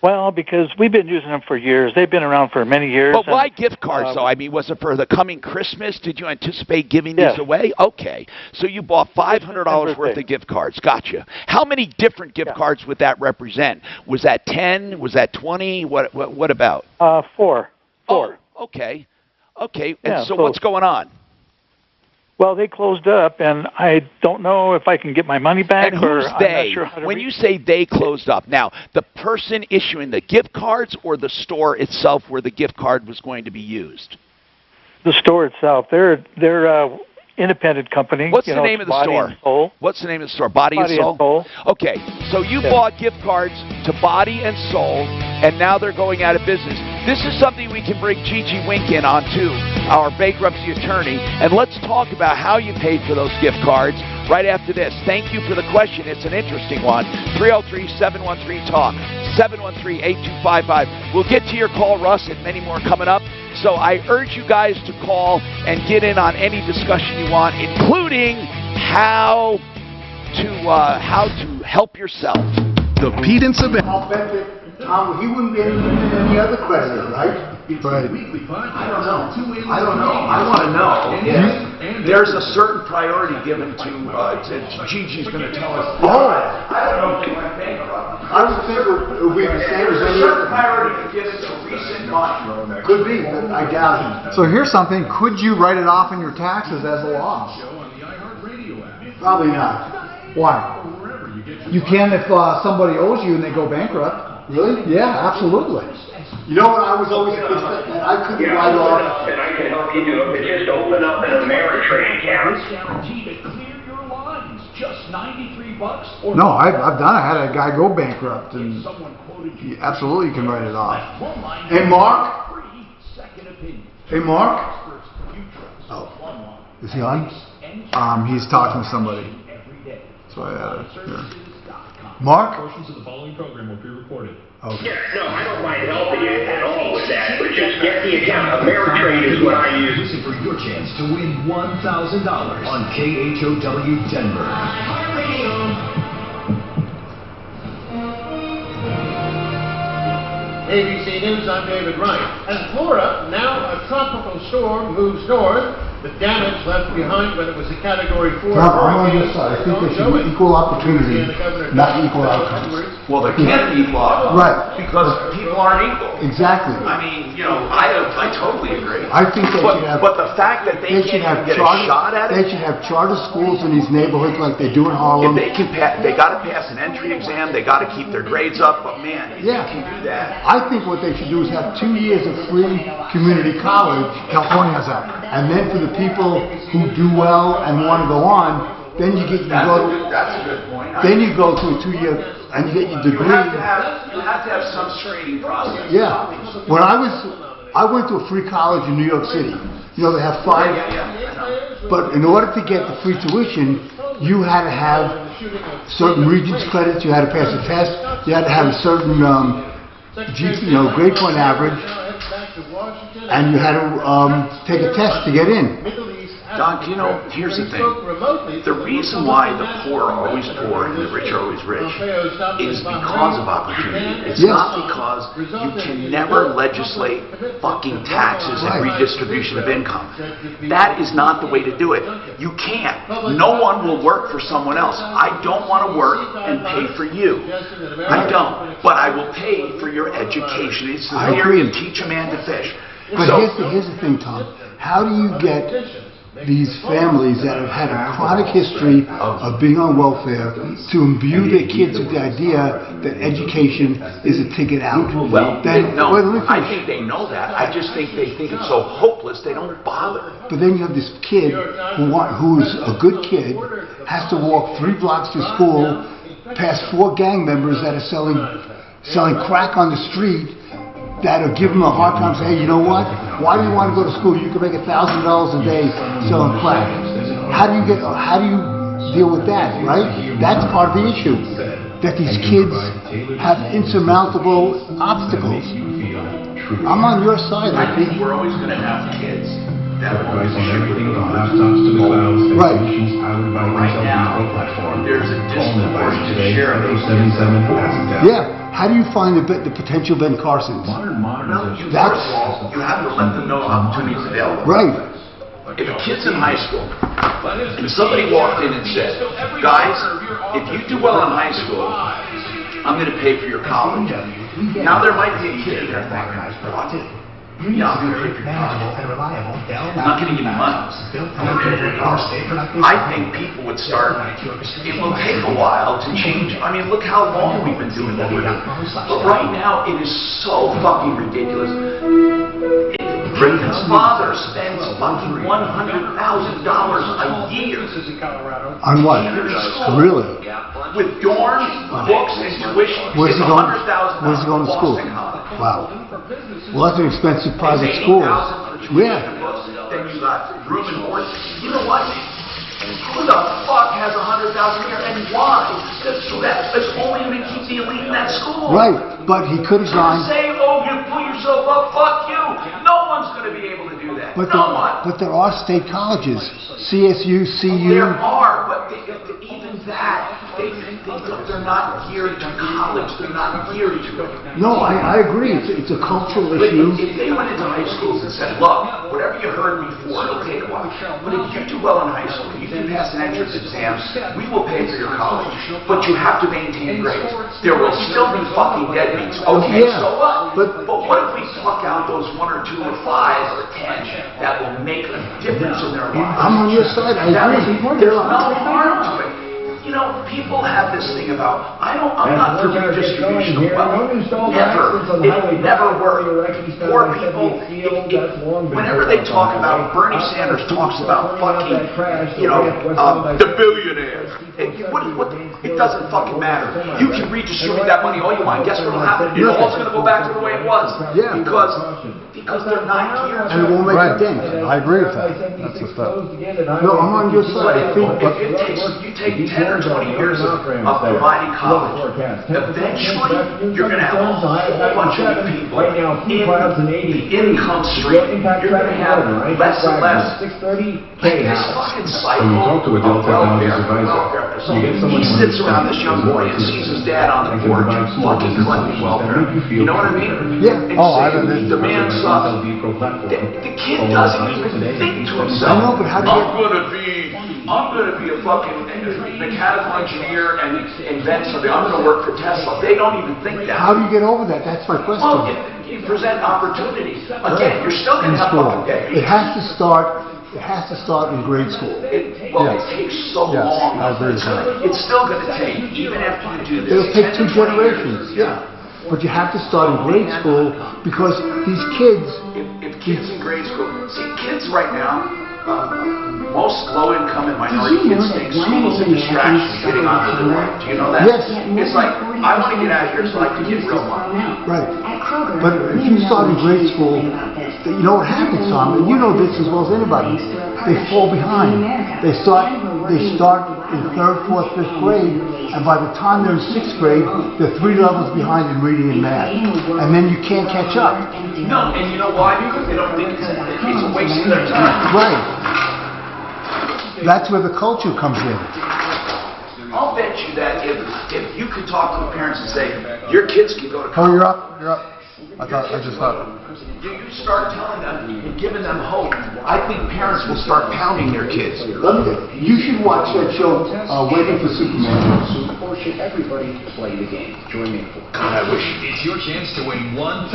Well, because we've been using them for years. They've been around for many years. But why gift cards, though? I mean, was it for the coming Christmas? Did you anticipate giving these away? Okay. So you bought $500 worth of gift cards. Gotcha. How many different gift cards would that represent? Was that 10? Was that 20? What about? 4. Oh, okay. Okay. And so what's going on? Well, they closed up, and I don't know if I can get my money back. And who's or they? I'm not sure how to when you say they closed up, now, the person issuing the gift cards or the store itself where the gift card was going to be used? The store itself. They're independent company. What's the name of the store? What's the name of the store? Body and Soul? Okay, so you bought gift cards to Body and Soul, and now they're going out of business. This is something we can bring Gigi Winkin on too, our bankruptcy attorney, and let's talk about how you paid for those gift cards right after this. Thank you for the question. It's an interesting one. 303-713-TALK, 713-8255. We'll get to your call, Russ, and many more coming up. So I urge you guys to call and get in on any discussion you want, including how to help yourself. The Pete and Savannah. I'll bet that Tom, he wouldn't be any other question, right? Right. I don't know. I want to know if there's a certain priority given to Gigi's going to tell us. Oh. I don't know if they went bankrupt. I would think it would be the same as any other. priority given to recent money. Could be, but I doubt it. So here's something. Could you write it off in your taxes as a loss? Probably not. Why? You can if somebody owes you and they go bankrupt. Really? Yeah, absolutely. You know what I was always thinking? I couldn't write off. And I can help you do it, but just open up an Ameritrade account. Guaranteed to clear your lines. Just $93. No, I've done it. I had a guy go bankrupt, and you absolutely can write it off. Hey, Mark? Hey, Mark? Oh. Is he on? He's talking to somebody. So I had it here. Mark? Portions of the following program will be recorded. Okay. Yeah, no, I don't mind helping you at all with that, but just get the account. Ameritrade is what I use. Listen for your chance to win $1,000 on KHOW Denver. ABC News, I'm David Wright. As Florida, now a tropical storm, moves north, the damage left behind when it was a Category 4 I'm on hurricane your side. I think there should ongoing. be equal opportunity, not equal outcomes. Well, there can't be equal outcomes. Right. Because people aren't equal. Exactly. I mean, you know, I totally agree. I think they should have. But the fact that they should can't have even get a shot at They it, should have charter schools in these neighborhoods like they do in if Harlem. they can they got to pass an entry exam, they got to keep their grades up. But man, if Yeah. you can do that. I think what they should do is have 2 years of free community college. California has that. And then for the people who do well and want to go on, then you get That's a good point. then you go to a 2-year and you get your degree. You have to have some screening process. Yeah. When I went to a free college in New York City. You know, they have 5. But in order to get the free tuition, you had to have certain Regents credits. You had to pass a test. You had to have a certain grade point average, and you had to take a test to get in. Don, you know, here's the thing. The reason why the poor are always poor and the rich are always rich is because of opportunity. It's not because you can never legislate fucking taxes and redistribution of income. That is not the way to do it. You can't. No one will work for someone else. I don't want to work and pay for you. I don't. But I will pay for your education. It's the theory of teach a man to fish. But here's the thing, Tom. How do you get these families that have had a chronic history of being on welfare to imbue their kids with the idea that education is a ticket out? Well, I think they know that. I just think they think it's so hopeless they don't bother. But then you have this kid who is a good kid, has to walk 3 blocks to school, past 4 gang members that are selling crack on the street, that are giving them a hard time, say, hey, you know what? Why do you want to go to school? You can make $1,000 a day selling crack. How do you deal with that, right? That's part of the issue. That these kids have insurmountable obstacles. I'm on your side. I think we're always going to have kids that are going to everything from laptops to the cloud. Right. Right now, there's a disproportionate share of those kids. Yeah. How do you find the potential Ben Carsons? First of all, you have to let them know opportunities available. Right. If a kid's in high school, and somebody walked in and said, guys, if you do well in high school, I'm going to pay for your college. Now there might be a kid there thinking, what? Yeah, I'm going to pay for your college. I'm not going to give you money. I'm going to pay for your college. I think people would start, it will take a while to change. I mean, look how long we've been doing what we're doing. But right now, it is so fucking ridiculous. His father spends fucking $100,000 a year. On what? Really? With dorms, books, and tuition. Where's he going? Where's he going to school? Wow. Well, that's an expensive private school. Yeah. Then you got room and board. You know what? Who the fuck has $100,000 a year and why? It's only going to keep the elite in that school. Right, but he could have gone. Say, oh, you pull yourself up, fuck you. No one's going to be able to do that. But there are state colleges, CSU, CU. There are, but even that, they're not geared to college. They're not geared to it. No, I agree. It's a cultural issue. If they went into high schools and said, look, whatever you heard before, it'll take a while. But if you do well in high school, you can pass an entrance exam, we will pay for your college. But you have to maintain grades. There will still be fucking deadbeats. Okay, so what? But what if we pluck out those 1 or 2 or 5 or 10 that will make a difference in their lives? I'm on your side. I agree. There's no harm to it. You know, people have this thing about, I'm not for redistribution of wealth. Never. It never worked. Poor people, whenever they talk about, Bernie Sanders talks about fucking, the billionaires. It doesn't fucking matter. You can redistribute that money all you want. Guess what will happen? It's all going to go back to the way it was. Yeah. Because Because they're not geared And it won't make a dent. I agree with that. That's the stuff. No, I'm on your side. I think, but you take 10 or 20 years of providing college, eventually you're going to have a whole bunch of new people in the income stream. You're going to have less and less. This fucking cycle. When you talk to a Dell Technologies advisor, you get someone he sits around this young boy and sees his dad on the porch fucking collecting welfare. You know what I mean? Yeah. And demands stuff. The kid doesn't even think to himself. I know, but how do you... I'm gonna be a fucking mechanical engineer and invent something. I'm gonna work for Tesla. They don't even think that. How do you get over that? That's my question. Well, you present opportunities. Again, you're still gonna have fucking dead. It has to start. It has to start in grade school. It takes so long. I agree with that. It's still gonna take, even after you do this. It'll take 2 generations. Yeah. But you have to start in grade school because these kids... If kids in grade school... See, kids right now, most low-income and minority kids think school is a distraction getting on with their life. Do you know that? Yes. It's like, I want to get out of here so I can get real money. Right. But if you start in grade school, you know what happens, Tom, and you know this as well as anybody, they fall behind. They start in 3rd, 4th, 5th grade, and by the time they're in 6th grade, they're 3 levels behind in reading and math. And then you can't catch up. No, and you know why? Because they don't think it's a waste of their time. Right. That's where the culture comes in. I'll bet you that if you could talk to the parents and say, your kids can go to college. Oh, you're up. You're up. I just thought. You start telling them and giving them hope. I think parents will start pounding their kids. You should watch that show, Waiting for Superman. Or should everybody play the game? Join me. God, I wish. It's your chance to win $1,000.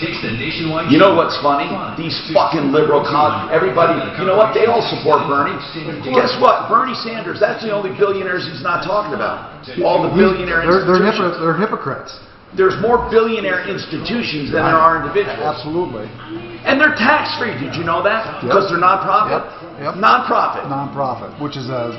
Takes the nationwide. You know what's funny? These fucking liberal college, everybody, you know what? They all support Bernie. Guess what? Bernie Sanders, that's the only billionaires he's not talking about. All the billionaire institutions. They're hypocrites. There's more billionaire institutions than there are individuals. Absolutely. And they're tax-free. Did you know that? Because they're non-profit? Yep. Non-profit. Non-profit, which is a...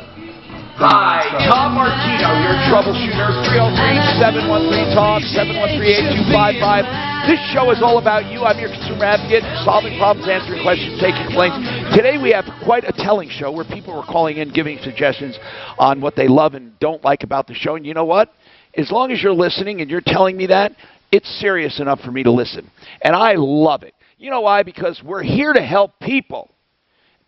Hi, Tom Martino, your troubleshooter, 303-713-TALK, 713-8255. This show is all about you. I'm your consumer advocate, solving problems, answering questions, taking complaints. Today we have quite a telling show where people are calling in, giving suggestions on what they love and don't like about the show. And you know what? As long as you're listening and you're telling me that, it's serious enough for me to listen. And I love it. You know why? Because we're here to help people.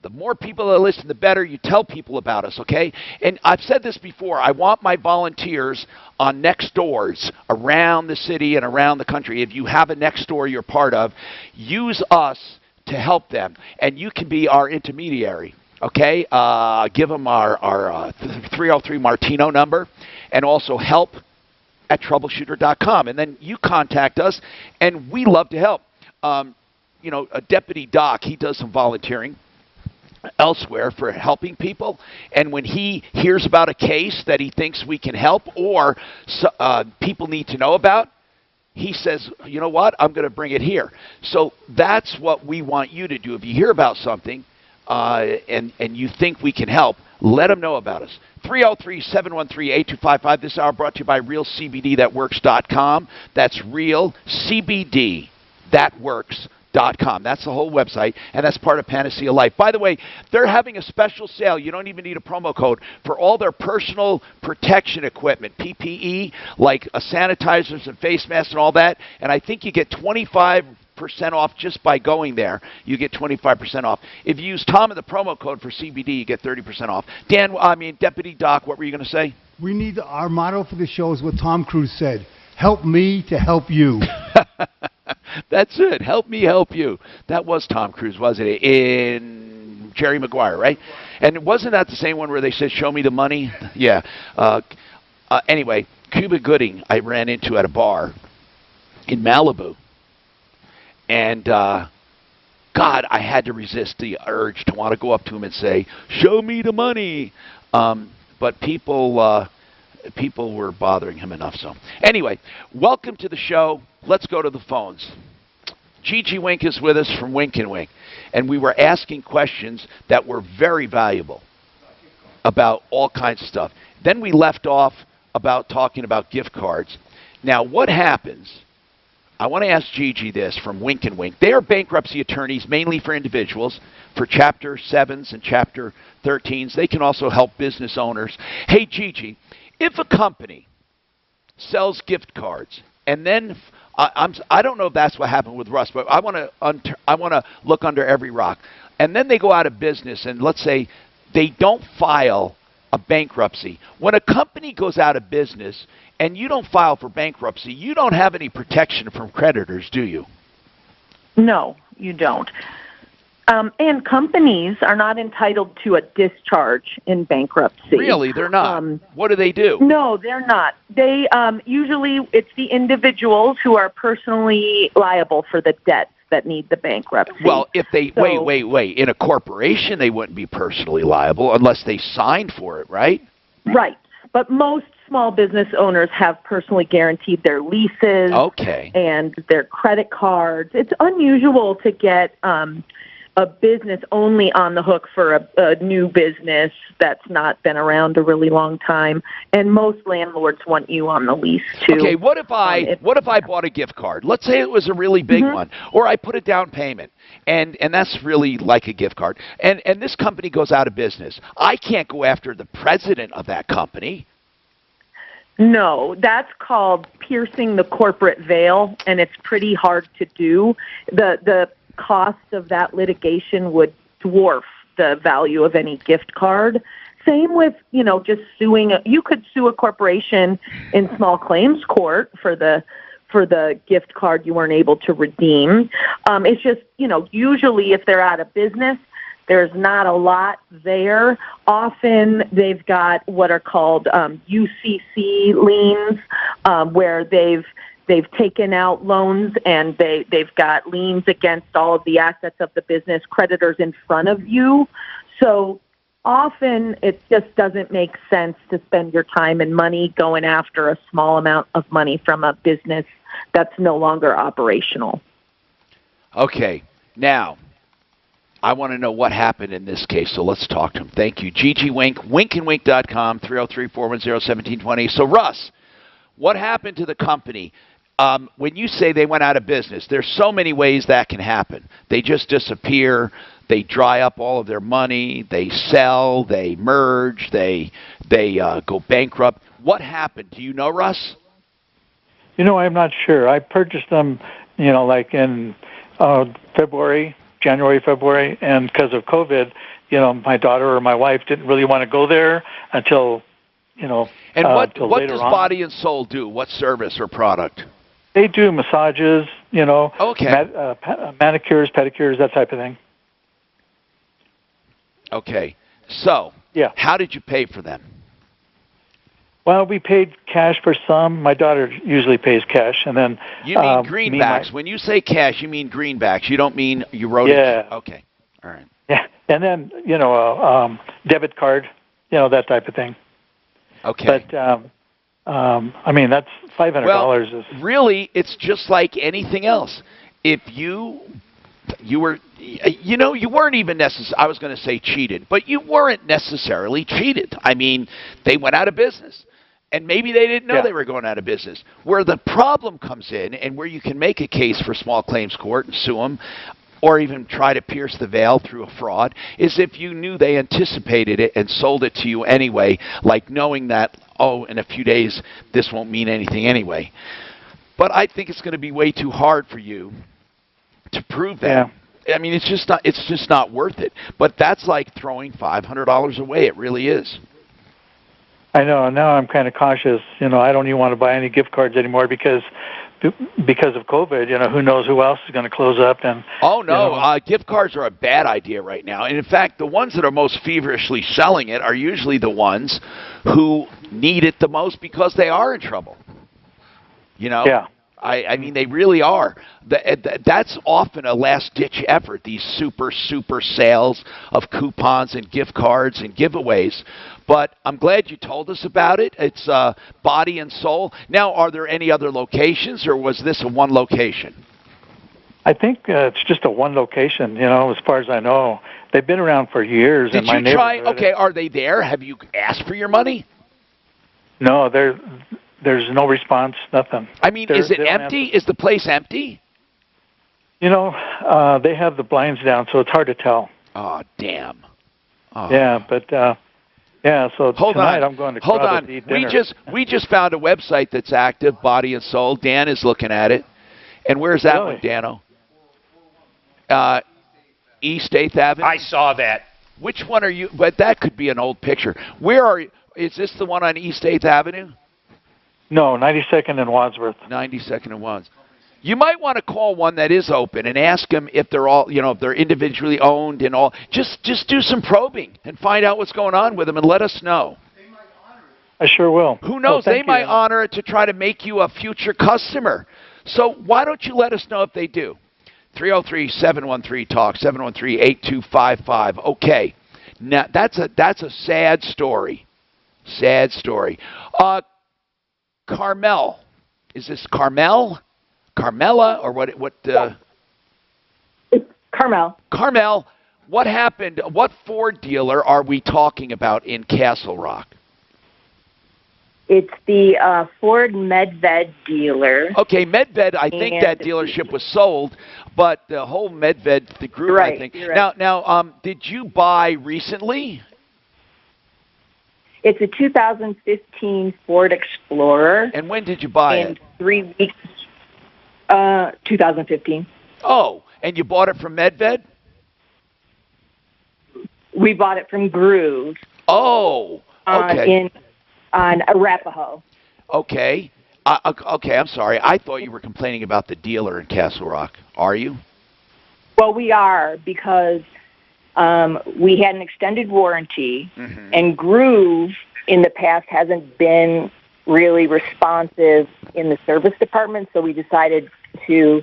The more people that listen, the better. You tell people about us, okay? And I've said this before. I want my volunteers on next doors around the city and around the country. If you have a next door you're part of, use us to help them. And you can be our intermediary, okay? Give them our 303 Martino number and also help at troubleshooter.com. And then you contact us, and we love to help. You know, a Deputy Doc, he does some volunteering elsewhere for helping people. And when he hears about a case that he thinks we can help or people need to know about, he says, you know what, I'm going to bring it here. So that's what we want you to do. If you hear about something and you think we can help, let them know about us. 303-713-8255. This hour brought to you by RealCBDThatWorks.com. That's RealCBDThatWorks.com. That's the whole website, and that's part of Panacea Life. By the way, they're having a special sale. You don't even need a promo code for all their personal protection equipment, PPE, like sanitizers and face masks and all that. And I think you get 25% off just by going there. You get 25% off. If you use Tom in the promo code for CBD, you get 30% off. Dan, Deputy Doc, what were you going to say? We need our motto for the show is what Tom Cruise said. Help me to help you. That's it. Help me help you. That was Tom Cruise, wasn't it? In Jerry Maguire, right? And wasn't that the same one where they said, show me the money? Yeah. Anyway, Cuba Gooding I ran into at a bar in Malibu. And, God, I had to resist the urge to want to go up to him and say, show me the money. But people were bothering him enough. So anyway, welcome to the show. Let's go to the phones. Gigi Wink is with us from Wink & Wink. And we were asking questions that were very valuable about all kinds of stuff. Then we left off about talking about gift cards. Now, what happens I want to ask Gigi this from Wink and Wink. They are bankruptcy attorneys mainly for individuals, for Chapter 7s and Chapter 13s. They can also help business owners. Hey, Gigi, if a company sells gift cards and then I don't know if that's what happened with Russ, but I want to look under every rock. And then they go out of business, and let's say they don't file a bankruptcy. When a company goes out of business and you don't file for bankruptcy, you don't have any protection from creditors, do you? No, you don't. And companies are not entitled to a discharge in bankruptcy. Really? They're not? What do they do? No, they're not. They usually it's the individuals who are personally liable for the debts that need the bankruptcy. Well, if they wait. In a corporation, they wouldn't be personally liable unless they signed for it, right? Right. But most small business owners have personally guaranteed their leases and their credit cards. It's unusual to get a business only on the hook for a new business that's not been around a really long time, and most landlords want you on the lease too. Okay, what if I bought a gift card? Let's say it was a really big one, or I put a down payment, and that's really like a gift card, and this company goes out of business. I can't go after the president of that company. No, that's called piercing the corporate veil, and it's pretty hard to do. The cost of that litigation would dwarf the value of any gift card. Same with, just suing. You could sue a corporation in small claims court for the gift card you weren't able to redeem. It's just, usually if they're out of business, there's not a lot there. Often they've got what are called UCC liens, where they've taken out loans and they've got liens against all of the assets of the business creditors in front of you. So often it just doesn't make sense to spend your time and money going after a small amount of money from a business that's no longer operational. Okay, now I want to know what happened in this case, so let's talk to him. Thank you. Gigi Wink, winkandwink.com, 303-410-1720. So, Russ, what happened to the company? When you say they went out of business, there's so many ways that can happen. They just disappear. They dry up all of their money. They sell. They merge. They go bankrupt. What happened? Do you know, Russ? I'm not sure. I purchased them, like in January, February, and because of COVID, my daughter or my wife didn't really want to go there until, And what does on. Body and Soul do? What service or product? They do massages, Okay. Manicures, pedicures, that type of thing. Okay. So, how did you pay for them? Well, we paid cash for some. My daughter usually pays cash, and then you mean greenbacks. When you say cash, you mean greenbacks. You don't mean you wrote it. Okay. All right. Yeah, and then debit card, that type of thing. Okay. But that's $500. Well, really, it's just like anything else. If you were, you weren't even necessarily, I was going to say cheated, but you weren't necessarily cheated. I mean, they went out of business. And maybe they didn't know they were going out of business. Where the problem comes in, and where you can make a case for small claims court and sue them, or even try to pierce the veil through a fraud, is if you knew they anticipated it and sold it to you anyway, like knowing that, in a few days this won't mean anything anyway. But I think it's going to be way too hard for you to prove that. I mean, it's just not worth it. But that's like throwing $500 away. It really is. I know. Now I'm kind of cautious. I don't even want to buy any gift cards anymore because of COVID. Who knows who else is going to close up? And gift cards are a bad idea right now. And in fact, the ones that are most feverishly selling it are usually the ones who need it the most because they are in trouble. Yeah. I mean, they really are. That's often a last-ditch effort, these super sales of coupons and gift cards and giveaways. But I'm glad you told us about it. It's Body and Soul. Now, are there any other locations, or was this a one location? I think it's just a one location, as far as I know. They've been around for years in my neighborhood. Okay, are they there? Have you asked for your money? No, there's no response, nothing. I mean, is it empty? Is the place empty? You know, they have the blinds down, so it's hard to tell. Oh, damn. Oh. Yeah, but yeah. So tonight I'm going to Probate to eat dinner. We just found a website that's active, Body and Soul. Dan is looking at it. And where's that one, Dano? East 8th Avenue. I saw that. Which one are you? But that could be an old picture. Where are you? Is this the one on East 8th Avenue? No, 92nd and Wadsworth. 92nd and Wadsworth. You might want to call one that is open and ask them if they're all, if they're individually owned and all. Just do some probing and find out what's going on with them and let us know. I sure will. Who knows? They might honor it to try to make you a future customer. So why don't you let us know if they do? 303-713-TALK, 713-8255. Okay. Now, that's a sad story. Sad story. Carmel. Is this Carmel? Carmela or what? It's Carmel. Carmel, what happened? What Ford dealer are we talking about in Castle Rock? It's the Ford Medved dealer. Okay, Medved, I think that dealership was sold, but the whole Medved, the group, right, I think. Right. Now, did you buy recently? It's a 2015 Ford Explorer. And when did you buy it? In 3 weeks. 2015. Oh, and you bought it from Medved? We bought it from Groove. Oh, okay. On Arapahoe. Okay. Okay, I'm sorry. I thought you were complaining about the dealer in Castle Rock. Are you? Well, we are because we had an extended warranty, and Groove in the past hasn't been really responsive in the service department, so we decided to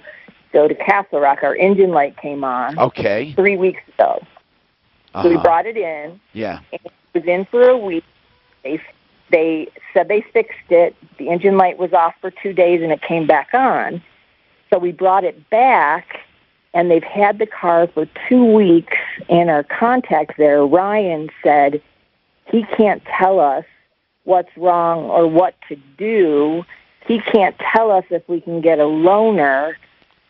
go to Castle Rock. Our engine light came on 3 weeks ago. So we brought it in. Yeah. And it was in for a week. They said they fixed it. The engine light was off for 2 days, and it came back on. So we brought it back, and they've had the car for 2 weeks, and our contact there, Ryan, said he can't tell us what's wrong or what to do. He can't tell us if we can get a loaner,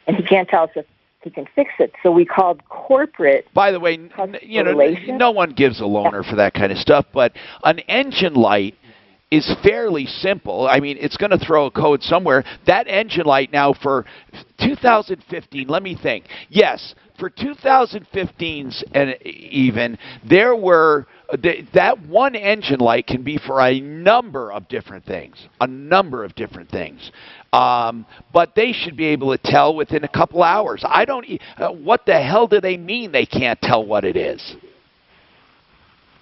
and he can't tell us if he can fix it. So we called corporate. By the way, no one gives a loaner for that kind of stuff, but an engine light is fairly simple. I mean, it's going to throw a code somewhere. That engine light now for 2015, let me think. Yes, for 2015s and even, there were that one engine light can be for a number of different things. But they should be able to tell within a couple hours. I don't. What the hell do they mean they can't tell what it is?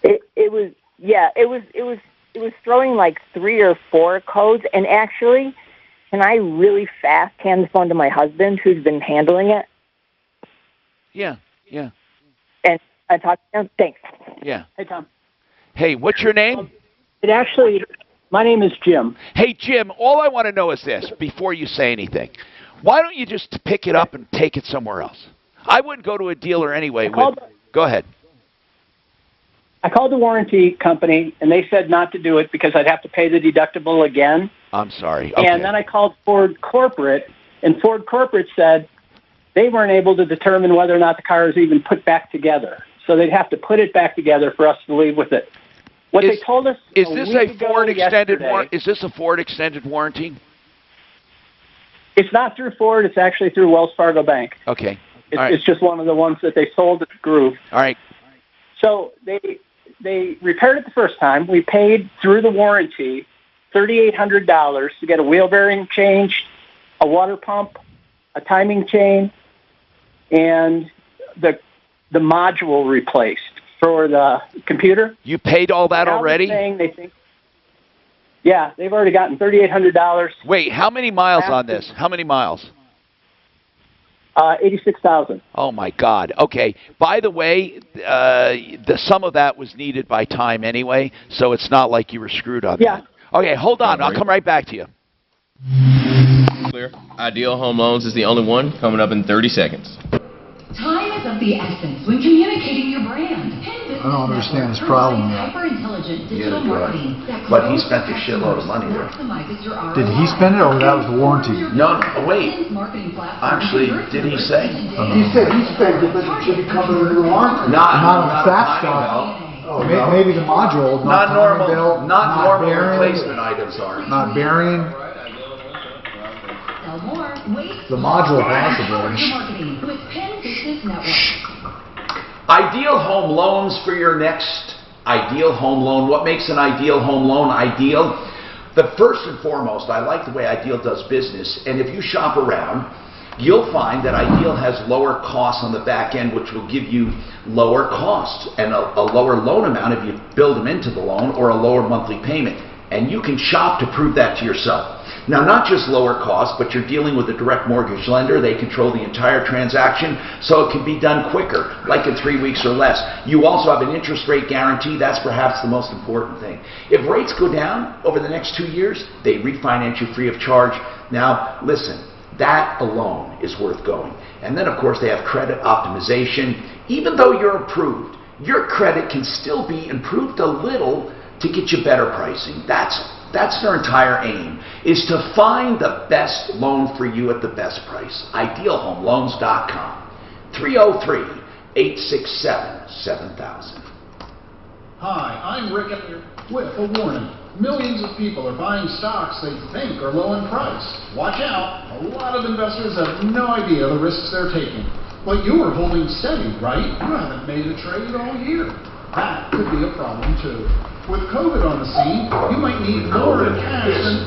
It was throwing like 3 or 4 codes, and actually, can I really fast hand the phone to my husband, who's been handling it? Yeah. And I talked to him. Thanks. Yeah. Hey, Tom. Hey, what's your name? My name is Jim. Hey, Jim, all I want to know is this, before you say anything. Why don't you just pick it up and take it somewhere else? I wouldn't go to a dealer anyway. Go ahead. I called the warranty company, and they said not to do it because I'd have to pay the deductible again. I'm sorry. Okay. And then I called Ford Corporate, and Ford Corporate said they weren't able to determine whether or not the car is even put back together. So they'd have to put it back together for us to leave with it. They told us is this a Ford extended warranty? Is this a Ford extended warranty? It's not through Ford. It's actually through Wells Fargo Bank. Okay. It's just one of the ones that they sold at Groove. All right. So they repaired it the first time. We paid through the warranty $3,800 to get a wheel bearing changed, a water pump, a timing chain, and the module replaced for the computer. You paid all that already? Yeah, they've already gotten $3,800. Wait, how many miles on this? How many miles? 86,000. Oh my God. Okay. By the way, some of that was needed by time anyway, so it's not like you were screwed on that. Okay, hold on. I'll come right back to you. Clear. Ideal Home Loans is the only one, coming up in 30 seconds. Time is of the essence when communicating your brand. Pin I don't understand his problem yet. But he spent a shitload of money there. Did he spend it, or that was the warranty? No, wait. Actually, did he say? He said he spent it, but it should be covered under the warranty. Not on the fat stuff. Oh, maybe the module. Not normal. Not normal replacement items are. Not bearing. The module possibly. Ideal home loans for your next ideal home loan. What makes an ideal home loan ideal? The first and foremost, I like the way Ideal does business, and if you shop around, you'll find that Ideal has lower costs on the back end, which will give you lower costs and a lower loan amount if you build them into the loan, or a lower monthly payment. And you can shop to prove that to yourself. Now, not just lower costs, but you're dealing with a direct mortgage lender. They control the entire transaction, so it can be done quicker, like in 3 weeks or less. You also have an interest rate guarantee. That's perhaps the most important thing. If rates go down over the next 2 years, they refinance you free of charge. Now, listen, that alone is worth going. And then, of course, they have credit optimization. Even though you're approved, your credit can still be improved a little to get you better pricing. That's their entire aim, is to find the best loan for you at the best price. IdealHomeLoans.com. 303-867-7000. Hi, I'm Rick with a warning. Millions of people are buying stocks they think are low in price. Watch out. A lot of investors have no idea the risks they're taking. But you are holding steady, right? You haven't made a trade all year. That could be a problem too. With COVID on the scene, you might need more cash than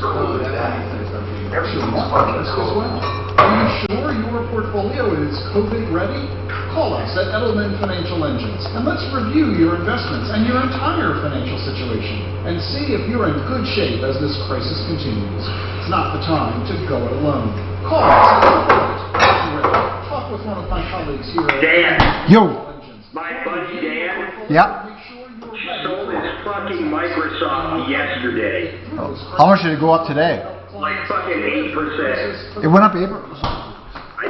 everyone's as well. Are you sure your portfolio is COVID ready? Call us at Edelman Financial Engines and let's review your investments and your entire financial situation and see if you're in good shape as this crisis continues. It's not the time to go it alone. Call us at talk with one of my colleagues here at Dan. Yo. My buddy Dan. Yep. Sold his fucking Microsoft yesterday. How much did it go up today? Like fucking 8%. It went up 8%.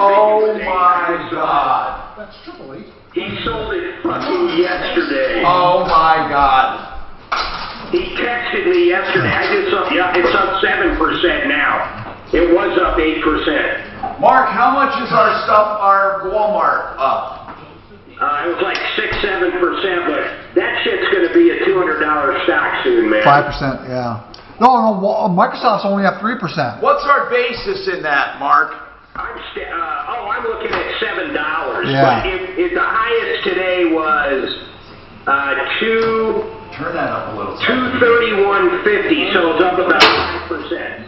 Oh my God. That's 888. He sold it fucking yesterday. Oh my God. He texted me yesterday. I just saw, yeah, it's up 7% now. It was up 8%. Mark, how much is our Walmart up? It was like 6-7%, but that shit's going to be a $200 stock soon, man. 5%, yeah. No, Microsoft's only up 3%. What's our basis in that, Mark? I'm looking at $7. Yeah. But if the highest today was Turn that up a little. $231.50, so it's up about 5%.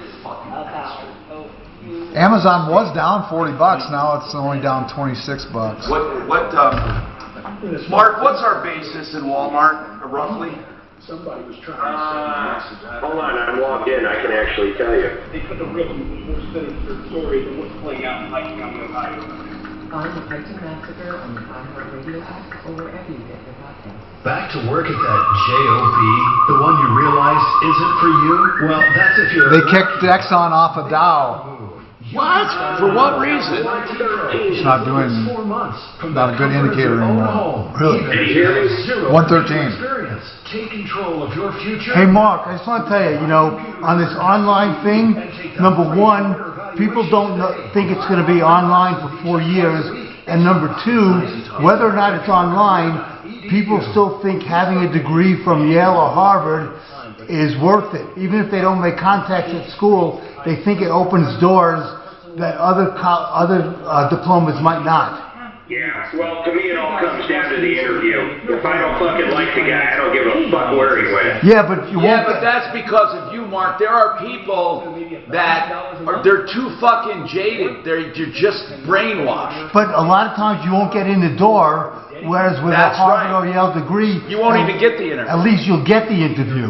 Amazon was down $40. Now it's only down $26. Mark, what's our basis in Walmart, roughly? Somebody was trying to hold on, I'm logged in. I can actually tell you. They couldn't have written more sinister stories than what's playing out in Pike County, Ohio. Find the Pike Massacre on the iHeartRadio app or wherever you get your podcasts. Back to work at that job, the one you realize isn't for you? Well, that's if you're... They kicked Exxon off of Dow. What? For what reason? It's not doing, not a good indicator anymore. Really. 113. Take control of your future. Hey Mark, I just want to tell you, on this online thing, number one, people don't think it's going to be online for 4 years, and number two, whether or not it's online, people still think having a degree from Yale or Harvard is worth it. Even if they don't make contacts at school, they think it opens doors that other diplomas might not. Yeah, well, to me it all comes down to the interview. If I don't fucking like the guy, I don't give a fuck where he went. Yeah, but that's because of you, Mark. There are people that they're too fucking jaded. You're just brainwashed. But a lot of times you won't get in the door, whereas with a Harvard or Yale degree, you won't even get the interview. At least you'll get the interview.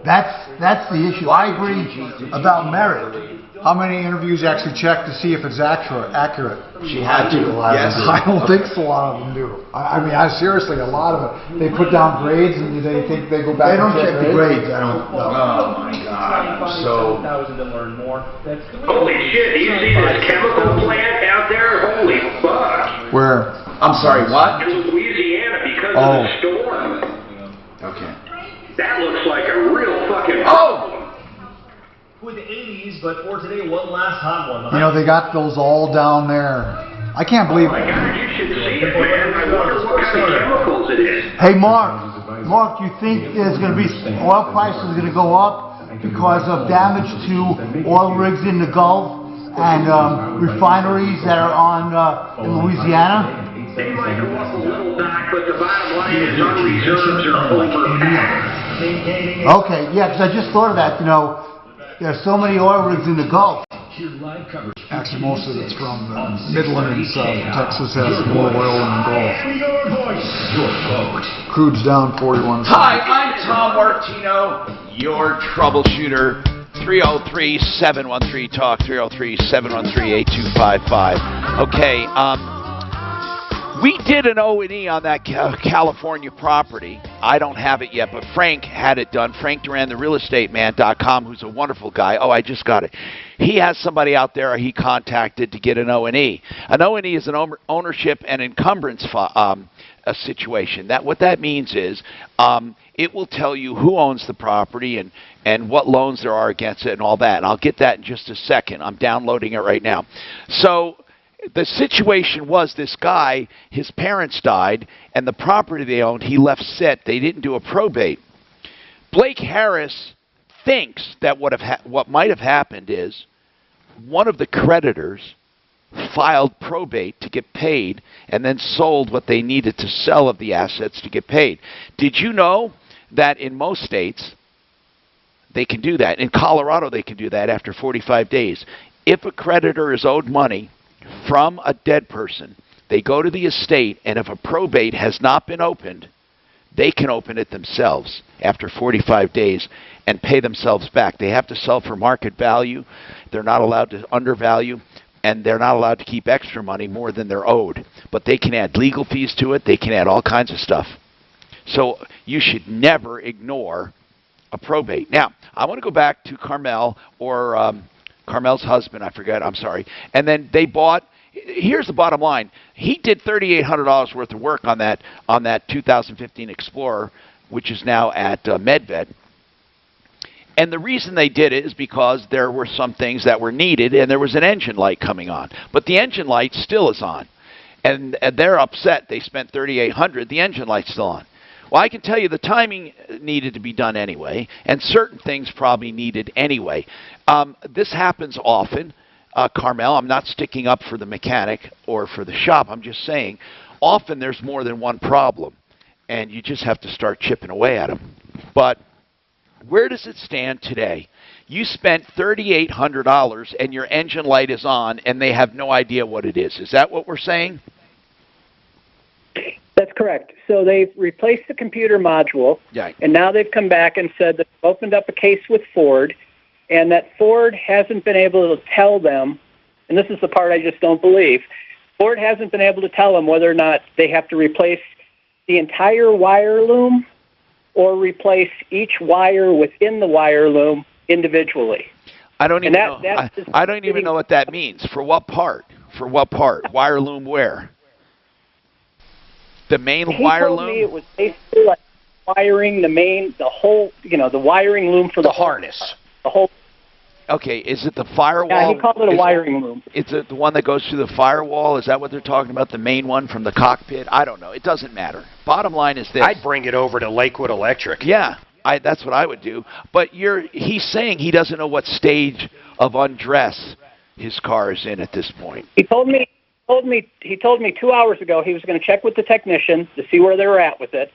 That's the issue. I agree about merit. How many interviews actually check to see if it's accurate? She had to. Yes. I don't think so. A lot of them do. I mean, seriously, a lot of it. They put down grades, and they think they go back. They don't check the grades. I don't know. Oh my God! So. To learn more. Holy shit! Do you see this chemical plant out there? Holy fuck! Where? I'm sorry. What? In Louisiana, because because of the storm. Okay. That looks like a real fucking problem. With the 80s, but for today, one last hot one. You know, they got those all down there. I can't believe it. Oh my God, you should see it, man. I wonder what kind of chemicals it is. Hey, Mark, you think there's going to be oil prices going to go up because of damage to oil rigs in the Gulf and refineries that are on in Louisiana? They might go up a little, Doc, but the bottom line is our reserves are overpacked. Okay, yeah, because I just thought of that. You know, there's so many oil rigs in the Gulf. Actually, most of it's from Midland and South. Texas has more oil than the Gulf. Crude's down 41 cents. Hi, I'm Tom Martino, your troubleshooter. 303-713-TALK, 303-713-8255. Okay, we did an O&E on that California property. I don't have it yet, but Frank had it done. Frank Duran, the realestateman.com, who's a wonderful guy. Oh, I just got it. He has somebody out there he contacted to get an O&E. An O&E is an ownership and encumbrance a situation. What that means is it will tell you who owns the property and what loans there are against it and all that. And I'll get that in just a second. I'm downloading it right now. So the situation was this guy, his parents died, and the property they owned, he left sit. They didn't do a probate. Blake Harris thinks that what might have happened is one of the creditors filed probate to get paid and then sold what they needed to sell of the assets to get paid. Did you know that in most states they can do that? In Colorado they can do that after 45 days. If a creditor is owed money from a dead person, they go to the estate, and if a probate has not been opened, they can open it themselves after 45 days and pay themselves back. They have to sell for market value. They're not allowed to undervalue, and they're not allowed to keep extra money more than they're owed. But they can add legal fees to it. They can add all kinds of stuff. So you should never ignore a probate. Now, I want to go back to Carmel or Carmel's husband, I forget, I'm sorry. And then they bought, here's the bottom line. He did $3,800 worth of work on that 2015 Explorer, which is now at MedVet. And the reason they did it is because there were some things that were needed, and there was an engine light coming on. But the engine light still is on. And they're upset. They spent $3,800. The engine light's still on. Well, I can tell you the timing needed to be done anyway, and certain things probably needed anyway. This happens often, Carmel. I'm not sticking up for the mechanic or for the shop. I'm just saying often there's more than one problem, and you just have to start chipping away at them. But where does it stand today? You spent $3,800, and your engine light is on, and they have no idea what it is. Is that what we're saying? That's correct. So they've replaced the computer module, and now they've come back and said that they've opened up a case with Ford, and that Ford hasn't been able to tell them, and this is the part I just don't believe, Ford hasn't been able to tell them whether or not they have to replace the entire wire loom or replace each wire within the wire loom individually. I don't even know. I don't even know what that means. For what part? For what part? Wire loom where? The main wire loom? He told me it was basically like wiring the whole, the wiring loom for the harness. The whole. Okay, is it the firewall? Yeah, he called it a wiring loom. Is it the one that goes through the firewall? Is that what they're talking about, the main one from the cockpit? I don't know. It doesn't matter. Bottom line is this. I'd bring it over to Lakewood Electric. Yeah, that's what I would do. But he's saying he doesn't know what stage of undress his car is in at this point. He told me 2 hours ago he was going to check with the technician to see where they were at with it.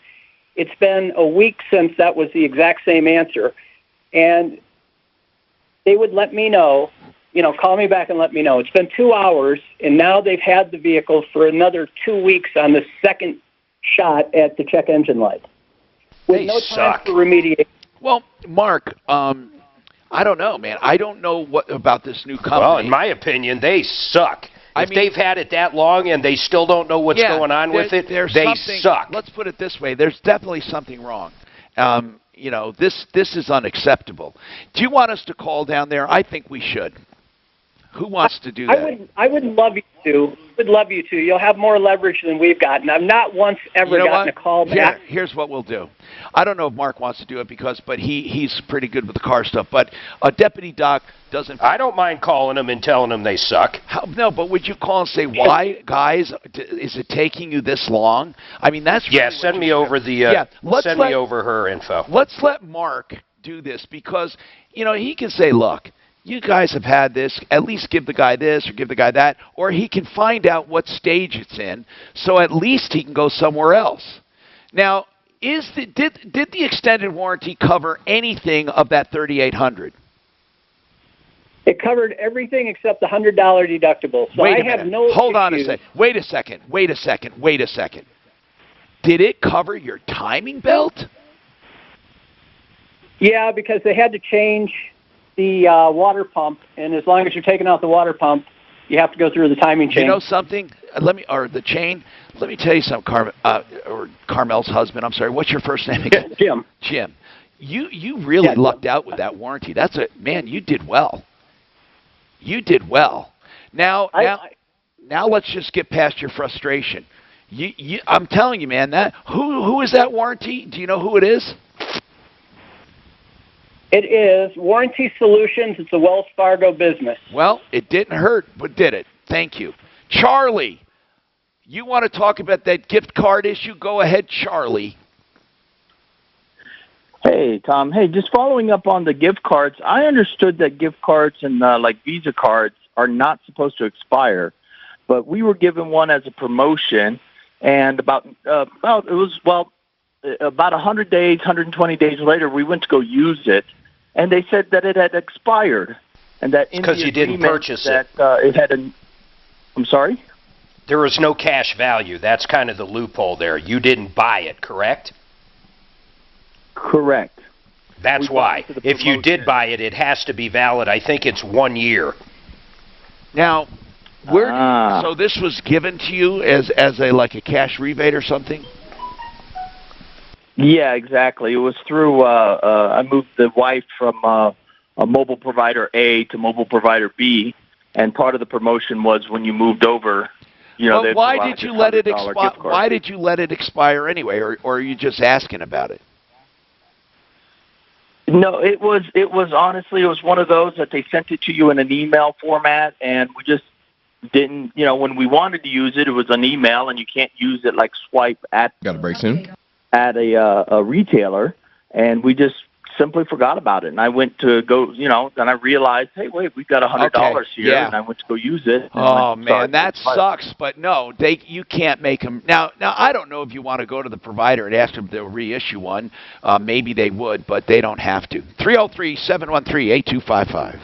It's been a week since that was the exact same answer. And they would let me know, call me back and let me know. It's been 2 hours, and now they've had the vehicle for another 2 weeks on the second shot at the check engine light. With no time for remediation. Well, Mark, I don't know, man. I don't know what about this new company. Well, in my opinion, they suck. If they've had it that long and they still don't know what's going on with it, they suck. Let's put it this way. There's definitely something wrong. This is unacceptable. Do you want us to call down there? I think we should. Who wants to do that? I would love you to. We'd love you to. You'll have more leverage than we've gotten. I've not once ever gotten a call back. Here's what we'll do. I don't know if Mark wants to do it but he's pretty good with the car stuff. But a deputy doc doesn't. I don't mind calling them and telling them they suck. No, but would you call and say, why, guys, is it taking you this long? I mean, that's really send me over send me over her info. Let's let Mark do this because, he can say, look, you guys have had this, at least give the guy this or give the guy that, or he can find out what stage it's in, so at least he can go somewhere else. Now, did the extended warranty cover anything of that $3,800? It covered everything except the $100 deductible. So I have no Hold on a second. Wait a second. Did it cover your timing belt? Yeah, because they had to change the water pump, and as long as you're taking out the water pump, you have to go through the timing chain. You know something? The chain. Let me tell you something, Carmel's husband. I'm sorry. What's your first name again? Jim. Jim. You really lucked out with that warranty. Man, you did well. You did well. Now let's just get past your frustration. I'm telling you, man. Who is that warranty? Do you know who it is? It is Warranty Solutions. It's a Wells Fargo business. Well, it didn't hurt, but did it? Thank you. Charlie, you want to talk about that gift card issue? Go ahead, Charlie. Hey, Tom. Hey, just following up on the gift cards, I understood that gift cards and like Visa cards are not supposed to expire, but we were given one as a promotion, and about 100 days, 120 days later, we went to go use it, and they said that it had expired, and that because you didn't purchase it. It had I'm sorry? There was no cash value. That's kind of the loophole there. You didn't buy it, correct? Correct. That's why. If you did buy it, it has to be valid. I think it's 1 year. Now, so this was given to you as a cash rebate or something? Yeah, exactly. It was through, I moved the wife from a mobile provider A to mobile provider B, and part of the promotion was when you moved over, well, why did you let it expire? Why did you let it expire anyway, or are you just asking about it? No, it was honestly, it was one of those that they sent it to you in an email format, and we just didn't, when we wanted to use it, it was an email, and you can't use it like swipe at. Got a break soon? At a retailer, and we just simply forgot about it. And I went to go, then I realized, hey, wait, we've got $100 here, and I went to go use it. Oh, man, that sucks. But no, you can't make them. Now, I don't know if you want to go to the provider and ask them to reissue one. Maybe they would, but they don't have to. 303-713-8255.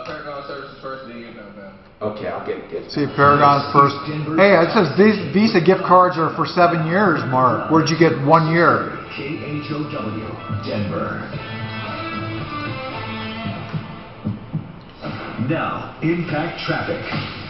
Paragon Services first, then you know that. Okay, I'll get See, Paragon's first. Hey, it says these Visa gift cards are for 7 years, Mark. Where'd you get 1 year? KHOW, Denver. Now, impact traffic.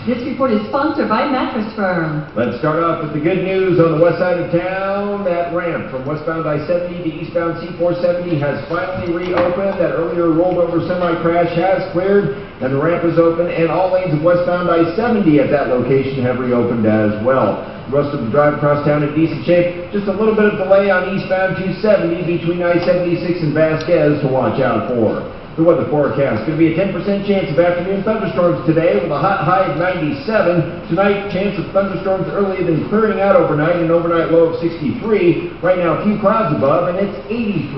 This report is sponsored by Mattress Firm. Let's start off with the good news on the west side of town. That ramp from westbound I-70 to eastbound C-470 has finally reopened. That earlier rolled over semi-crash has cleared, and the ramp is open, and all lanes of westbound I-70 at that location have reopened as well. The rest of the drive across town in decent shape. Just a little bit of delay on eastbound 270 between I-76 and Vasquez to watch out for. The weather forecast. Going to be a 10% chance of afternoon thunderstorms today with a hot high of 97. Tonight, chance of thunderstorms early, then clearing out overnight, an overnight low of 63. Right now, a few clouds above, and it's 83.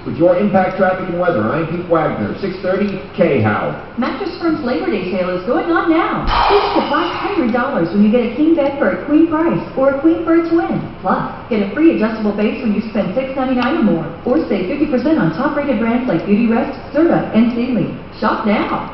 With your impact traffic and weather, I'm Pete Wagner, 630 K-How. Mattress Firm's Labor Day sale is going on now. Save to $500 when you get a king bed for a queen price or a queen for a twin. Plus, get a free adjustable base when you spend $699 or more, or save 50% on top-rated brands like Beautyrest, Serta, and Sealy. Shop now.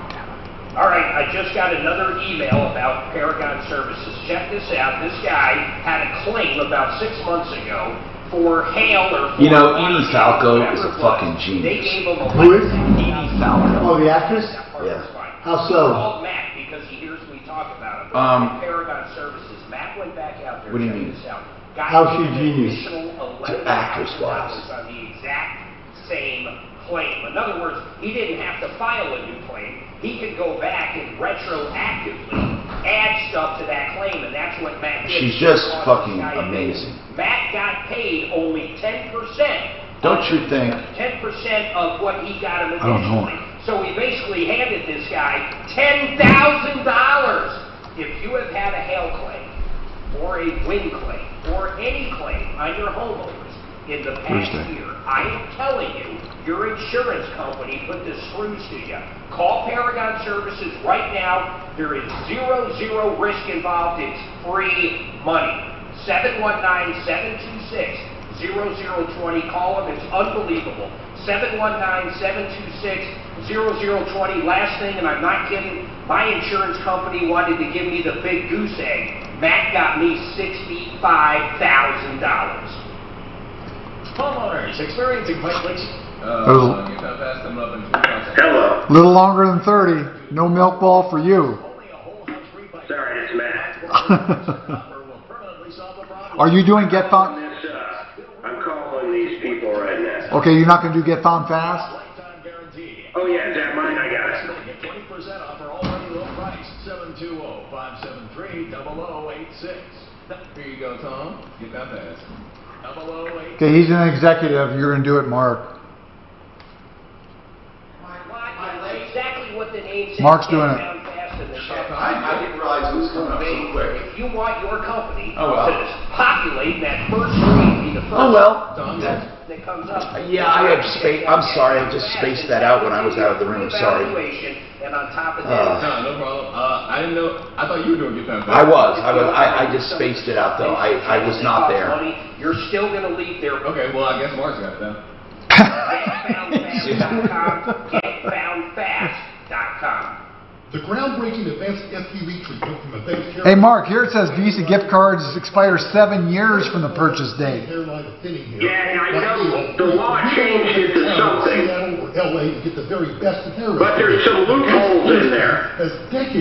All right, I just got another email about Paragon Services. Check this out. This guy had a claim about 6 months ago for hail or... Edie Falco is a fucking genius. They gave him a... Who is? Edie Falco. Oh, the actress? Yeah. How He so? called Matt because he hears me talk about it. Paragon Services. Matt went back out there. What do you mean? How's she genius? Actress-wise. On the exact same claim. In other words, he didn't have to file a new claim. He could go back and retroactively add stuff to that claim, and that's what Matt did. She's just fucking amazing. Matt got paid only 10%. Don't you think? 10% of what he got him I don't know. initially. So we basically handed this guy $10,000. If you have had a hail claim, or a wind claim, or any claim on your homeowners in the past year, I am telling you, your insurance company put the screws to you. Call Paragon Services right now. There is zero risk involved. It's free money. 719-726-0020. Call them. It's unbelievable. 719-726-0020. Last thing, and I'm not kidding, my insurance company wanted to give me the big goose egg. Matt got me $65,000. Homeowners experiencing conflicts. Hello. Hello. Little longer than 30. No milk ball for you. Sorry, it's Matt. Are you doing Get Found? I'm calling these people right now. Okay, you're not going to do Get Found Fast? Oh yeah, is that mine? I got it. Get 20% off our already low price. 720-573-0086. Here you go, Tom. Get that fast. 0086. Okay, he's an executive. You're going to do it, Mark. Exactly what the name says. Mark's doing it. I didn't realize it was coming up so quick. If you want your company Oh, well. to populate that first screen, be the first Oh, well. that comes up. Yeah, I had I'm sorry, I just spaced that out when I was out of the room. Sorry. And on top of No, no problem. I didn't know. I thought you were doing Get Found Fast. I just spaced it out though. I was not there. You're still going to leave there. Okay, well I guess Mark's got it then. GetFoundFast.com. The groundbreaking advanced SUV treatment from Advanced Hair. Hey, Mark, here it says Visa gift cards expire 7 years from the purchase date. Yeah, I know. The law changed it to something. LA to get the very best in hair. But there's some loopholes in there.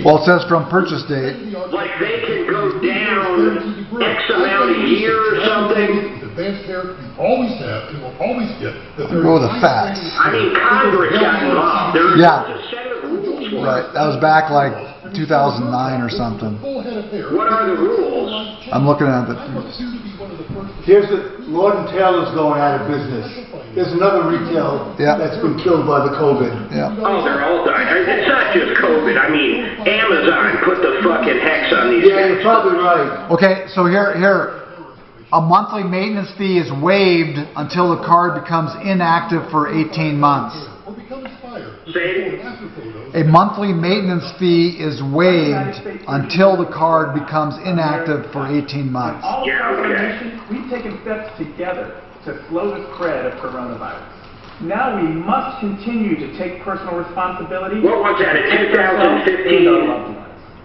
Well, it says from purchase date. Like they can go down X amount a year or something. Advanced hair, you always have and will always get the very Go with the facts. I mean, Congress got involved. There was Yeah. a set of rules. Right, that was back like 2009 or something. What are the rules? I'm looking at it. Here's the Lord & Taylor's going out of business. There's another retail that's been killed by the COVID. Yeah. Oh, they're all dying. It's not just COVID. I mean, Amazon put the fucking hex on these Yeah, you're probably right. Okay, so here, a monthly maintenance fee is waived until the card becomes inactive for 18 months. A monthly maintenance fee is waived until the card becomes inactive for 18 months. All across our nation, we've taken steps together to slow the spread of coronavirus. Now we must continue to take personal responsibility. What was that, in 2015?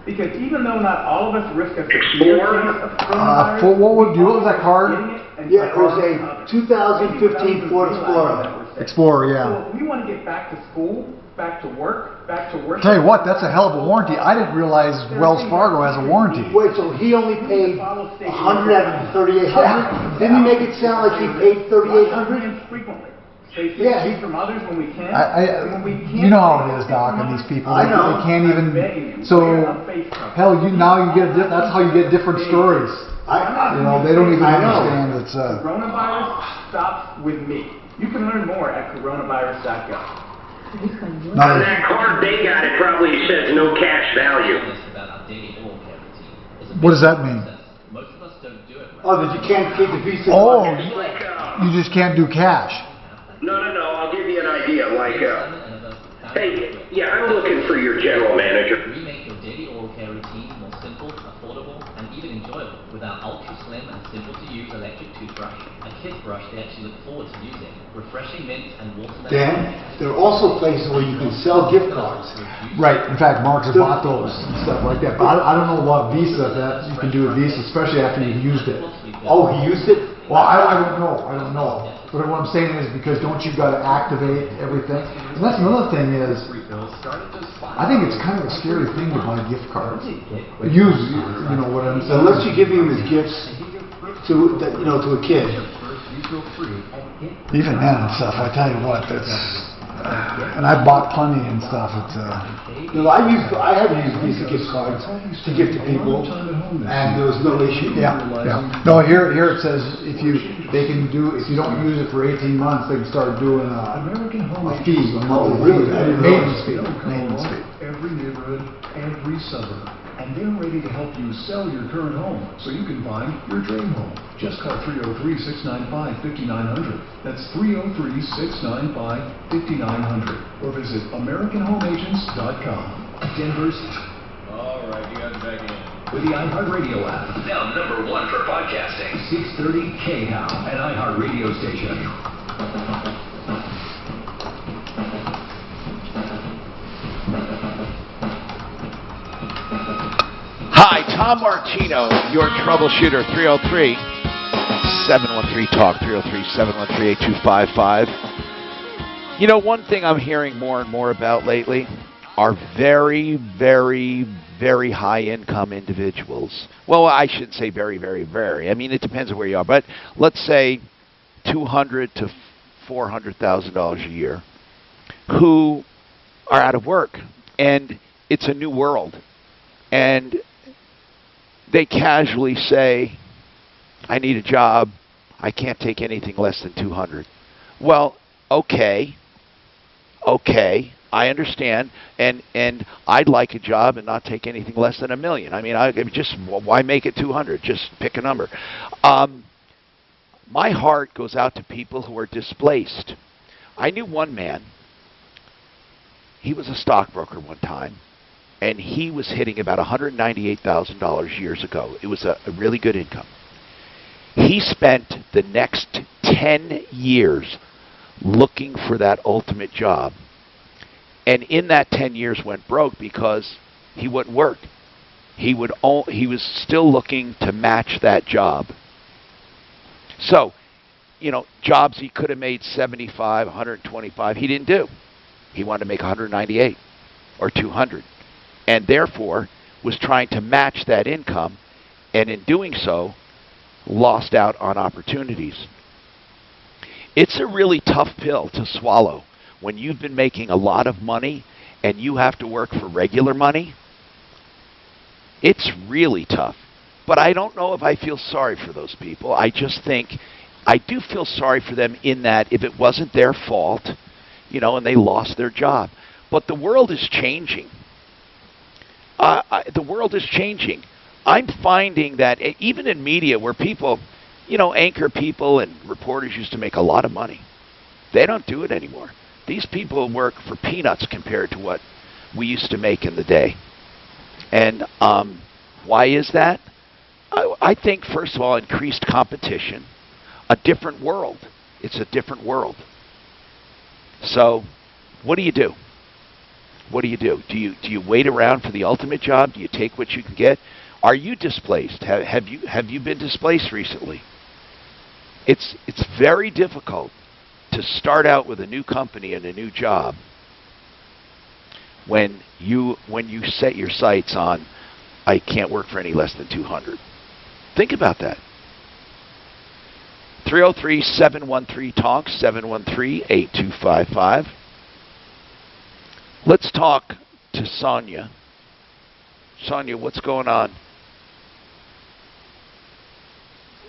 Because even though not all of us risk a severe Explorer? case of coronavirus, What was that card? Yeah, it was a 2015 Ford Explorer. Explorer, yeah. So if we want to get back to school, back to work, back to work. Tell you what, that's a hell of a warranty. I didn't realize Wells Fargo has a warranty. Wait, so he only paid $100 out of $3,800? Didn't he make it sound like he paid $3,800? Frequently. Yeah, from others when we can. You know how it is, Doc, and these people. I know. They can't even. So, hell, that's how you get different stories. They don't even understand it's. Coronavirus stops with me. You can learn more at coronavirus.gov. On that card they got, it probably says no cash value. What does that mean? Oh, that you can't keep the Visa. Oh, you just can't do cash. No, I'll give you an idea. Like, hey, yeah, I'm looking for your general manager. We make your daily oral care routine more simple, affordable, and even enjoyable with our ultra slim and simple to use electric toothbrush, a kid brush they actually look forward to using, refreshing mint and watermelon. Dan, there are also places where you can sell gift cards. Right. In fact, Mark's bought those and stuff like that. But I don't know about Visa that you can do with Visa, especially after you've used it. Oh, he used it? Well, I don't know. But what I'm saying is because don't you got to activate everything? And that's another thing is, I think it's kind of a scary thing to buy gift cards. You know what I'm saying? Unless you give him his gifts to a kid. Even then and stuff, I tell you what, that's. And I bought plenty and stuff. I have used Visa gift cards to give to people, and there was no issue. Yeah. No, here it says if you don't use it for 18 months, they can start doing a fee, a monthly maintenance fee. Every neighborhood, every suburb. And they're ready to help you sell your current home so you can find your dream home. Just call 303-695-5900. That's 303-695-5900. Or visit AmericanHomeAgents.com. Denver's. All right, you guys are back in. With the iHeartRadio app. Now #1 for podcasting. 630 KHOW, an iHeartRadio station. Hi, Tom Martino, your troubleshooter, 303-713-TALK, 303-713-8255. You know, one thing I'm hearing more and more about lately are very, very, very high-income individuals. Well, I shouldn't say very, very, very. I mean, it depends on where you are. But let's say $200,000 to $400,000 a year who are out of work. And it's a new world. And they casually say, I need a job. I can't take anything less than 200. Well, okay, I understand, and I'd like a job and not take anything less than $1 million. I mean, why make it 200? Just pick a number. My heart goes out to people who are displaced. I knew one man. He was a stockbroker one time. And he was hitting about $198,000 years ago. It was a really good income. He spent the next 10 years looking for that ultimate job. And in that 10 years went broke because he wouldn't work. He was still looking to match that job. So, you know, jobs he could have made 75, 125, he didn't do. He wanted to make 198 or 200. And therefore was trying to match that income, and in doing so, lost out on opportunities. It's a really tough pill to swallow when you've been making a lot of money and you have to work for regular money. It's really tough. But I don't know if I feel sorry for those people. I just think I do feel sorry for them in that if it wasn't their fault, you know, and they lost their job. But the world is changing. The world is changing. I'm finding that even in media where people, you know, anchor people and reporters used to make a lot of money. They don't do it anymore. These people work for peanuts compared to what we used to make in the day. And why is that? I think, first of all, increased competition, a different world. It's a different world. So what do you do? What do? Do you wait around for the ultimate job? Do you take what you can get? Are you displaced? Have you been displaced recently? It's very difficult to start out with a new company and a new job when you set your sights on I can't work for any less than 200. Think about that. 303-713-TALK, 713-8255. Let's talk to Sonia. Sonia, what's going on?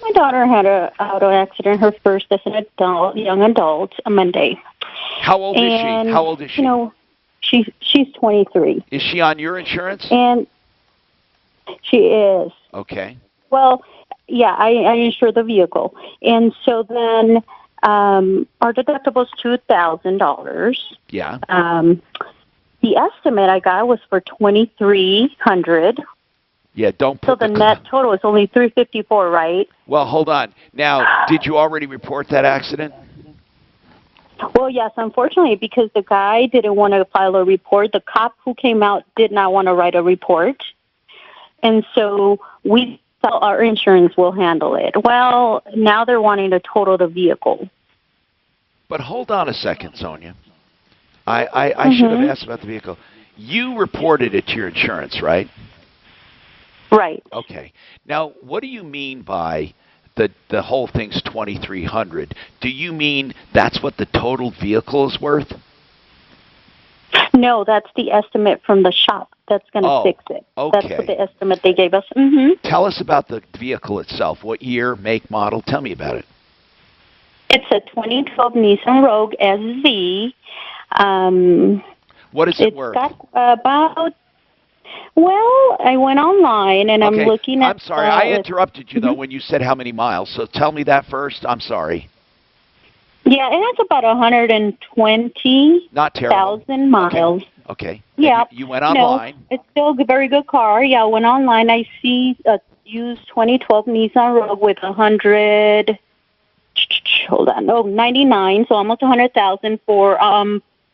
My daughter had an auto accident, her first as an adult, young adult, on Monday. How old is she? How old is she? You know, she's 23. Is she on your insurance? And she is. Okay. Well, yeah, I insure the vehicle. And so then our deductible is $2,000. Yeah. The estimate I got was for $2,300. Yeah, don't put so the net total is only $354, right? Well, hold on. Now, did you already report that accident? Well, yes, unfortunately, because the guy didn't want to file a report. The cop who came out did not want to write a report. And so we thought our insurance will handle it. Well, now they're wanting to total the vehicle. But hold on a second, Sonia. I should have asked about the vehicle. You reported it to your insurance, right? Right. Okay. Now, what do you mean by the whole thing's $2,300? Do you mean that's what the total vehicle is worth? No, that's the estimate from the shop that's going to fix it. Okay. That's what the estimate they gave us. Tell us about the vehicle itself. What year, make, model? Tell me about it. It's a 2012 Nissan Rogue SV. What is it worth? It's got about... Well, I went online and I'm looking at... I'm sorry, I interrupted you, though, when you said how many miles. So tell me that first. I'm sorry. Yeah, it has about 120,000 miles. Okay. Yeah. You went online. No, it's still a very good car. Yeah, I went online. I see a used 2012 Nissan Rogue with 99, so almost 100,000 for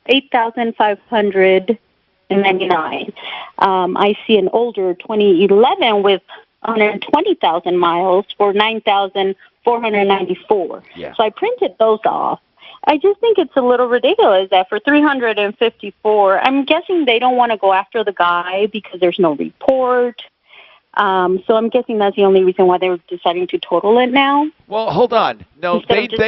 8,599. I see an older 2011 with 120,000 miles for 9,494. Yeah. So I printed those off. I just think it's a little ridiculous that for 354, I'm guessing they don't want to go after the guy because there's no report. So I'm guessing that's the only reason why they're deciding to total it now. Well, hold on. No, they do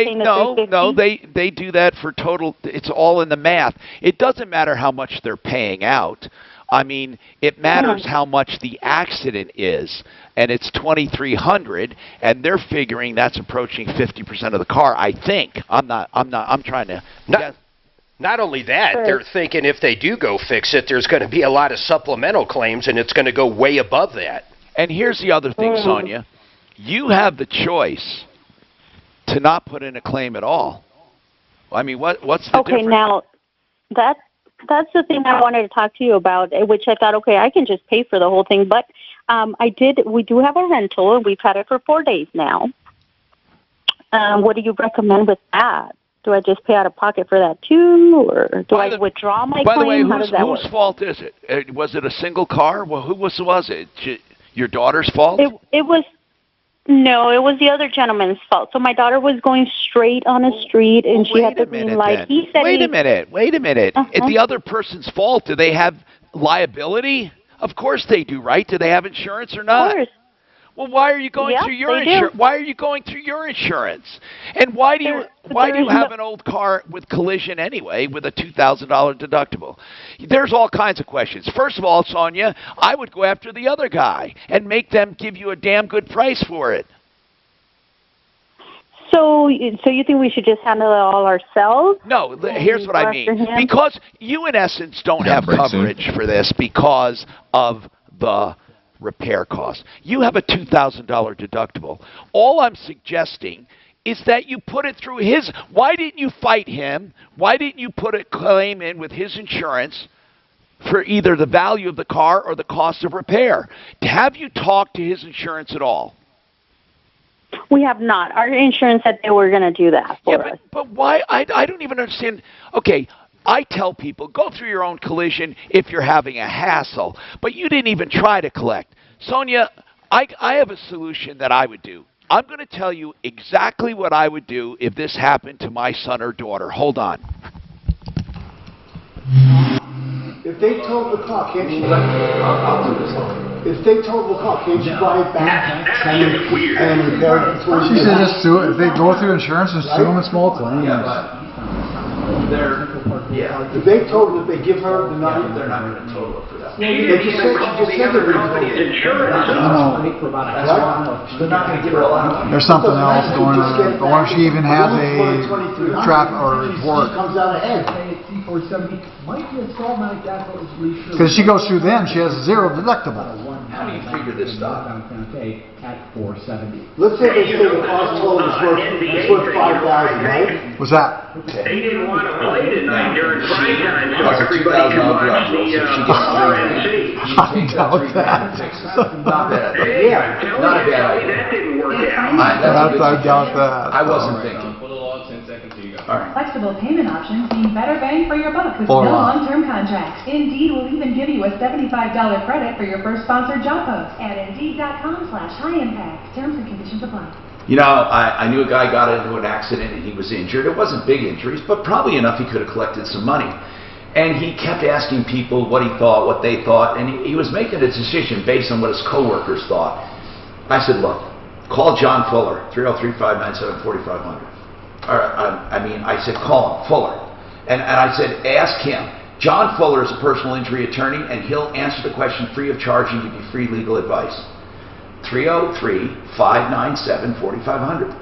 that for total. It's all in the math. It doesn't matter how much they're paying out. I mean, it matters how much the accident is, and it's $2,300, and they're figuring that's approaching 50% of the car. I think. I'm trying to. Not only that, they're thinking if they do go fix it, there's going to be a lot of supplemental claims, and it's going to go way above that. And here's the other thing, Sonia. You have the choice to not put in a claim at all. I mean, what's the difference? Okay, now that's the thing I wanted to talk to you about, which I thought, okay, I can just pay for the whole thing. But we do have a rental, and we've had it for 4 days now. What do you recommend with that? Do I just pay out of pocket for that too, or do I withdraw my claim? By the way, How does that work? whose fault is it? Was it a single car? Well, who was it? Your daughter's fault? It was the other gentleman's fault. So my daughter was going straight on a street, and she had the green light. He said, Wait a minute. It's the other person's fault. Do they have liability? Of course they do, right? Do they have insurance or not? Of course. Well, why are you going through your insurance? Why are you going through your insurance? And why do you have an old car with collision anyway with a $2,000 deductible? There's all kinds of questions. First of all, Sonia, I would go after the other guy and make them give you a damn good price for it. So you think we should just handle it all ourselves? No, here's what I mean. Because you, in essence, don't have coverage for this because of the repair costs. You have a $2,000 deductible. All I'm suggesting is that you put it through his. Why didn't you fight him? Why didn't you put a claim in with his insurance for either the value of the car or the cost of repair? Have you talked to his insurance at all? We have not. Our insurance said they were going to do that for us. But why? I don't even understand. Okay, I tell people, go through your own collision if you're having a hassle. But you didn't even try to collect. Sonia, I have a solution that I would do. I'm going to tell you exactly what I would do if this happened to my son or daughter. Hold on. If they total the car, can't you? I'll do this. If they total the car, can't you buy it back and repair it for She said just sue it. If they go through insurance, just sue them in small claims. If they total it, they give her the money. They're not going to total it for that. They just said they're insurance. They're not going to give her a lot. There's something else going on. Or if she even has a trap or report. Comes out ahead. Because she goes through them, she has zero deductible. How do you figure this stuff? Let's say they say the cost total is worth $5,000, right? What's that? They didn't want to play tonight during prime time, so everybody could watch the RNC. I doubt that. Not bad. Yeah, Not a bad idea. that didn't work out. I doubt that. I wasn't thinking. All right. Flexible payment options mean better bang for your buck with no long-term contracts. Indeed will even give you a $75 credit for your first sponsored job post at Indeed.com/high-impact. Terms and conditions apply. You know, I knew a guy got into an accident and he was injured. It wasn't big injuries, but probably enough he could have collected some money. And he kept asking people what he thought, what they thought, and he was making a decision based on what his coworkers thought. I said, look, call John Fuller, 303-597-4500. I said, call him, Fuller. And I said, ask him, John Fuller is a personal injury attorney, and he'll answer the question free of charge and give you free legal advice. 303-597-4500.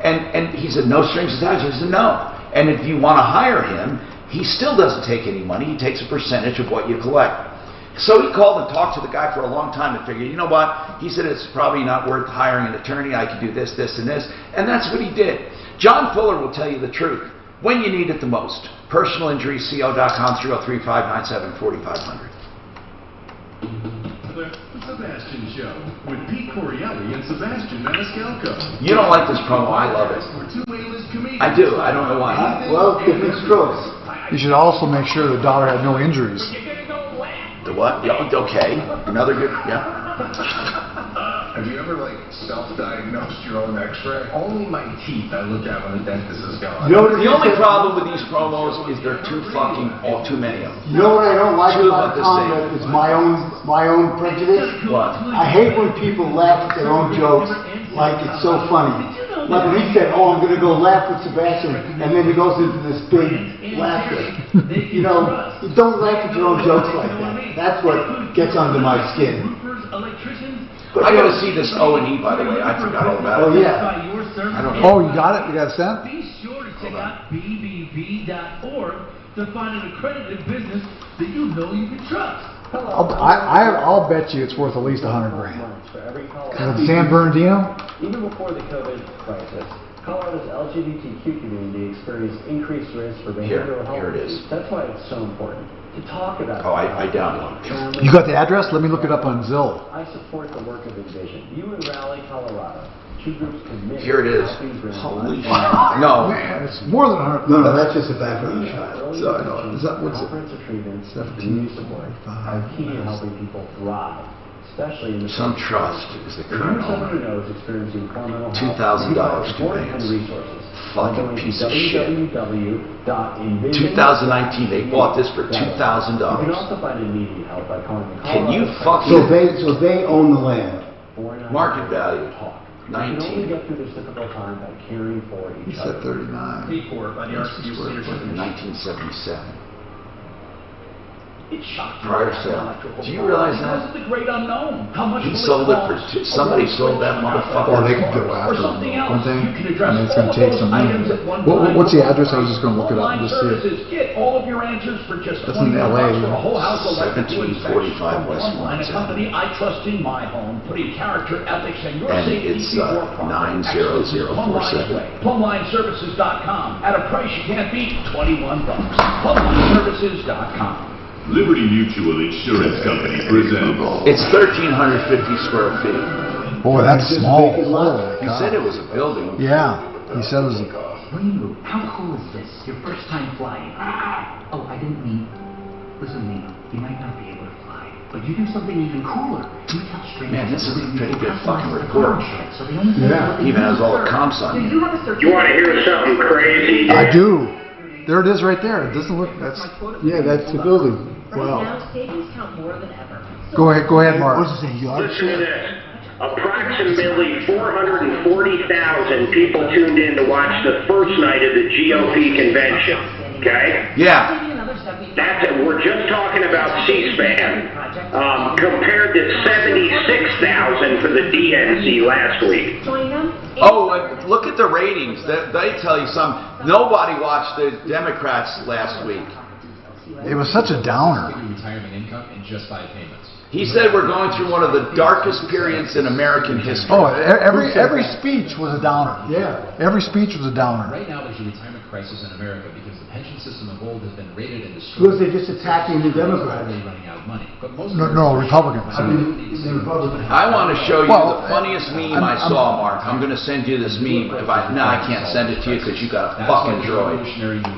And he said, no strings attached. I said, no. And if you want to hire him, he still doesn't take any money. He takes a percentage of what you collect. So he called and talked to the guy for a long time and figured, you know what? He said, it's probably not worth hiring an attorney. I can do this, this, and this. And that's what he did. John Fuller will tell you the truth when you need it the most. PersonalInjuryCO.com, 303-597-4500. The Sebastian Show with Pete Corielli and Sebastian Maniscalco. You don't like this promo. I love it. I do. I don't know why. Well, different strokes. You should also make sure the daughter had no injuries. The what? Yeah, okay. Another good, yeah. Have you ever, self-diagnosed your own x-ray? Only my teeth I look at when the dentist is gone. The only problem with these promos is they're too many of them. You know what I don't like about Tom that is my own prejudice? What? I hate when people laugh at their own jokes like it's so funny. Like when he said, oh, I'm going to go laugh with Sebastian, and then he goes into this big laughter. You don't laugh at your own jokes like that. That's what gets under my skin. I got to see this O&E, by the way. I forgot all about it. Oh, yeah. I don't know. Oh, you got it? You got it sent? Be sure to check out bbb.org to find an accredited business that you know you can trust. I'll bet you it's worth at least $100,000. Is it San Bernardino? Even before the COVID crisis, Colorado's LGBTQ community experienced increased risk for behavioral health. Here it is. That's why it's so important to talk about. Oh, I downloaded it. You got the address? Let me look it up on Zillow. I support the work of Envision. You and Raleigh, Colorado. Two groups committed. Here it is. Holy shit. No. Man, it's more than 100. No, that's just a background shot. So I know. Is that what's it? Comprehensive treatments and community support are key to helping people thrive. Especially in the Some Trust is the current owner. experiencing hormonal $2,000 conveyance. Fucking piece of shit. 2019, they bought this for $2,000. You can also find immediate help by calling the Can you fucking... So they own the land. Market value, 19. You can only get through this difficult time by caring for each other. He said 39. Paid for by the Archdiocese leadership. 1977. It's shocking. Prior sale. Do you realize that? Because of the great unknown. How much He sold it for somebody sold that motherfucker. Or they could go after or something else. one thing. You can address It's going to take some money. What's the address? I was just going to look it up and just see it. Get all of your answers for just That's in $20 LA. for a whole house electric 1745 West Plumline, a company I trust in my home, putting character, ethics, and your And safety it's before profit. 90047. PlumlineServices.com at a price you can't beat, $21. PlumlineServices.com. Liberty Mutual Insurance Company presents. It's 1,350 square feet. Boy, that's small. He said it was a building. Yeah, he said it was a... Ringo, how cool is this? Your first time flying. Oh, I didn't mean... Listen, Lino, you might not be able to fly, but you do something even cooler. You tell strangers... Man, this is a pretty good fucking report. So they only Even has all the comps on it. You want to hear something crazy? I do. There it is right there. It doesn't look... Yeah, that's the building. Right now, savings count more than ever. Go ahead, Mark. What's it say? Listen to this. Approximately 440,000 people tuned in to watch the first night of the GOP convention. Okay? Yeah. We're just talking about C-SPAN, compared to 76,000 for the DNC last week. Oh, look at the ratings. They tell you something. Nobody watched the Democrats last week. It was such a downer. Retirement income in just 5 payments. He said we're going through one of the darkest periods in American history. Oh, every speech was a downer. Yeah. Every speech was a downer. Right now there's a retirement crisis in America because the pension system of old has been raided and destroyed. Because they're just attacking the Democrats. They're running out of money. But most No, Republicans. I want to show you the funniest meme I saw, Mark. I'm going to send you this meme. I can't send it to you because you got a fucking droid.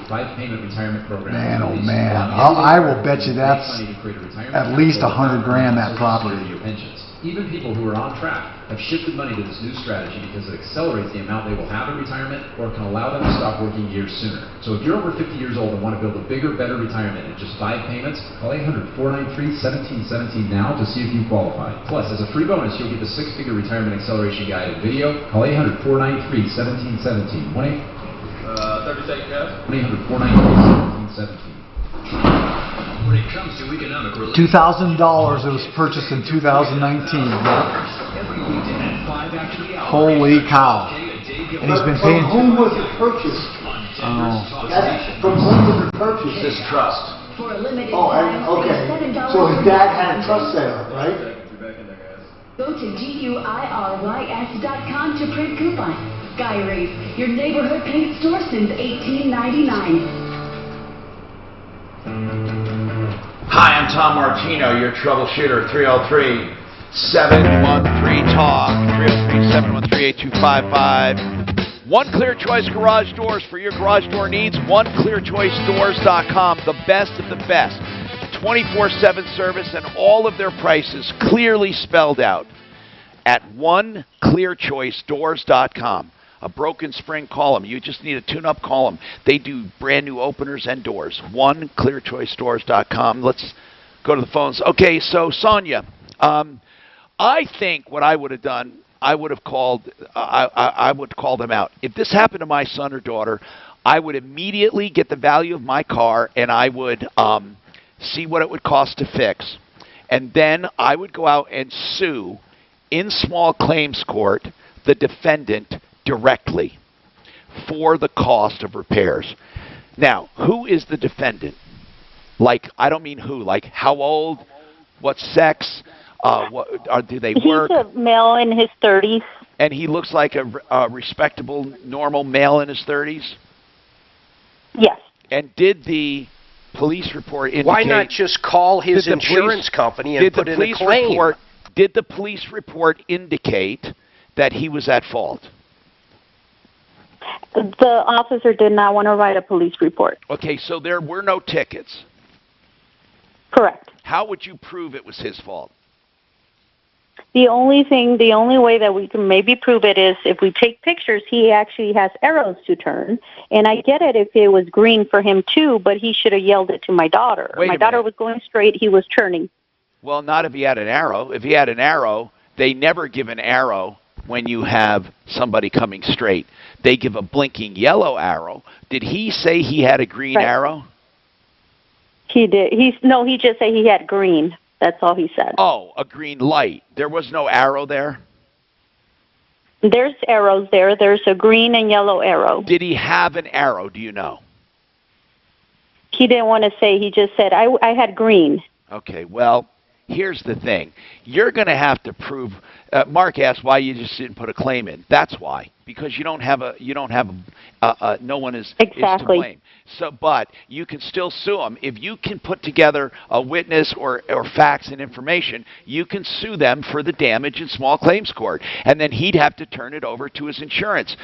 Five-payment retirement program. Man, oh man. I will bet you that's at least $100,000 that property. Even people who are on track have shifted money to this new strategy because it accelerates the amount they will have in retirement or can allow them to stop working years sooner. So if you're over 50 years old and want to build a bigger, better retirement in just 5 payments, call 800-493-1717 now to see if you qualify. Plus, as a free bonus, you'll get the 6-figure retirement acceleration guide and video. Call 800-493-1717. 30 seconds, guys. 800-493-1717. $2,000. It was purchased in 2019. Holy cow! And he's been paying. From whom was it purchased? From whom was it purchased? This trust. Okay. So his dad had a trust set up, right? Go to GUIRYS.com to print coupons. Sky Erase, your neighborhood paint store since 1899. Hi, I'm Tom Martino, your troubleshooter, 303-713-TALK, 303-713-8255. One Clear Choice Garage Doors for your garage door needs. OneClearChoiceDoors.com, the best of the best. 24/7 service and all of their prices clearly spelled out at OneClearChoiceDoors.com. A broken spring, call them. You just need a tune-up, call them. They do brand new openers and doors. OneClearChoiceDoors.com. Let's go to the phones. Okay, so Sonia, I think what I would have done, I would have called. I would call them out. If this happened to my son or daughter, I would immediately get the value of my car and I would see what it would cost to fix, and then I would go out and sue in small claims court the defendant directly for the cost of repairs. Now, who is the defendant? Like, I don't mean who, like how old, what sex, do they work? He's a male in his 30s. And he looks like a respectable, normal male in his 30s? Yes. And did the police report indicate... Why not just call his insurance company and put in a claim? Did the police report indicate that he was at fault? The officer did not want to write a police report. Okay, so there were no tickets. Correct. How would you prove it was his fault? The only way that we can maybe prove it is if we take pictures. He actually has arrows to turn, and I get it if it was green for him too, but he should have yelled it to my daughter. My daughter was going straight, he was turning. Well, not if he had an arrow. If he had an arrow, they never give an arrow when you have somebody coming straight. They give a blinking yellow arrow. Did he say he had a green arrow? He did. He just said he had green. That's all he said. Oh, a green light. There was no arrow there? There's arrows there. There's a green and yellow arrow. Did he have an arrow? Do you know? He didn't want to say. He just said, I had green. Okay, well, here's the thing. You're going to have to prove. Mark asked why you just didn't put a claim in. That's why, because no one is to blame. So, but you can still sue them if you can put together a witness or facts and information. You can sue them for the damage in small claims court, and then he'd have to turn it over to his insurance.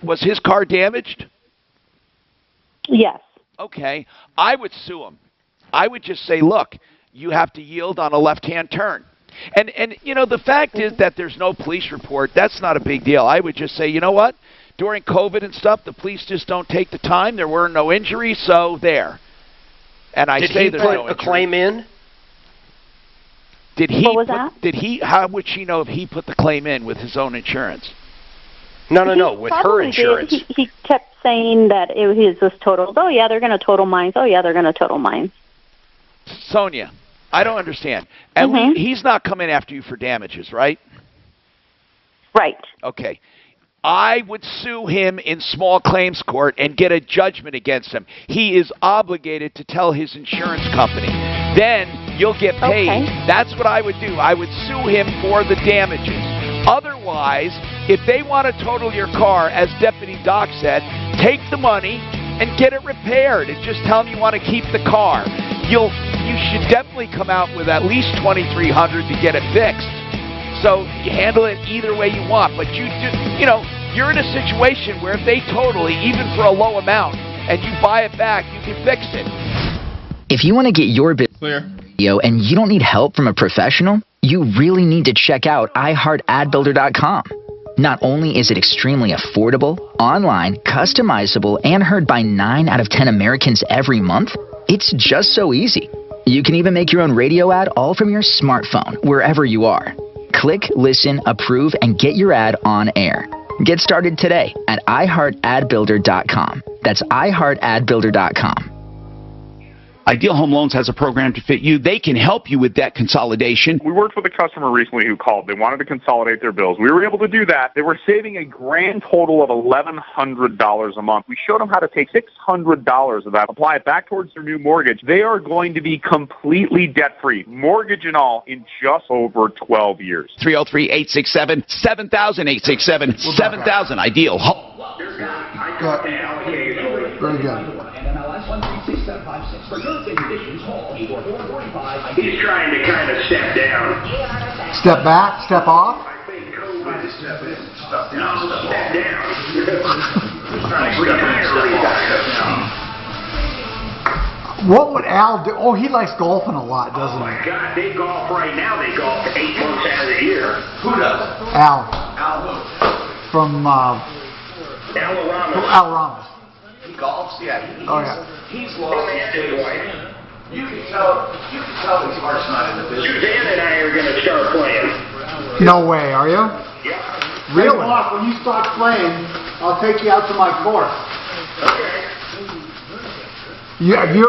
Was his car damaged? Yes. Okay, I would sue him. I would just say, look, you have to yield on a left-hand turn. And the fact is that there's no police report. That's not a big deal. I would just say, you know what? During COVID and stuff, the police just don't take the time. There were no injuries, so there. And I say there's no injuries. Did he put a claim in? What was that? How would she know if he put the claim in with his own insurance? No, with her insurance. He kept saying that his was totaled. Oh, yeah, they're going to total mine. Oh, yeah, they're going to total mine. Sonia, I don't understand. And he's not coming after you for damages, right? Right. Okay. I would sue him in small claims court and get a judgment against him. He is obligated to tell his insurance company. Then you'll get paid. Okay. That's what I would do. I would sue him for the damages. Otherwise, if they want to total your car, as Deputy Doc said, take the money and get it repaired and just tell them you want to keep the car. You should definitely come out with at least $2,300 to get it fixed. So you handle it either way you want, but you're in a situation where if they total it, even for a low amount, and you buy it back, you can fix it. If you want to get your business radio and you don't need help from a professional, you really need to check out iHeartAdBuilder.com. Not only is it extremely affordable, online, customizable, and heard by 9 out of 10 Americans every month, it's just so easy. You can even make your own radio ad all from your smartphone, wherever you are. Click, listen, approve, and get your ad on air. Get started today at iHeartAdBuilder.com. That's iHeartAdBuilder.com. Ideal Home Loans has a program to fit you. They can help you with debt consolidation. We worked with a customer recently who called. They wanted to consolidate their bills. We were able to do that. They were saving a grand total of $1,100 a month. We showed them how to take $600 of that, apply it back towards their new mortgage. They are going to be completely debt-free, mortgage and all, in just over 12 years. 303-867-7000, 867-7000. Ideal Home. Very good. He's trying to kind of step down. Step back, step off. Step down. What would Al do? Oh, he likes golfing a lot, doesn't he? Oh my God, they golf right now. They golf 8 months out of the year. Who does? Al. Al who? From Al Ramos. Al Ramos. He golfs? Yeah. Oh, yeah. He's lost his wife. You can tell his heart's not in the business. Suzanne and I are going to start playing. No way, are you? Yeah. Really? Hey, Mark, when you start playing, I'll take you out to my course. Okay. Yeah, They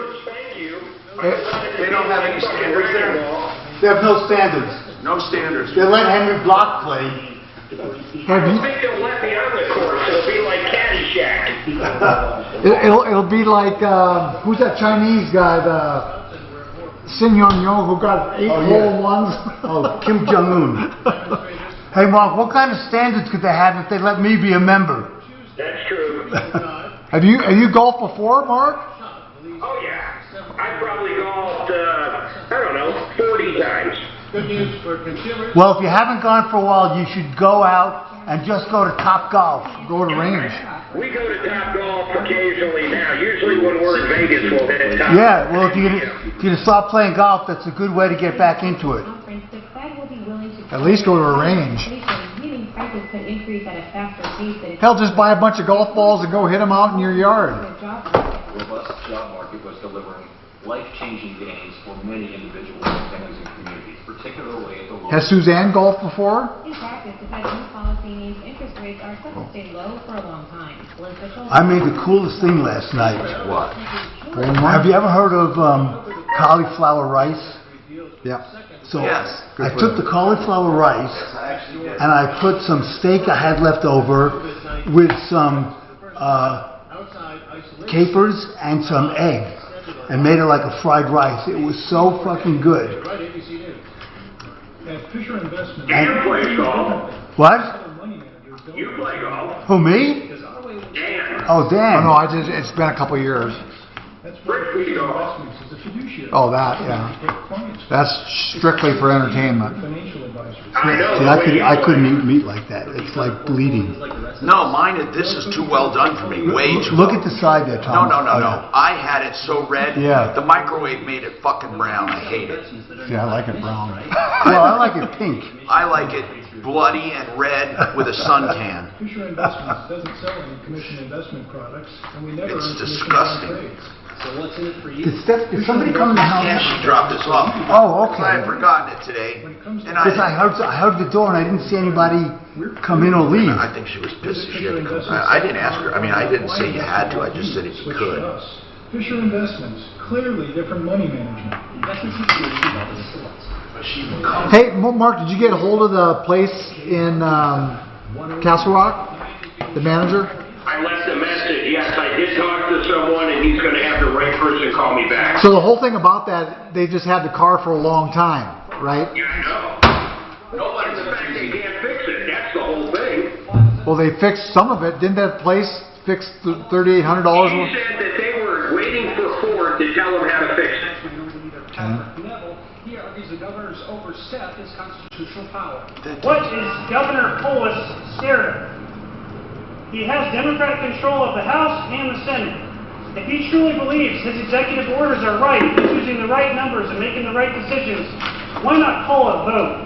don't have any standards there. They have no standards. No standards. They let Henry Block play. I don't think they'll let me on the course. It'll be like Caddyshack. It'll be like who's that Chinese guy, the Sin Yong Yo, who got 8 hole-in-ones? Oh, Kim Jong-un. Hey, Mark, what kind of standards could they have if they let me be a member? That's true. Have you golfed before, Mark? Oh yeah. I probably golfed, I don't know, 40 times. Good news for consumers. Well, if you haven't gone for a while, you should go out and just go to Top Golf. Go to range. We go to Top Golf occasionally now. Usually when we're in Vegas, we'll hit Top. Yeah, well, if you're gonna stop playing golf, that's a good way to get back into it. At least go to a range. Hell, just buy a bunch of golf balls and go hit them out in your yard. Robust job market was delivering life-changing gains for many individuals, families, and communities, particularly at the local. Has Suzanne golfed before? In practice, the Fed's new policy means interest rates are set to stay low for a long time. I made the coolest thing last night. What? Have you ever heard of cauliflower rice? Yeah. So I took the cauliflower rice and I put some steak I had left over with some capers and some egg and made it like a fried rice. It was so fucking good. Dan plays golf. What? You play golf. Who, me? Dan. Oh, Dan. Oh, no, it's been a couple years. Rick plays golf. Oh, that, yeah. That's strictly for entertainment. See, I couldn't eat meat like that. It's like bleeding. No, this is too well done for me. Way too Look well. at the side there, Tom. No. I had it so red. Yeah. The microwave made it fucking brown. I hate it. Yeah, I like it brown. Well, I like it pink. I like it bloody and red with a suntan. Fisher Investments doesn't sell any commission investment products, and we never It's earn commission disgusting. on trades. So what's in it for you? Did somebody come in the house? Yeah, she dropped this off. Oh, okay. I had forgotten it today. And Because I heard the door and I didn't see anybody come in or leave. I think she was pissed that she had to come. I didn't ask her. I mean, I didn't say you had to. I just said if you could. Fisher Investments, clearly different money management. Hey, Mark, did you get a hold of the place in Castle Rock? The manager? I left a message. Yes, I did talk to someone, and he's going to have the right person call me back. So the whole thing about that, they just had the car for a long time, right? Yeah, I know. Nobody, the fact they can't fix it. That's the whole thing. Well, they fixed some of it. Didn't that place fix the $3,800 He worth? said that they were waiting for Ford to tell them how to fix it. He argues the governor's overstepped his constitutional power. What is Governor Polis scared of? He has Democratic control of the House and the Senate. If he truly believes his executive orders are right, he's using the right numbers and making the right decisions, why not call a vote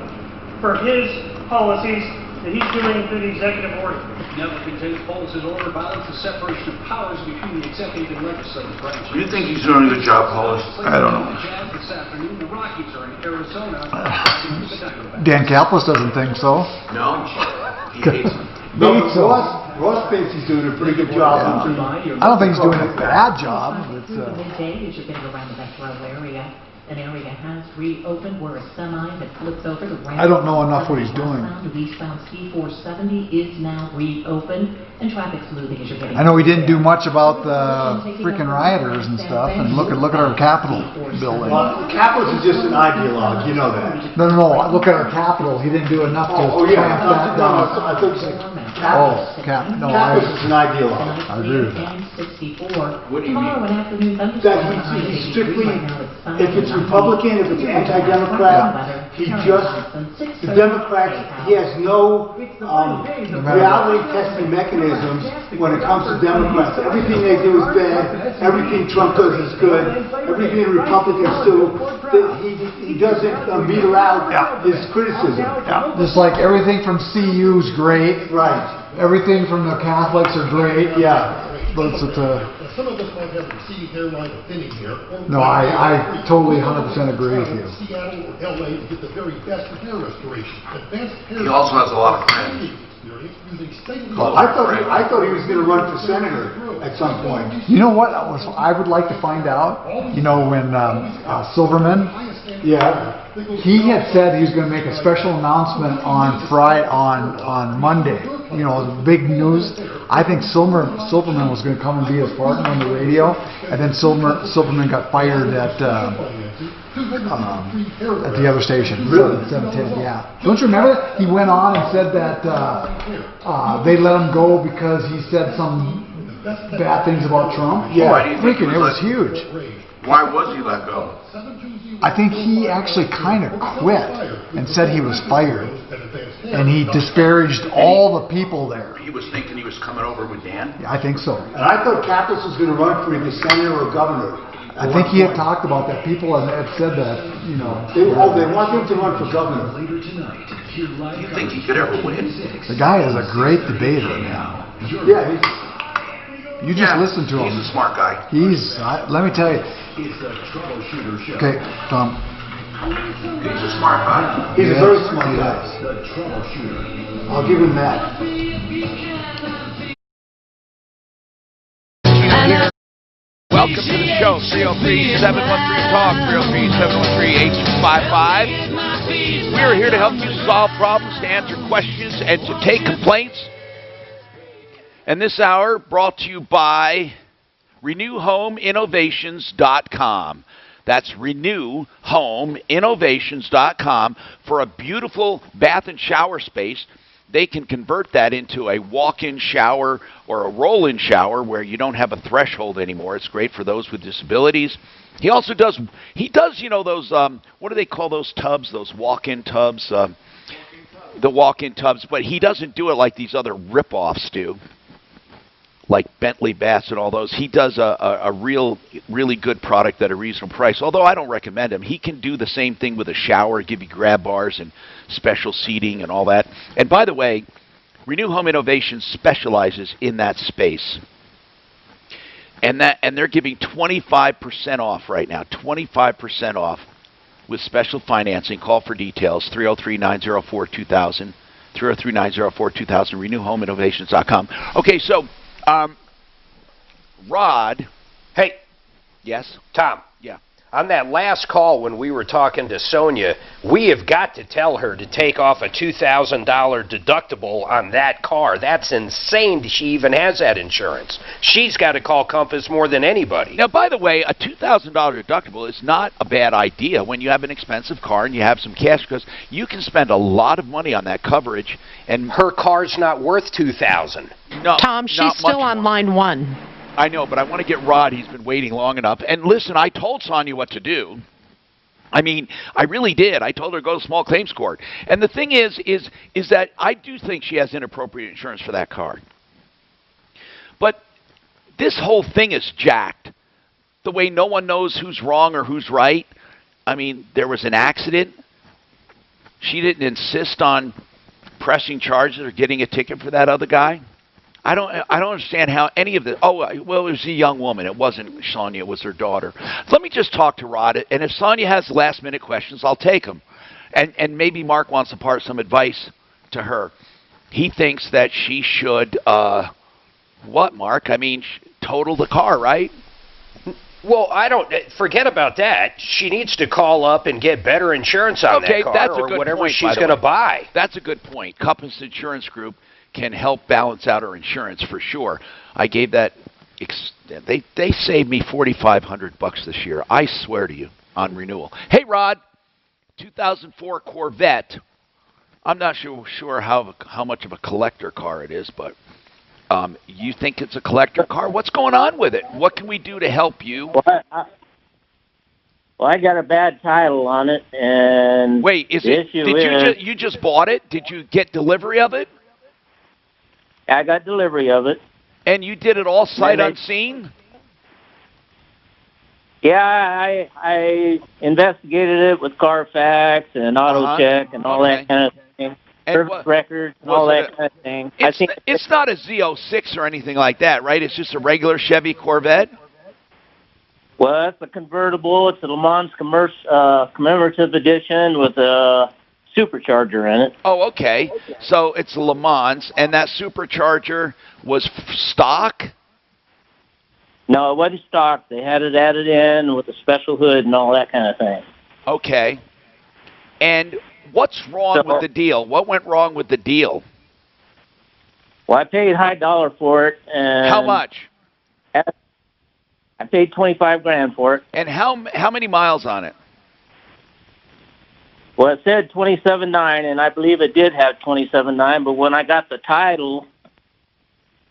for his policies that he's doing through the executive order? Never contains Polis's order violates the separation of powers between the executive and legislative branches. You think he's doing a good job, Paulus? I don't know. This afternoon, the Rockies are in Arizona. Dan Kaplan doesn't think so. No? He hates him. Maybe so. Ross thinks he's doing a pretty good job. I don't think he's doing a bad job. Through the midday as you're getting around the metro area. An area has reopened where a semi that flips over the ramp. I don't know enough what he's doing. Eastbound C470 is now reopened, and traffic's moving as you're getting. I know we didn't do much about the freaking rioters and stuff, and look at our Capitol building. Well, Capitol is just an ideologue, you know that. No, look at our Capitol. He didn't do enough to clamp that down. I thought you said Capitol is an ideologue. I agree with that. What do you mean? That he's strictly, if it's Republican, if it's anti-Democrat, the Democrats, he has no reality testing mechanisms when it comes to Democrats. Everything they do is bad, everything Trump does is good, everything Republicans do, he doesn't meter out his criticism. Just like everything from CU is great. Right. Everything from the Catholics are great. Yeah. But it's some of us might have received hairline or thinning hair. No, I totally 100% agree with you. Seattle or LA to get the very best of hair restoration. Advanced hair. He also has a lot of friends. I thought he was going to run for senator at some point. You know what? I would like to find out. You know when Silverman. Yeah. He had said he was going to make a special announcement on Monday. You know, big news. I think Silverman was going to come and be his partner on the radio, and then Silverman got fired at the other station. Really? 710, yeah. Don't you remember? He went on and said that they let him go because he said some bad things about Trump. Yeah. Freaking, it was huge. Why was he let go? I think he actually kind of quit and said he was fired. And he disparaged all the people there. He was thinking he was coming over with Dan? Yeah, I think so. And I thought Capos was going to run for either senator or governor. I think he had talked about that. People had said that, you know. They want him to run for governor. Do you think he could ever win? The guy is a great debater now. Yeah, you just listen to him. He's a smart guy. Let me tell you. It's the Troubleshooter Show. Okay, Tom. He's a smart guy. He's a very smart guy. The Troubleshooter. I'll give him that. Welcome to the show, 303-713-TALK, 303-713-8255. We are here to help you solve problems, to answer questions, and to take complaints. And this hour brought to you by RenewHomeInnovations.com. That's RenewHomeInnovations.com. For a beautiful bath and shower space, they can convert that into a walk-in shower or a roll-in shower where you don't have a threshold anymore. It's great for those with disabilities. He also does, you know, those, what do they call those tubs, those walk-in tubs? The walk-in tubs, but he doesn't do it like these other rip-offs do, like Bentley Baths and all those. He does a really good product at a reasonable price, although I don't recommend him. He can do the same thing with a shower, give you grab bars and special seating and all that. And by the way, Renew Home Innovations specializes in that space. And they're giving 25% off right now, 25% off with special financing. Call for details, 303-904-2000, 303-904-2000, RenewHomeInnovations.com. Okay, so Rod. Hey. Yes? Tom. Yeah. On that last call when we were talking to Sonia, we have got to tell her to take off a $2,000 deductible on that car. That's insane she even has that insurance. She's got to call Compass more than anybody. Now, by the way, a $2,000 deductible is not a bad idea when you have an expensive car and you have some cash, because you can spend a lot of money on that coverage. And her car's not worth $2,000. No, Tom, she's still on line one. I know, but I want to get Rod. He's been waiting long enough. And listen, I told Sonia what to do. I mean, I really did. I told her to go to small claims court. And the thing is that I do think she has inappropriate insurance for that car. But this whole thing is jacked. The way no one knows who's wrong or who's right. I mean, there was an accident. She didn't insist on pressing charges or getting a ticket for that other guy. I don't understand how any of the. Oh, well, it was a young woman. It wasn't Sonia. It was her daughter. Let me just talk to Rod. And if Sonia has last-minute questions, I'll take them. And maybe Mark wants to impart some advice to her. he thinks that she should, what, Mark? I mean, total the car, right? Well, I don't forget about that. She needs to call up and get better insurance on that car that's a or good whatever point, she's going to buy. That's a good point. Compass Insurance Group can help balance out her insurance for sure. I gave that. They saved me $4,500 this year. I swear to you, on renewal. Hey, Rod, 2004 Corvette. I'm not sure how much of a collector car it is, but you think it's a collector car? What's going on with it? What can we do to help you? Well, I got a bad title on it, and wait, you just bought it? Did you get delivery of it? I got delivery of it. And you did it all sight unseen? Yeah, I investigated it with Carfax and AutoCheck and all that kind of thing. Service records and all that kind of thing. It's not a Z06 or anything like that, right? It's just a regular Chevy Corvette? Well, it's a convertible. It's a Le Mans commemorative edition with a supercharger in it. Oh, okay. So it's a Le Mans, and that supercharger was stock? No, it wasn't stock. They had it added in with a special hood and all that kind of thing. Okay. And what's wrong with the deal? What went wrong with the deal? Well, I paid high dollar for it. And how much? I paid $25,000 for it. And how many miles on it? Well, it said 27.9, and I believe it did have 27.9. But when I got the title,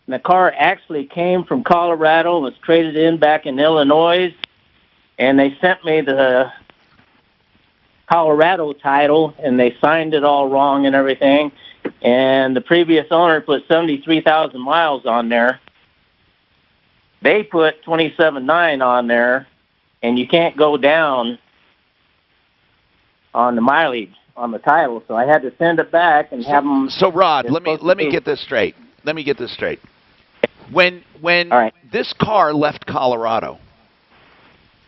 the car actually came from Colorado, was traded in back in Illinois, and they sent me the Colorado title, and they signed it all wrong and everything. And the previous owner put 73,000 miles on there. They put 27.9 on there, and you can't go down on the mileage on the title. So I had to send it back and have them. So Rod, let me get this straight. Let me get this straight. When this car left Colorado,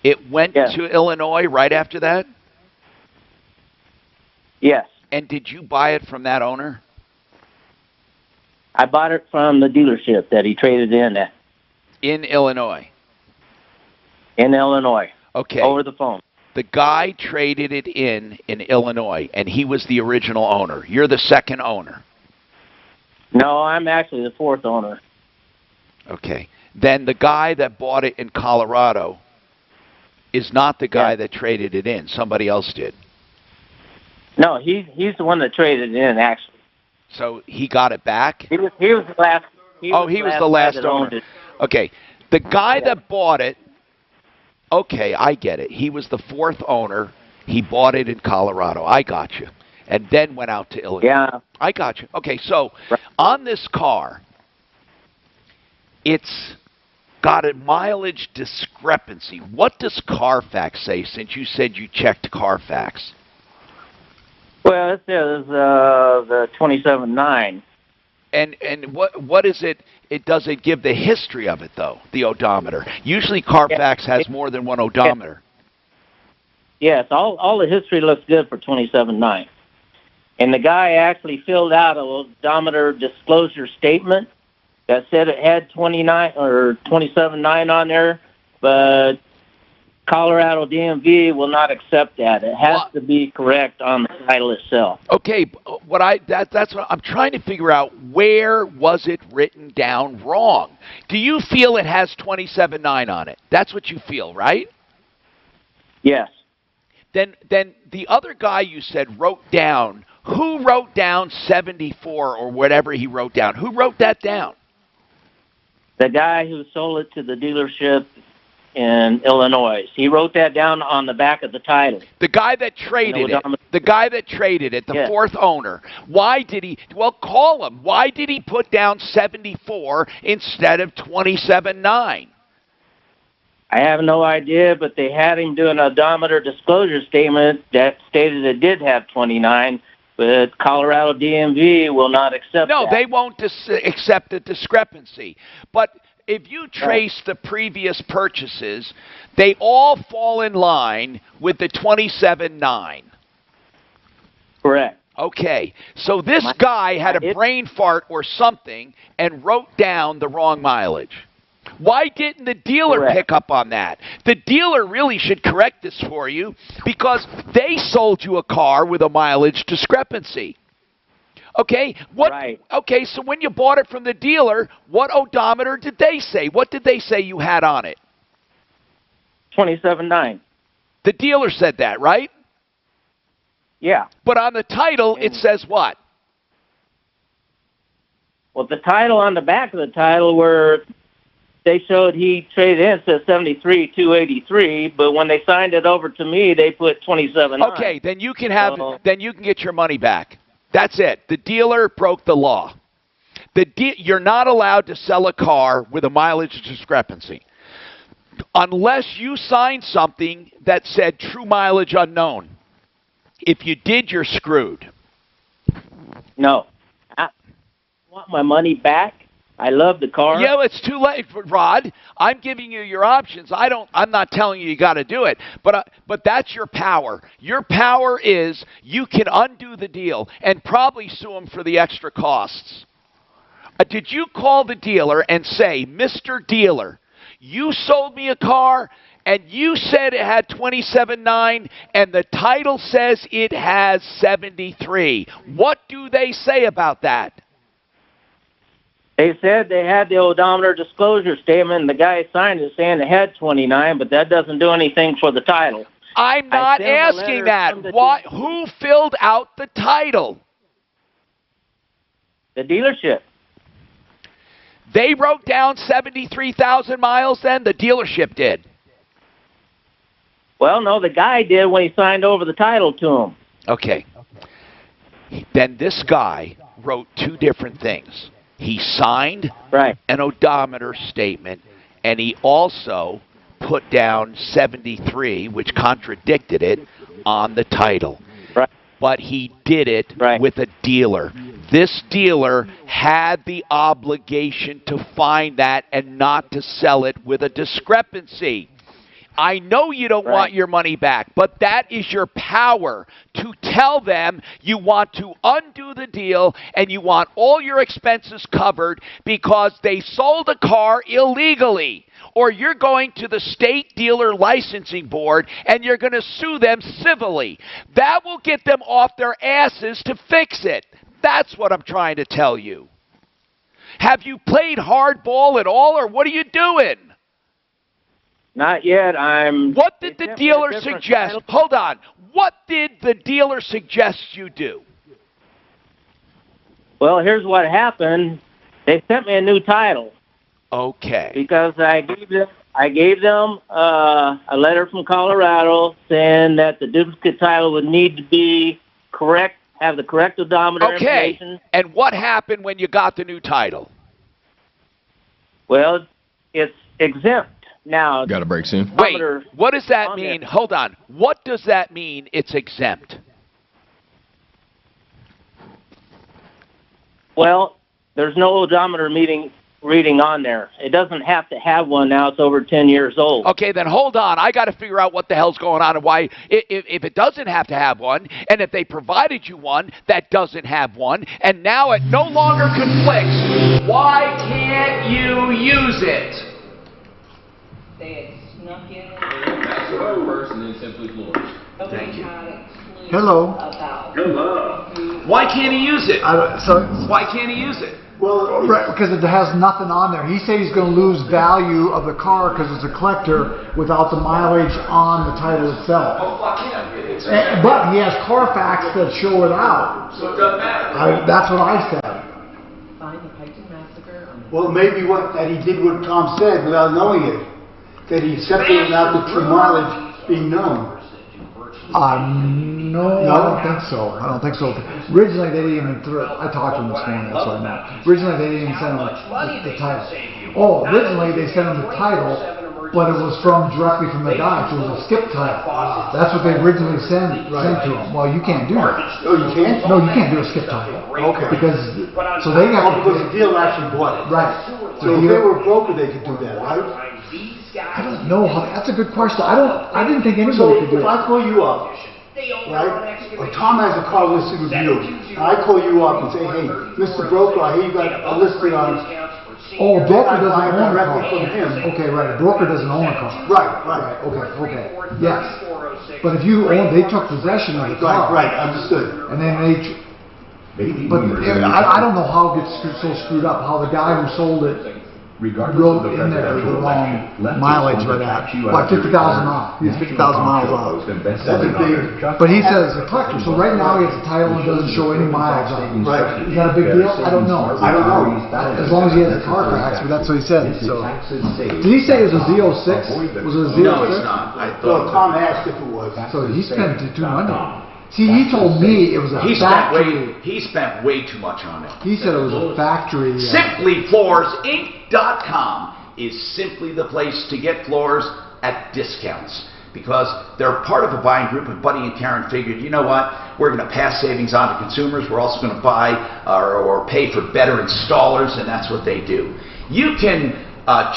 it went to Illinois right after that? Yes. And did you buy it from that owner? I bought it from the dealership that he traded in at. In Illinois? In Illinois. Okay. Over the phone. The guy traded it in Illinois, and he was the original owner. You're the second owner. No, I'm actually the fourth owner. Okay. Then the guy that bought it in Colorado is not the guy that traded it in. Somebody else did. No, he's the one that traded it in, actually. So he got it back? He was the last. He was the last owner. Okay. The guy that bought it, okay, I get it. He was the fourth owner. He bought it in Colorado. I got you. And then went out to Illinois. Yeah. I got you. Okay, so on this car, it's got a mileage discrepancy. What does Carfax say, since you said you checked Carfax? Well, it says the 27.9. And what is it? Does it give the history of it, though, the odometer? Usually Carfax has more than one odometer. Yes, all the history looks good for 27.9. And the guy actually filled out a odometer disclosure statement that said it had 29 or 27.9 on there, but Colorado DMV will not accept that. It has to be correct on the title itself. Okay, that's what I'm trying to figure out. Where was it written down wrong? Do you feel it has 27.9 on it? That's what you feel, right? Yes. Then the other guy you said wrote down. Who wrote down 74 or whatever he wrote down? Who wrote that down? The guy who sold it to the dealership in Illinois. He wrote that down on the back of the title. The guy that traded it. The guy that traded it, the fourth owner. Why did he? Well, call him. Why did he put down 74 instead of 27.9? I have no idea, but they had him do an odometer disclosure statement that stated it did have 29. But Colorado DMV will not accept that. No, they won't accept the discrepancy. But if you trace the previous purchases, they all fall in line with the 27.9. Correct. Okay, so this guy had a brain fart or something and wrote down the wrong mileage. Why didn't the dealer pick up on that? The dealer really should correct this for you because they sold you a car with a mileage discrepancy. Okay, okay, so when you bought it from the dealer, what odometer did they say? What did they say you had on it? 27.9. The dealer said that, right? Yeah. But on the title, it says what? Well, the title on the back of the title where they showed he traded in says 73,283, but when they signed it over to me, they put 27.9. Okay, then you can have then you can get your money back. That's it. The dealer broke the law. You're not allowed to sell a car with a mileage discrepancy unless you signed something that said true mileage unknown. If you did, you're screwed. No. I want my money back. I love the car. Yeah, it's too late, Rod. I'm giving you your options. I'm not telling you got to do it, but that's your power. Your power is you can undo the deal and probably sue them for the extra costs. Did you call the dealer and say, Mr. Dealer, you sold me a car and you said it had 27.9 and the title says it has 73. What do they say about that? They said they had the odometer disclosure statement, and the guy signed it saying it had 29, but that doesn't do anything for the title. I'm not asking that. Who filled out the title? The dealership. They wrote down 73,000 miles then? The dealership did? Well, no, the guy did when he signed over the title to him. Okay. Then this guy wrote two different things. He signed an odometer statement, and he also put down 73, which contradicted it, on the title. Right. But he did it with a dealer. This dealer had the obligation to find that and not to sell it with a discrepancy. I know you don't want your money back, but that is your power to tell them you want to undo the deal and you want all your expenses covered because they sold a car illegally. Or you're going to the state dealer licensing board and you're going to sue them civilly. That will get them off their asses to fix it. That's what I'm trying to tell you. Have you played hardball at all, or what are you doing? Not yet. What did the dealer suggest? Hold on. What did the dealer suggest you do? Well, here's what happened. They sent me a new title. Okay. Because I gave them a letter from Colorado saying that the duplicate title would need to be correct, have the correct odometer information. And what happened when you got the new title? Well, it's exempt. Now, got a break soon. Wait, what does that mean? Hold on. What does that mean it's exempt? Well, there's no odometer reading on there. It doesn't have to have one now. It's over 10 years old. Okay, then hold on. I got to figure out what the hell's going on and why. If it doesn't have to have one, and if they provided you one that doesn't have one, and now it no longer conflicts, why can't you use it? They had snuck in. That's the right person and simply flourish. Thank you. Hello. Hello. Why can't he use it? Why can't he use it? Well, because it has nothing on there. He said he's going to lose value of the car because it's a collector without the mileage on the title itself. Well, fuck him. But he has Carfax that show it out. So it doesn't matter. That's what I said. Well, maybe that he did what Tom said without knowing it. That he separated out the true mileage being known. No, I don't think so. I don't think so. Originally, they didn't even I talked to him this morning, that's what I know. Originally, they didn't even send him the title. Oh, originally, they sent him the title, but it was directly from the guy, so it was a skip title. That's what they originally sent to him. Well, you can't do that. Oh, you can't? No, you can't do a skip title. Okay. Because, so they have to... Because the dealer actually bought it. Right. So if they were broker, they could do that, right? I don't know. That's a good question. I didn't think anybody could do it. If I call you up right? Or Tom has a car listed with you. And I call you up and say, hey, Mr. Broker, I hear you got a listed on. Oh, a broker doesn't own a directly car. from him. Okay, right. A broker doesn't own a car. Right. Okay. Yes. But if you own, they took possession of the car. Right. Understood. And then they. But I don't know how it gets so screwed up. How the guy who sold it wrote in there the wrong mileage for that. Like 50,000 miles. He has 50,000 miles on it. That's a big. But he says a collector. So right now he has a title and doesn't show any mileage on it. Right. Is that a big deal? I don't know. As long as he has a car tax, but that's what he said. So did he say it was a Z06? Was it a Z06? No, it's not. Well, Tom asked if it was. So he spent too much. See, he told me it was a factory. He spent way too much on it. He said it was a factory. SimplyFloorsInc.com is simply the place to get floors at discounts because they're part of a buying group, and Buddy and Karen figured, you know what, we're going to pass savings on to consumers. We're also going to buy or pay for better installers, and that's what they do. You can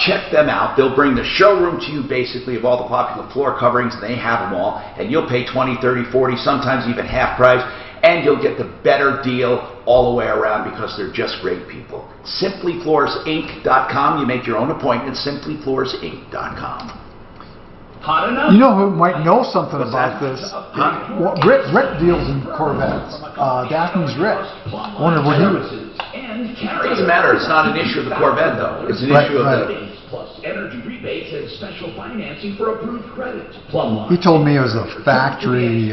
check them out. They'll bring the showroom to you basically of all the popular floor coverings, and they have them all, and you'll pay 20, 30, 40, sometimes even half price, and you'll get the better deal all the way around because they're just great people. SimplyFloorsInc.com. You make your own appointment, SimplyFloorsInc.com. Hot enough? You know who might know something about this? Well, Rick deals in Corvettes. Daphne's Rick. Wonder what he was. It doesn't matter. It's not an issue of the Corvette, though. It's an issue of the... Plus, energy rebates and special financing for approved credit. He told me it was a factory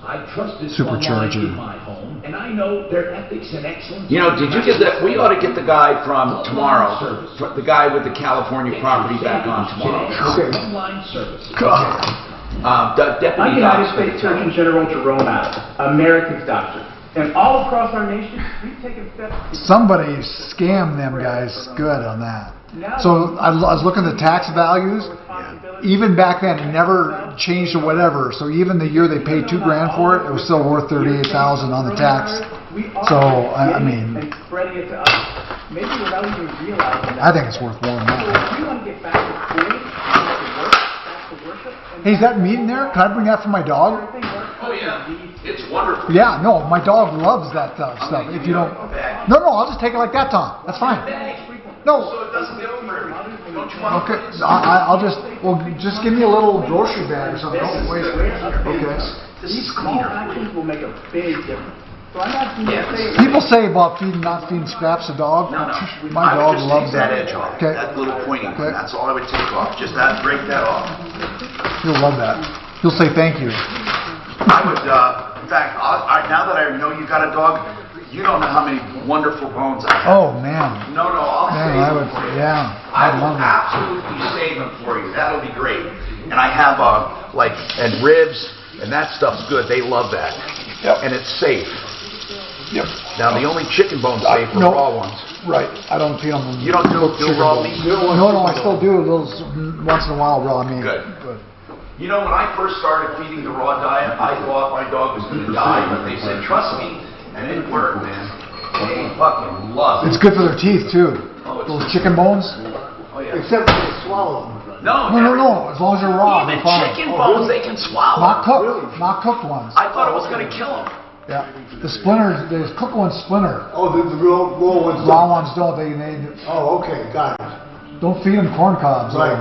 I've trusted supercharger. in my home, and I know their ethics and excellence. You know, did you get that? We ought to get the guy from tomorrow, the guy with the California property back on tomorrow. Online services. Deputy I'm United States Surgeon General Jerome Adams, America's doctor. And all across our nation, we've taken steps to... Somebody scammed them guys good on that. So I was looking at the tax values. Even back then, it never changed to whatever. So even the year they paid $2,000 for it, it was still worth $38,000 on the tax. So I mean, I think it's worth more than that. Hey, is that meat in there? Can I bring that for my dog? Oh yeah, it's wonderful. Yeah, no, my dog loves that stuff. If you don't, no, I'll just take it like that, Tom. That's fine. No. So it doesn't get over everything. Don't you want? Okay, I'll just give me a little grocery bag or something. Don't waste it. Okay. These small actions will make a big difference. So I'm asking you to say... People say about not feeding scraps to dog. No. My dog loves that edge off. Okay. That little pointing. Okay. That's all I would take off. Just break that off. He'll love that. He'll say thank you. I would, in fact, now that I know you got a dog, you don't know how many wonderful bones I have. Oh man. No, I'll save I would, yeah. I will absolutely save them for you. That'll be great. And I have and ribs, and that stuff's good. They love that. Yep. And it's safe. Yep. Now the only chicken bones safe are raw ones. Right. I don't feed them. You don't do raw meat? No, I still do those once in a while raw meat. Good. You know, when I first started feeding the raw diet, I thought my dog was going to die, but they said, trust me, and it worked, man. They fucking love it. It's good for their teeth, too. Those chicken bones. Oh, yeah. Except when they swallow them. No. As long as they're raw, even they're fine. chicken bones, they can swallow. Not cooked ones. I thought it was going to kill them. Yeah. The splinters, the cooked ones splinter. Oh, the raw ones don't. Raw ones don't. They Oh, okay. Got it. Don't feed them corn cobs. Right.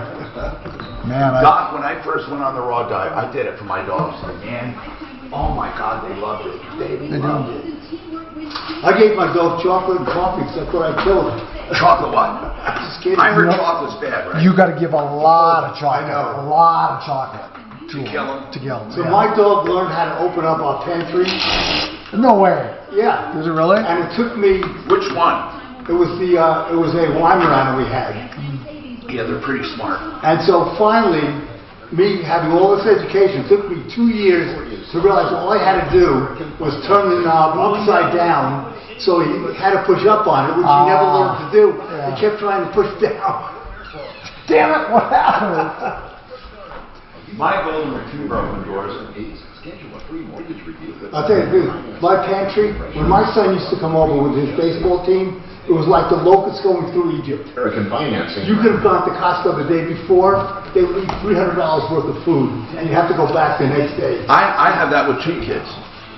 Man, Doc, when I first went on the raw diet, I did it for my dogs. And oh my God, they loved it. They loved it. I gave my dog chocolate and coffee, except when I killed him. Chocolate what? Just kidding. I heard chocolate's bad, right? You got to give a lot of chocolate. I know. A lot of chocolate to kill them. So my dog learned how to open up our pantry. No way. Yeah. Is it really? And it took me. Which one? It was a Weimaraner we had. Yeah, they're pretty smart. And so finally, me having all this education, it took me 2 years to realize all I had to do was turn the knob upside down, so he had to push up on it, which he never learned to do. He kept trying to push down. Damn it, what happened? My golden retriever opened doors. I'll tell you the truth, my pantry, when my son used to come over with his baseball team, it was like the locusts going through Egypt. American financing. You could have gone to Costco the day before, they would eat $300 worth of food, and you have to go back the next day. I have that with 2 kids.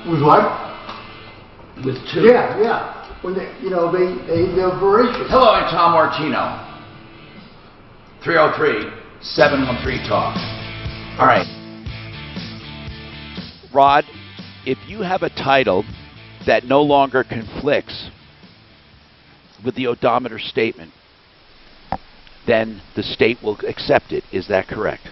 With what? With 2. Yeah. When they're voracious. Hello, I'm Tom Martino. 303-713-TALK. All right. Rod, if you have a title that no longer conflicts with the odometer statement, then the state will accept it. Is that correct?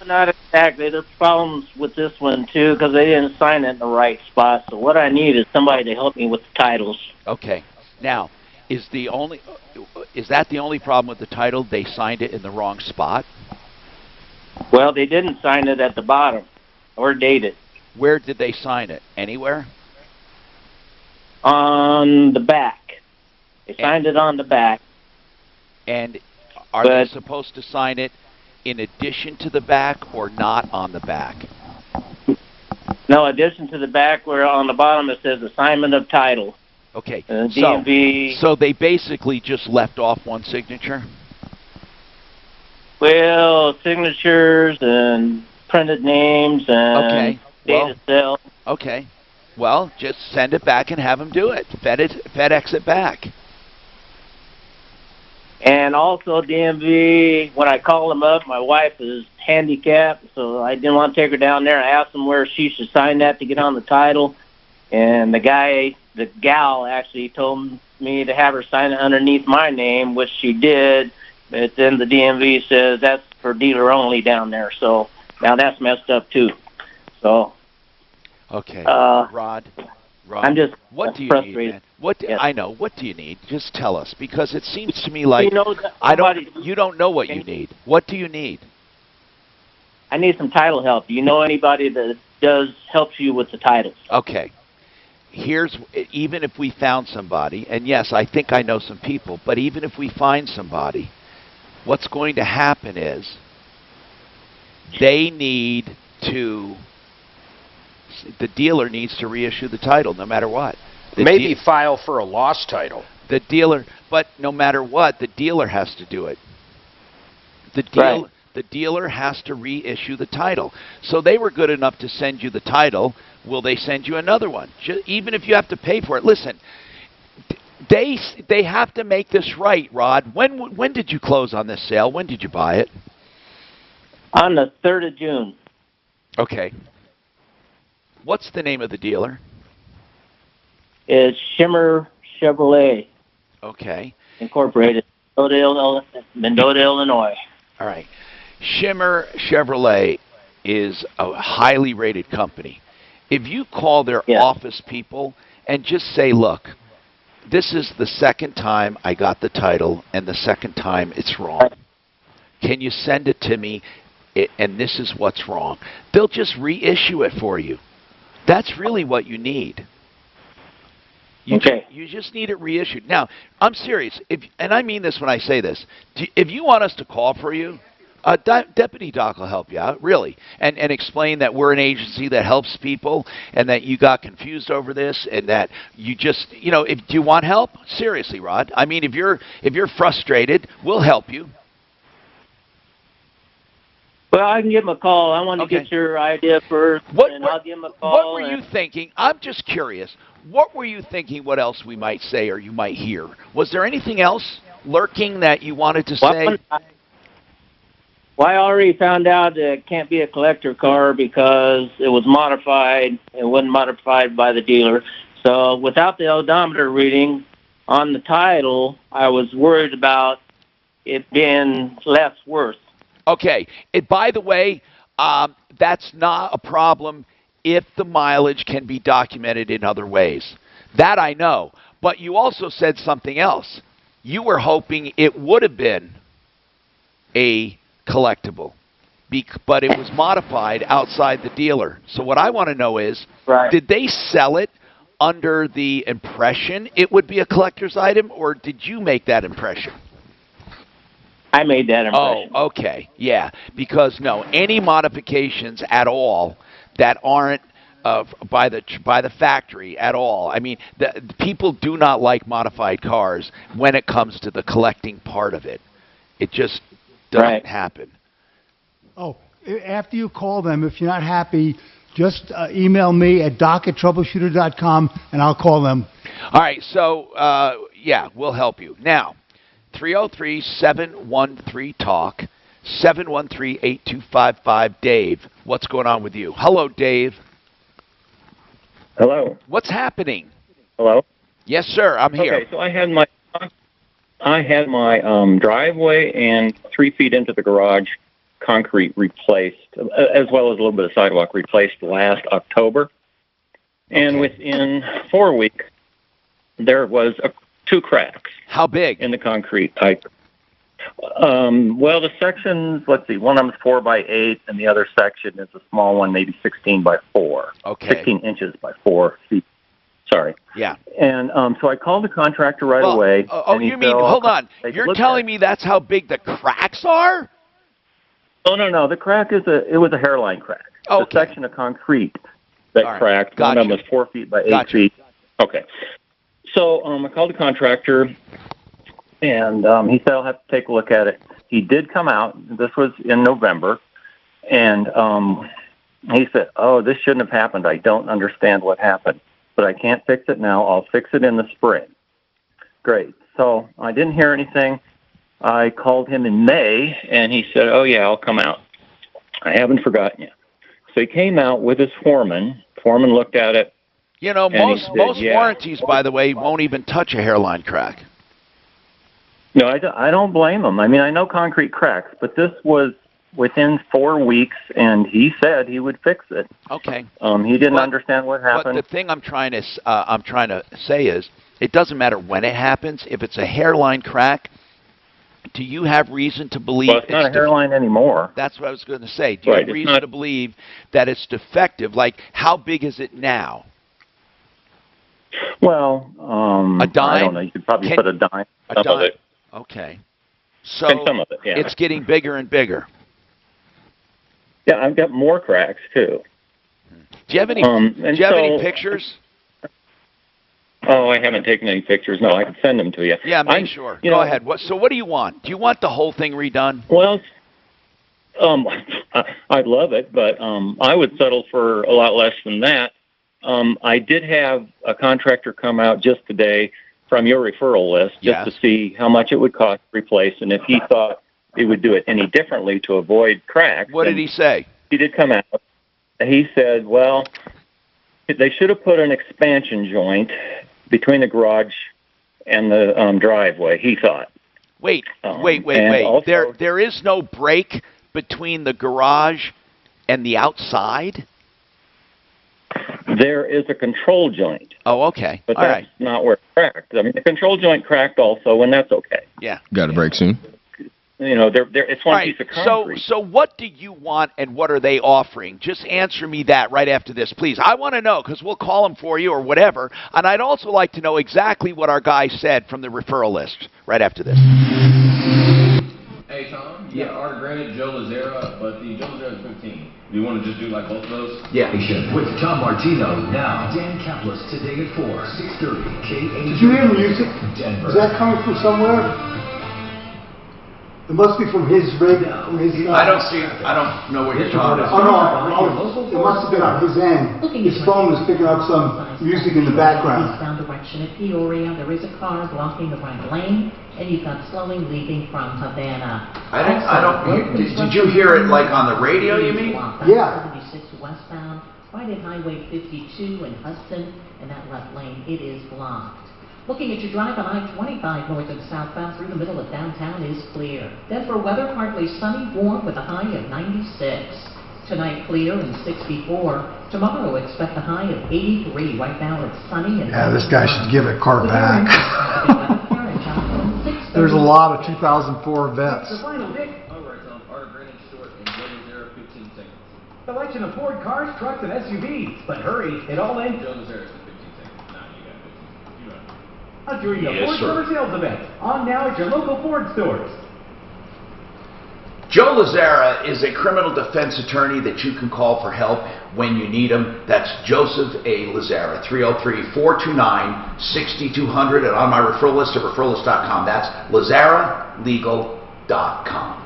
Not exactly. There's problems with this one, too, because they didn't sign it in the right spot. So what I need is somebody to help me with the titles. Okay. Now, is that the only problem with the title? They signed it in the wrong spot? Well, they didn't sign it at the bottom or date it. Where did they sign it? Anywhere? On the back. They signed it on the back. And are they supposed to sign it in addition to the back or not on the back? No, addition to the back, where on the bottom it says assignment of title. Okay. DMV. So they basically just left off one signature? Well, signatures and printed names and date of sale. Okay. Well, just send it back and have them do it. FedEx it back. And also DMV, when I called them up, my wife is handicapped, so I didn't want to take her down there. I asked them where she should sign that to get on the title. And the gal actually told me to have her sign it underneath my name, which she did. But then the DMV says that's for dealer only down there. So now that's messed up too. So. Okay. Rod, I'm just frustrated. Need, man? I know. What do you need? Just tell us, because it seems to me like you don't know what you need. What do you need? I need some title help. Do you know anybody that helps you with the titles? Okay. Even if we found somebody, and yes, I think I know some people, but even if we find somebody, what's going to happen is the dealer needs to reissue the title no matter what. Maybe file for a lost title. The dealer, but no matter what, the dealer has to do it. The dealer has to reissue the title. So they were good enough to send you the title. Will they send you another one? Even if you have to pay for it. Listen, they have to make this right, Rod. When did you close on this sale? When did you buy it? On the 3rd of June. Okay. What's the name of the dealer? It's Shimmer Chevrolet. Okay. Incorporated, Mendota, Illinois. All right. Shimmer Chevrolet is a highly rated company. If you call their office people and just say, look, this is the second time I got the title and the second time it's wrong. Can you send it to me? And this is what's wrong. They'll just reissue it for you. That's really what you need. You just need it reissued. Now, I'm serious, and I mean this when I say this. If you want us to call for you, Deputy Doc will help you out, really, and explain that we're an agency that helps people and that you got confused over this and that you just, do you want help? Seriously, Rod. I mean, if you're frustrated, we'll help you. Well, I can give him a call. I want to get your idea first, and I'll give him a call. What were you thinking? I'm just curious. What were you thinking what else we might say or you might hear? Was there anything else lurking that you wanted to say? Well, I already found out that it can't be a collector car because it was modified. It wasn't modified by the dealer. So without the odometer reading on the title, I was worried about it being less worth. Okay. By the way, that's not a problem if the mileage can be documented in other ways. That I know. But you also said something else. You were hoping it would have been a collectible, but it was modified outside the dealer. So what I want to know is, did they sell it under the impression it would be a collector's item, or did you make that impression? I made that impression. Oh, okay. Yeah, because no, any modifications at all that aren't by the factory at all. I mean, the people do not like modified cars when it comes to the collecting part of it. It just doesn't happen. Oh, after you call them, if you're not happy, just email me at doc@troubleshooter.com, and I'll call them. All right, so, yeah, we'll help you. Now, 303-713-TALK, 713-8255. Dave, what's going on with you? Hello, Dave. Hello. What's happening? Hello. Yes, sir, I'm here. Okay, so I had my driveway and 3 feet into the garage concrete replaced, as well as a little bit of sidewalk replaced last October. And within 4 weeks, there was 2 cracks. How big? In the concrete. Well, the sections, let's see, one of them is 4 by 8, and the other section is a small one, maybe 16 by 4. Okay. 16 inches by 4 feet. Sorry. Yeah. And so I called the contractor right away. You mean, hold on, you're telling me that's how big the cracks are? Oh, no. The crack it was a hairline crack. Okay. The section of concrete that cracked. Gotcha. One of them was 4 feet by 8 feet. Okay. So I called the contractor, and he said, I'll have to take a look at it. He did come out. This was in November. And he said, oh, this shouldn't have happened. I don't understand what happened. But I can't fix it now. I'll fix it in the spring. Great. So I didn't hear anything. I called him in May, and he said, oh, yeah, I'll come out. I haven't forgotten you. So he came out with his foreman. Foreman looked at it. You know, most warranties, by the way, won't even touch a hairline crack. No, I don't blame him. I mean, I know concrete cracks, but this was within 4 weeks, and he said he would fix it. Okay. He didn't understand what happened. But the thing I'm trying to say is, it doesn't matter when it happens. If it's a hairline crack, do you have reason to believe it's not a hairline anymore? That's what I was going to say. Do you have reason to believe that it's defective? Like, how big is it now? Well, a dime? I don't know. You could probably put a dime. A dime. Of it. Okay. So some of it, yeah. It's getting bigger and bigger. Yeah, I've got more cracks too. Do you have any? Do you have any pictures? Oh, I haven't taken any pictures. No, I can send them to you. Yeah, make sure. Go ahead. So what do you want? Do you want the whole thing redone? Well, I'd love it, but I would settle for a lot less than that. I did have a contractor come out just today from your referral list just to see how much it would cost to replace, and if he thought he would do it any differently to avoid cracks. What did he say? He did come out. He said, well, they should have put an expansion joint between the garage and the driveway, he thought. Wait. Also, there is no break between the garage and the outside? There is a control joint. Oh, okay. But that's not where it cracked. I mean, the control joint cracked also, and that's okay. Yeah. Got to break soon. You know, it's one piece of concrete. So what do you want, and what are they offering? Just answer me that right after this, please. I want to know, because we'll call them for you or whatever. And I'd also like to know exactly what our guy said from the referral list right after this. Hey, Tom. Yeah, Art granted Joe Lazera, but the Joe Lazera is 15. Do you want to just do like both of those? Yeah. With Tom Martino now. Dan Kaplis today at 4, 6:30. Did you hear music? Denver. Is that coming from somewhere? It must be from his radio. I don't know what you're talking about. Oh, no. It must have been on his end. His phone was picking up some music in the background. Eastbound direction at Peoria, there is a car blocking the right lane, and you've got slowing leaving from Havana. Did you hear it like on the radio, you mean? Yeah. 76 westbound, right at Highway 52 in Hudson, and that left lane, it is blocked. Looking at your drive on I-25 north and southbound through the middle of downtown is clear. Denver weather partly sunny, warm with a high of 96. Tonight clear and 64. Tomorrow expect a high of 83. Right now it's sunny and this guy should give a car back. There's a lot of 2004 vets. All right, Tom. Art granted short and Joe Lazera 15 seconds. Selection of Ford cars, trucks, and SUVs. But hurry, it all ends. Joe Lazera 15 seconds. Nah, you got 15. You run. During the Ford Summer Sales Event. On now at your local Ford stores. Joe Lazera is a criminal defense attorney that you can call for help when you need him. That's Joseph A. Lazera, 303-429-6200, and on my referral list at referralist.com. That's lazeralegal.com.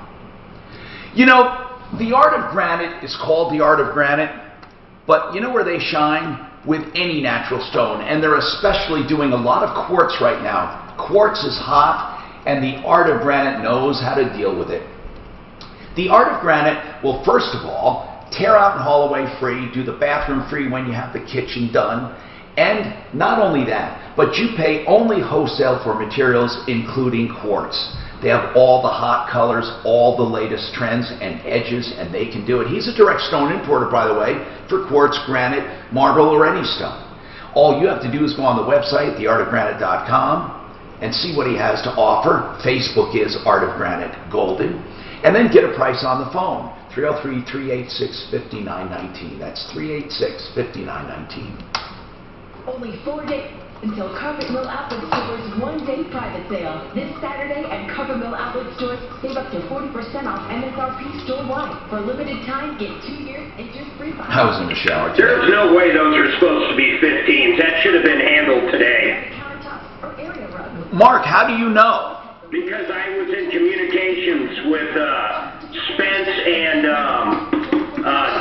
You know, the art of granite is called the art of granite, but you know where they shine? With any natural stone, and they're especially doing a lot of quartz right now. Quartz is hot, and the art of granite knows how to deal with it. The art of granite will, first of all, tear out and haul away free, do the bathroom free when you have the kitchen done, and not only that, but you pay only wholesale for materials including quartz. They have all the hot colors, all the latest trends and edges, and they can do it. He's a direct stone importer, by the way, for quartz, granite, marble, or any stone. All you have to do is go on the website, theartofgranite.com, and see what he has to offer. Facebook is Art of Granite Golden. And then get a price on the phone, 303-386-5919. That's 386-5919. Only 4 days until Carpet Mill Outlet Store's one-day private sale. This Saturday at Carpet Mill Outlet Stores, save up to 40% off MSRP store-wide. For a limited time, get 2 years interest-free. I was in the shower today. There's no way those are supposed to be 15s. That should have been handled today. Mark, how do you know? Because I was in communications with Spence and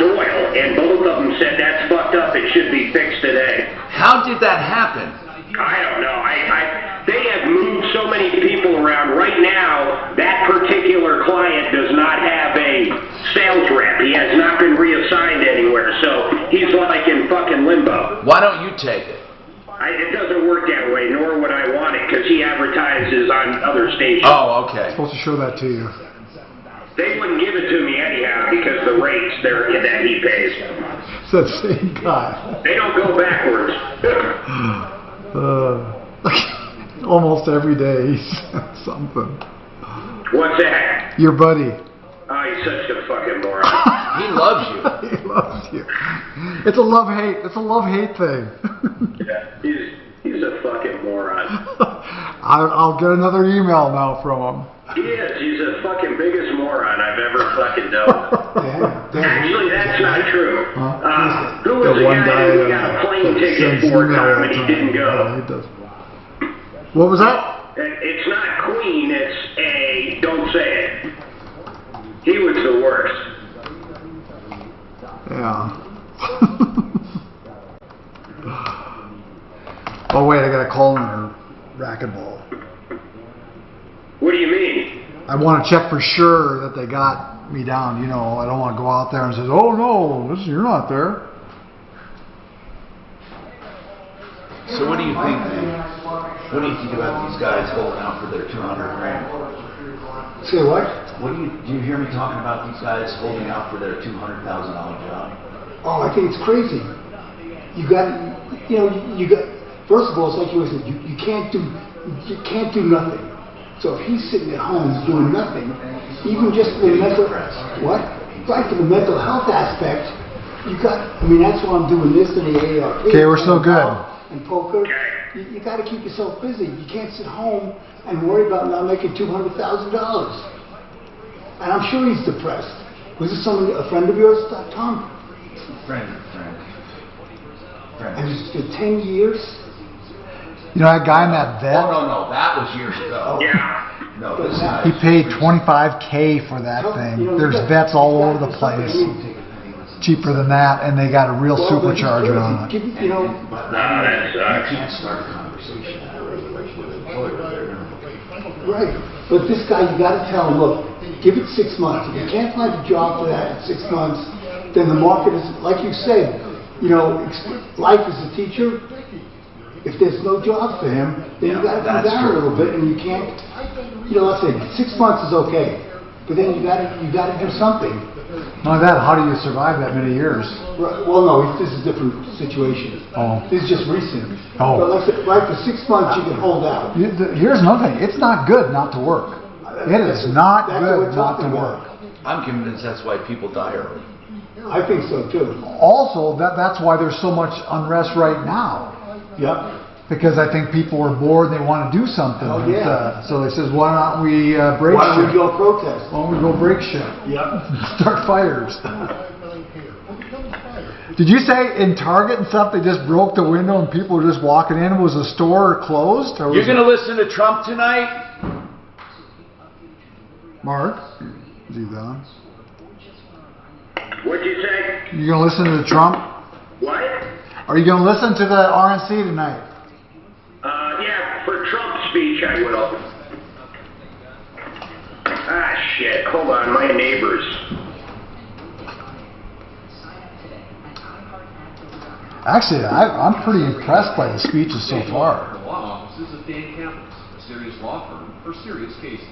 Doyle, and both of them said that's fucked up. It should be fixed today. How did that happen? I don't know. They have moved so many people around. Right now, that particular client does not have a sales rep. He has not been reassigned anywhere, so he's like in fucking limbo. Why don't you take it? It doesn't work that way, nor would I want it, because he advertises on other stations. Oh, okay. Supposed to show that to you. They wouldn't give it to me anyhow because the rates that he pays. It's that same guy. They don't go backwards. Almost every day he's something. What's that? Your buddy. Oh, he's such a fucking moron. He loves you. He loves you. It's a love-hate. It's a love-hate thing. Yeah, he's a fucking moron. I'll get another email now from him. He is. He's the fucking biggest moron I've ever fucking known. Actually, that's not true. Who was the guy who got a plane ticket for time and he didn't go? What was that? It's not Queen, it's a, don't say it. He was the worst. Yeah. Oh wait, I got a call on her racquetball. What do you mean? I want to check for sure that they got me down. You know, I don't want to go out there and say, "Oh no, you're not there." So what do you think? What do you think about these guys holding out for their $200 grand? Say what? Do you hear me talking about these guys holding out for their $200,000 job? Oh, I think it's crazy. You got. First of all, it's like you said, you can't do nothing. So if he's sitting at home doing nothing, even just for the mental, for the mental health aspect, that's why I'm doing this in the AARP. Okay, we're so good. And poker, you got to keep yourself busy. You can't sit home and worry about not making $200,000. And I'm sure he's depressed. Was this a friend of yours, Tom? Friend. And it's for 10 years? You know that guy in that vet? Oh, no, that was years ago. Yeah. No, this guy. He paid $25K for that thing. There's vets all over the place. Cheaper than that, and they got a real supercharger on it. That sucks. You can't start a conversation with an employer. Right. But this guy, you got to tell him, look, give it 6 months. If you can't find a job for that in 6 months, then the market is, like you said, life as a teacher, if there's no job for him, then you got to come down a little bit, and you can't, let's say 6 months is okay, but then you got to do something. Not that, how do you survive that many years? Right, well, no, this is a different situation. Oh. This is just recent. Oh. But like I said, right, for 6 months you can hold out. Here's another thing. It's not good not to work. It is not good not to work. I'm convinced that's why people die early. I think so too. Also, that's why there's so much unrest right now. Yep. Because I think people are bored and they want to do something. Oh, yeah. So they says, why don't we break shit? Why don't we go protest? Why don't we go break shit? Yep. Start fires. Did you say in Target and stuff they just broke the window and people were just walking in? Was the store closed? Or You're going to listen to Trump tonight? Mark? Is he done? What'd you say? You gonna listen to Trump? What? Are you gonna listen to the RNC tonight? Yeah, for Trump's speech I will. Ah, shit. Hold on, my neighbors. Actually, I'm pretty impressed by the speeches so far. The law offices of Dan Campbell's, a serious law firm for serious cases.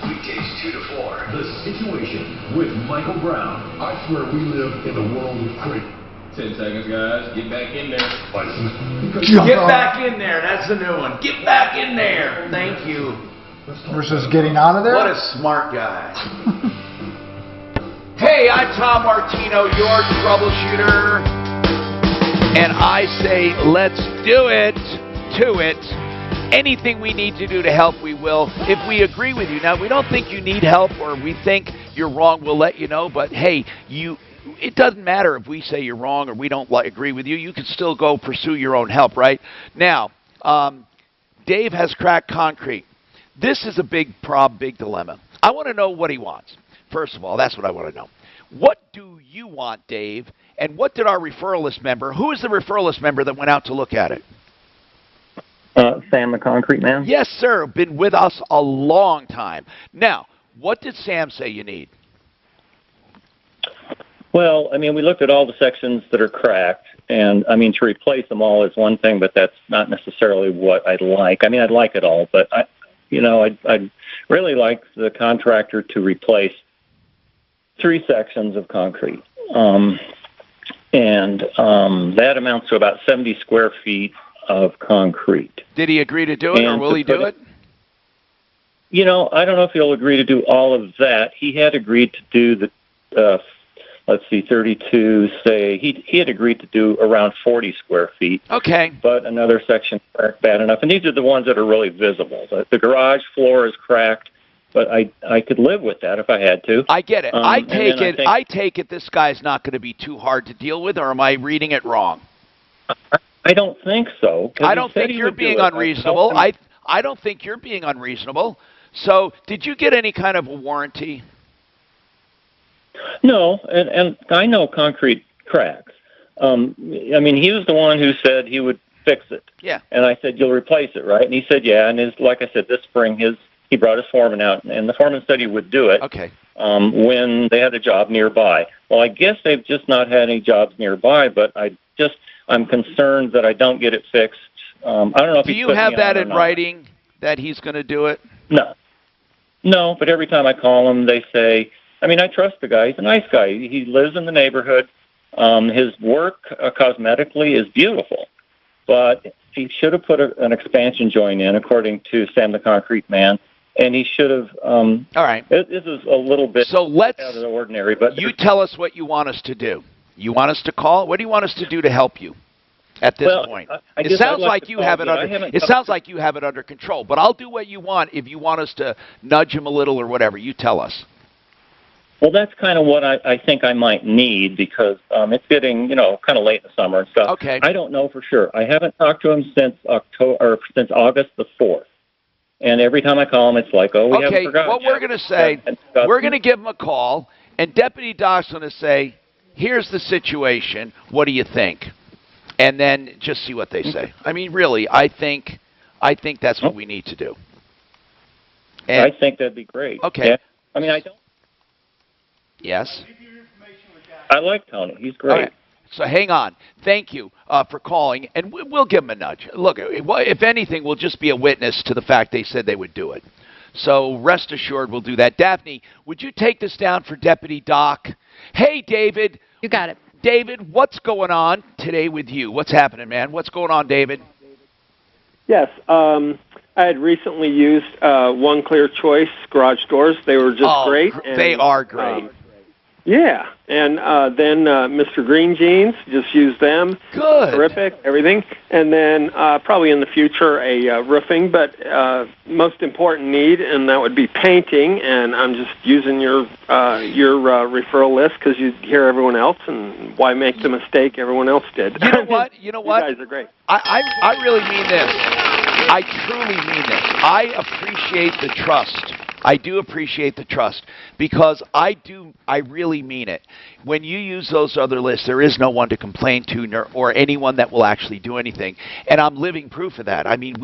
Weekdays 2 to 4. The Situation with Michael Brown. I swear we live in a world of crazy. 10 seconds, guys. Get back in there. Get back in there. That's the new one. Get back in there. Thank you. Versus getting out of there? What a smart guy. Hey, I'm Tom Martino, your troubleshooter. And I say, let's do it to it. Anything we need to do to help, we will. If we agree with you. Now, we don't think you need help or we think you're wrong, we'll let you know. But, hey, it doesn't matter if we say you're wrong or we don't agree with you. You can still go pursue your own help, right? Now, Dave has cracked concrete. This is a big problem, big dilemma. I want to know what he wants. First of all, that's what I want to know. What do you want, Dave? And what did our referral list member, who is the referral list member that went out to look at it? Sam the Concrete Man? Yes, sir. Been with us a long time. Now, what did Sam say you need? Well, I mean, we looked at all the sections that are cracked, and, I mean, to replace them all is one thing, but that's not necessarily what I'd like. I mean, I'd like it all, but, I'd really like the contractor to replace 3 sections of concrete. That amounts to about 70 square feet of concrete. Did he agree to do it, or will he do it? I don't know if he'll agree to do all of that. He had agreed to do the, 32, say, he had agreed to do around 40 square feet. Okay. But another section cracked bad enough. And these are the ones that are really visible. The garage floor is cracked, but I could live with that if I had to. I get it. I take it this guy's not going to be too hard to deal with, or am I reading it wrong? I don't think so. I don't think you're being unreasonable. I don't think you're being unreasonable. So, did you get any kind of a warranty? No, and I know concrete cracks. I mean, he was the one who said he would fix it. Yeah. And I said, you'll replace it, right? And he said, yeah. And like I said, this spring, he brought his foreman out, and the foreman said he would do it. Okay. When they had a job nearby. Well, I guess they've just not had any jobs nearby, but I'm concerned that I don't get it fixed. I don't know if do you have that in writing that he's going to do it? No, but every time I call him, they say, I mean, I trust the guy. He's a nice guy. He lives in the neighborhood. His work cosmetically is beautiful, but he should have put an expansion joint in, according to Sam the Concrete Man, and he should have. All right. This is a little bit out of the ordinary, but you tell us what you want us to do. You want us to call? What do you want us to do to help you at this point? It sounds like you have it under. It sounds like you have it under control. But I'll do what you want if you want us to nudge him a little or whatever. You tell us. Well, that's kind of what I think I might need, because it's getting, kind of late in the summer and stuff. Okay. I don't know for sure. I haven't talked to him since August the 4th. And every time I call him, it's like, we haven't forgotten. What we're going to say, we're going to give him a call, and Deputy Doc's going to say, here's the situation. What do you think? And then just see what they say. I mean, really, I think that's what we need to do. And I think that'd be great. Okay. Yeah. I mean, I don't. Yes. I like Tony. He's great. Right. So hang on. Thank you for calling, and we'll give him a nudge. Look, if anything, we'll just be a witness to the fact they said they would do it. So rest assured we'll do that. Daphne, would you take this down for Deputy Doc? Hey, David. You got it. David, what's going on today with you? What's happening, man? What's going on, David? Yes. I had recently used One Clear Choice garage doors. They were just great. And, they are great. Yeah. And then Mr. Green Jeans, just used them. Good. Terrific, everything. And then probably in the future a roofing, but most important need, and that would be painting. And I'm just using your referral list because you hear everyone else, and why make the mistake everyone else did? You know what? You guys are great. I really mean this. I truly mean this. I appreciate the trust I do appreciate the trust, because I really mean it. When you use those other lists, there is no one to complain to or anyone that will actually do anything. And I'm living proof of that. I mean,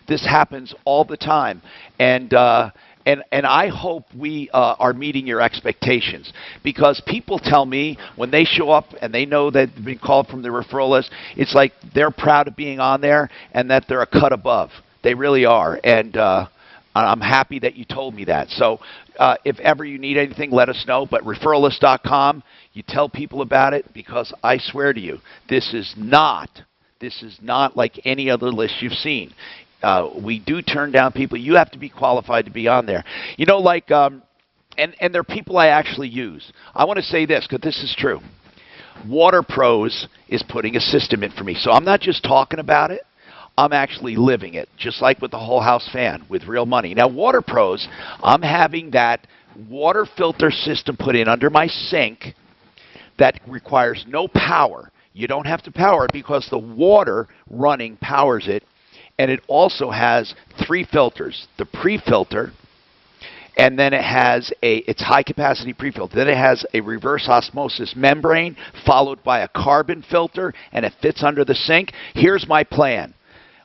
this happens all the time. And I hope we are meeting your expectations, because people tell me when they show up and they know that they've been called from the referral list, it's like they're proud of being on there and that they're a cut above. They really are. And I'm happy that you told me that. So if ever you need anything, let us know. But referralist.com, you tell people about it, because I swear to you, this is not like any other list you've seen. We do turn down people. You have to be qualified to be on there. You know, like, and there are people I actually use. I want to say this, because this is true. Water Pros is putting a system in for me. So I'm not just talking about it. I'm actually living it, just like with the whole house fan, with real money. Now, Water Pros, I'm having that water filter system put in under my sink that requires no power. You don't have to power it, because the water running powers it. And it also has 3 filters: the pre-filter, and then it has it's high-capacity pre-filter. Then it has a reverse osmosis membrane, followed by a carbon filter, and it fits under the sink. Here's my plan.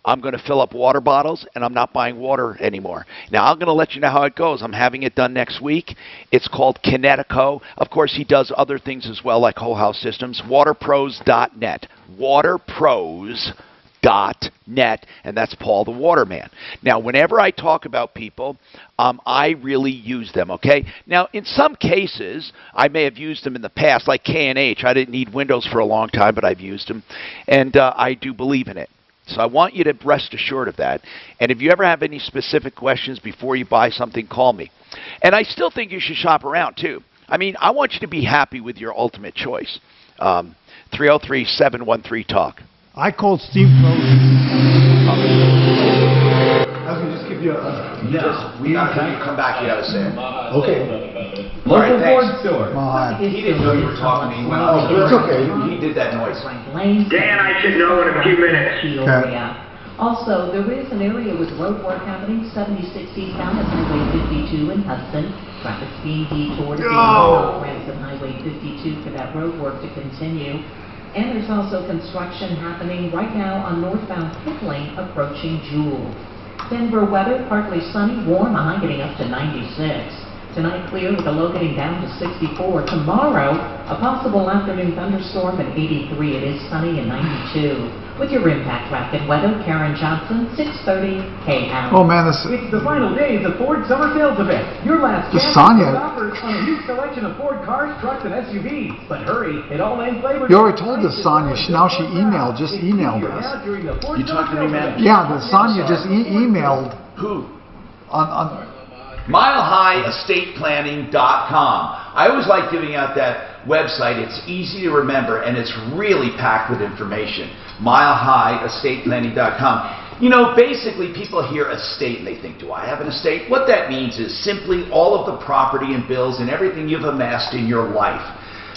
I'm going to fill up water bottles, and I'm not buying water anymore. Now, I'm going to let you know how it goes. I'm having it done next week. It's called Kinetico. Of course, he does other things as well, like whole house systems. Waterpros.net. Waterpros.net, and that's Paul the Waterman. Now, whenever I talk about people, I really use them, okay? Now, in some cases, I may have used them in the past, like K&H. I didn't need Windows for a long time, but I've used them, and I do believe in it. So I want you to rest assured of that. And if you ever have any specific questions before you buy something, call me. And I still think you should shop around, too. I mean, I want you to be happy with your ultimate choice. 303-713-TALK. I called Steve Rose. I was going to just give you a... We got to come back. You got to say it. Okay. Local Ford store. He didn't know you were talking to me. Well, it's okay. He did that noise. Dan, I should know in a few minutes. Okay. Also, there is an area with road work happening 76 eastbound of Highway 52 in Hudson. Traffic's being detoured at the ramps of Highway 52 for that road work to continue. And there's also construction happening right now on northbound Pickling approaching Jewel. Denver weather, partly sunny, warm, a high getting up to 96. Tonight clear with a low getting down to 64. Tomorrow, a possible afternoon thunderstorm at 83. It is sunny and 92. With your impact traffic weather, Karen Johnson, 630 KL. Oh man, this... It's the final days of Ford Summer Sales Event. Your last chance Sonia. to offers on a huge selection of Ford cars, trucks, and SUVs. But hurry, it all ends Labor Day. You already told us, Sonia. Now she just emailed us. You talked to me, man? Yeah, the Sonia just emailed. Who? On MileHighEstatePlanning.com. I always like giving out that website. It's easy to remember, and it's really packed with information. MileHighEstatePlanning.com. You know, basically people hear estate and they think, do I have an estate? What that means is simply all of the property and bills and everything you've amassed in your life.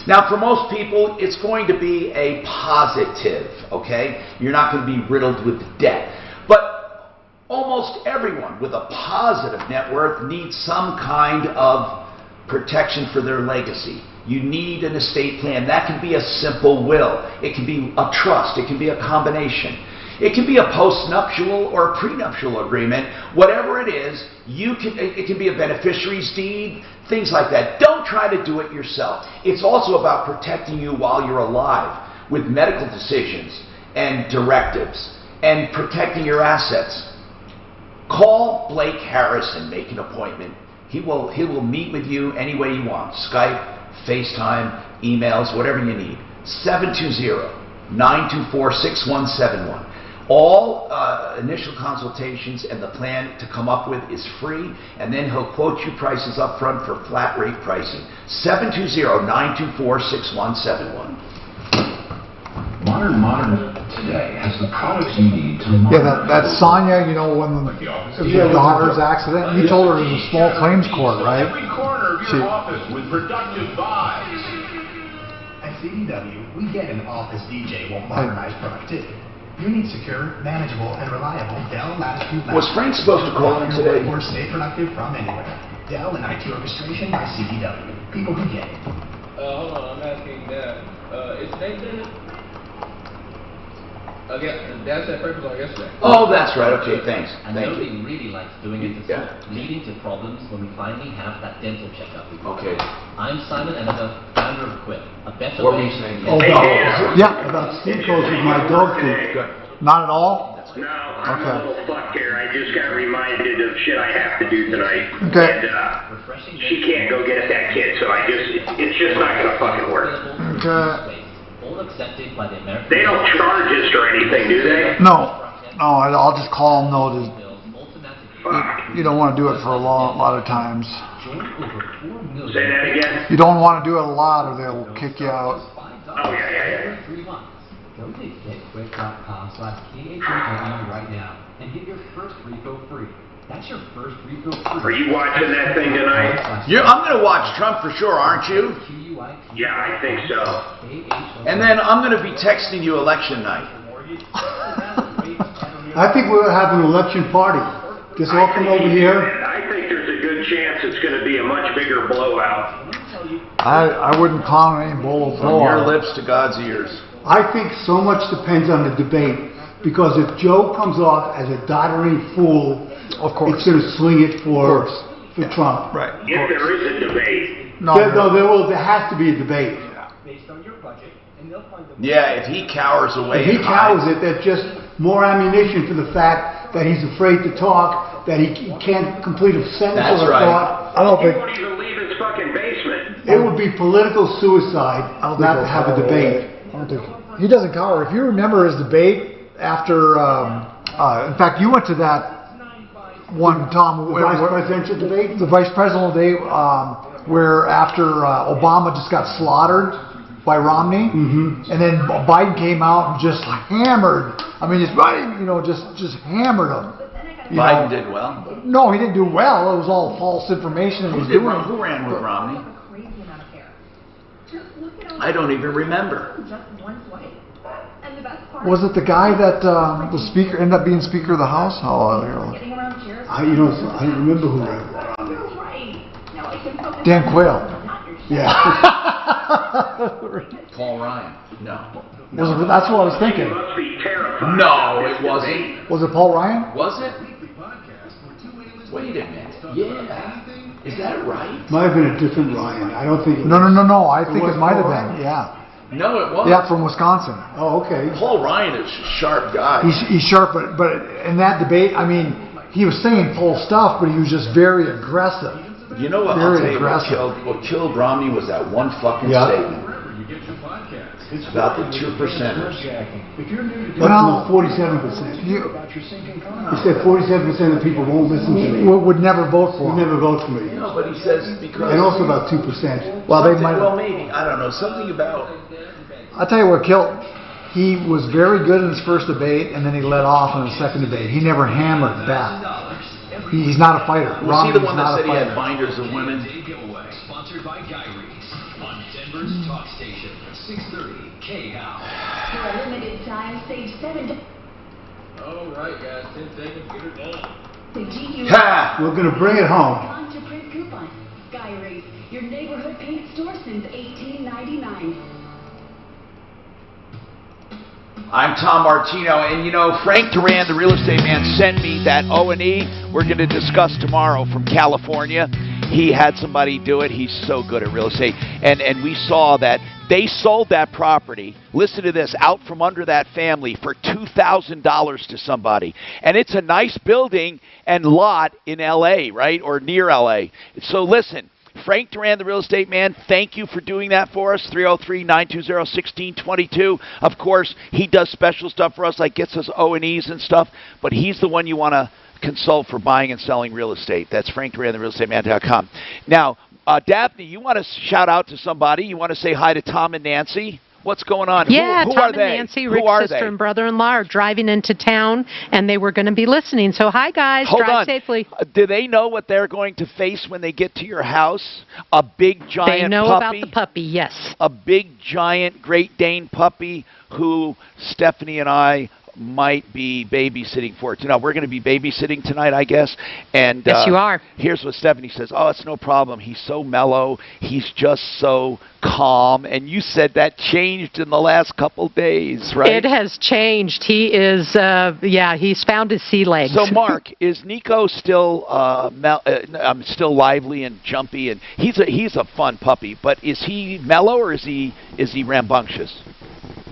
Now, for most people, it's going to be a positive, okay? You're not going to be riddled with debt. But almost everyone with a positive net worth needs some kind of protection for their legacy. You need an estate plan. That can be a simple will. It can be a trust. It can be a combination. It can be a post-nuptial or a prenuptial agreement. Whatever it is, it can be a beneficiary's deed, things like that. Don't try to do it yourself. It's also about protecting you while you're alive with medical decisions and directives and protecting your assets. Call Blake Harris and make an appointment. He will meet with you any way you want. Skype, FaceTime, emails, whatever you need. 720-924-6171. All initial consultations and the plan to come up with is free, and then he'll quote you prices up front for flat rate pricing. 720-924-6171. Modern today has the products you need to that's Sonia, you know, when it was your daughter's accident, you told her it was a small claims court, right? Every corner of your office with productive vibes. At CDW, we get an office DJ will modernize productivity. You need secure, manageable, and reliable Dell Latitude. Was Frank supposed to call in today? Or stay productive from anywhere. Dell and IT orchestration by CDW. People who get it. Hold on, I'm asking Dad. Is Nate in it? Dad said papers on yesterday. Oh, that's right. Okay, thanks. I know he really likes doing it this way, leading to problems when we finally have that dental checkup. Okay. I'm Simon Annabelle, founder of Quip, a better What were way you saying? Oh, yeah, about Steve goes with my dog food. Not at all? No, I'm a little fucked here. I just got reminded of shit I have to do tonight. Okay. And she can't go get that kid, so it's just not gonna fucking work. Okay. all accepted by the American. They don't charge us or anything, do they? No. No, I'll just call them, no, you don't want to do it for a lot of times. Say that again? You don't want to do it a lot or they'll kick you out. Oh, yeah. Go to getquick.com/KHOW right now and get your first refill free. That's your first refill free. Are you watching that thing tonight? I'm going to watch Trump for sure, aren't you? Yeah, I think so. And then I'm going to be texting you election night. I think we'll have an election party. Just all come over here. I think there's a good chance it's going to be a much bigger blowout. I wouldn't count any blowout. From your lips to God's ears. I think so much depends on the debate. Because if Joe comes off as a doddering fool, of course, it's going to swing it for Trump. Right. If there is a debate. There has to be a debate. Yeah, if he cowers away. If he cowers it, that's just more ammunition for the fact that he's afraid to talk, that he can't complete a sentence or a thought. I don't think. He won't even leave his fucking basement. It would be political suicide not to have a debate. He doesn't cower. If you remember his debate after, in fact, you went to that one, Tom. The vice presidential debate? The vice presidential debate, where after Obama just got slaughtered by Romney, and then Biden came out and just hammered. I mean, just hammered him. Biden did well. No, he didn't do well. It was all false information. Who ran with Romney? I don't even remember. Was it the guy that the speaker ended up being Speaker of the House? I don't remember who ran. Dan Quayle. Yeah. Paul Ryan. No. That's what I was thinking. No, it wasn't. Was it Paul Ryan? Was it? Wait a minute. Yeah. Is that right? Might have been a different Ryan. I don't think. No. I think it might have been. Yeah. No, it wasn't. Yeah, from Wisconsin. Oh, okay. Paul Ryan is a sharp guy. He's sharp, but in that debate, I mean, he was saying full stuff, but he was just very aggressive. You know what? I'll tell you what killed Romney was that one fucking statement. It's about the 2%ers. Well, 47%. He said 47% of people won't listen to me. Would never vote for him. Would never vote for me. No, but he says because. And also about 2%. Well, they might. Well, maybe I don't know something about. I'll tell you what killed. He was very good in his first debate, and then he let off in his second debate. He never hammered back. He's not a fighter. Was he the one that said he had binders of women? Sponsored by Guy Reese on Denver's Talk Station, 630 KHOW. For a limited time, save 7. All right, guys, 10 seconds, get her done. The GU. Ha! We're gonna bring it home. On to print coupon. Guy Reese, your neighborhood paint store since 1899. I'm Tom Martino, and Frank Duran, the real estate man, sent me that O&E we're going to discuss tomorrow from California. He had somebody do it. He's so good at real estate. And we saw that they sold that property, listen to this, out from under that family for $2,000 to somebody. And it's a nice building and lot in L.A., right, or near L.A. So listen. Frank Duran, the real estate man, thank you for doing that for us. 303-920-1622. Of course, he does special stuff for us, like gets us O&Es and stuff, but he's the one you want to consult for buying and selling real estate. That's Frank Duran, therealestateman.com. Now, Daphne, you want to shout out to somebody? You want to say hi to Tom and Nancy? What's going on? Yeah, who Tom are and they? Nancy, Rick's sister and brother-in-law, are driving into town, and they were going to be listening. So, hi, guys. Drive safely. Do they know what they're going to face when they get to your house? A big, giant puppy? They know about the puppy, yes. A big, giant Great Dane puppy who Stephanie and I might be babysitting for it. No, we're going to be babysitting tonight, I guess. And yes, you are. Here's what Stephanie says. Oh, it's no problem. He's so mellow. He's just so calm. And you said that changed in the last couple days, right? It has changed. He is, he's found his sea legs. So, Mark, is Nico still still lively and jumpy? And he's a fun puppy, but is he mellow or is he rambunctious?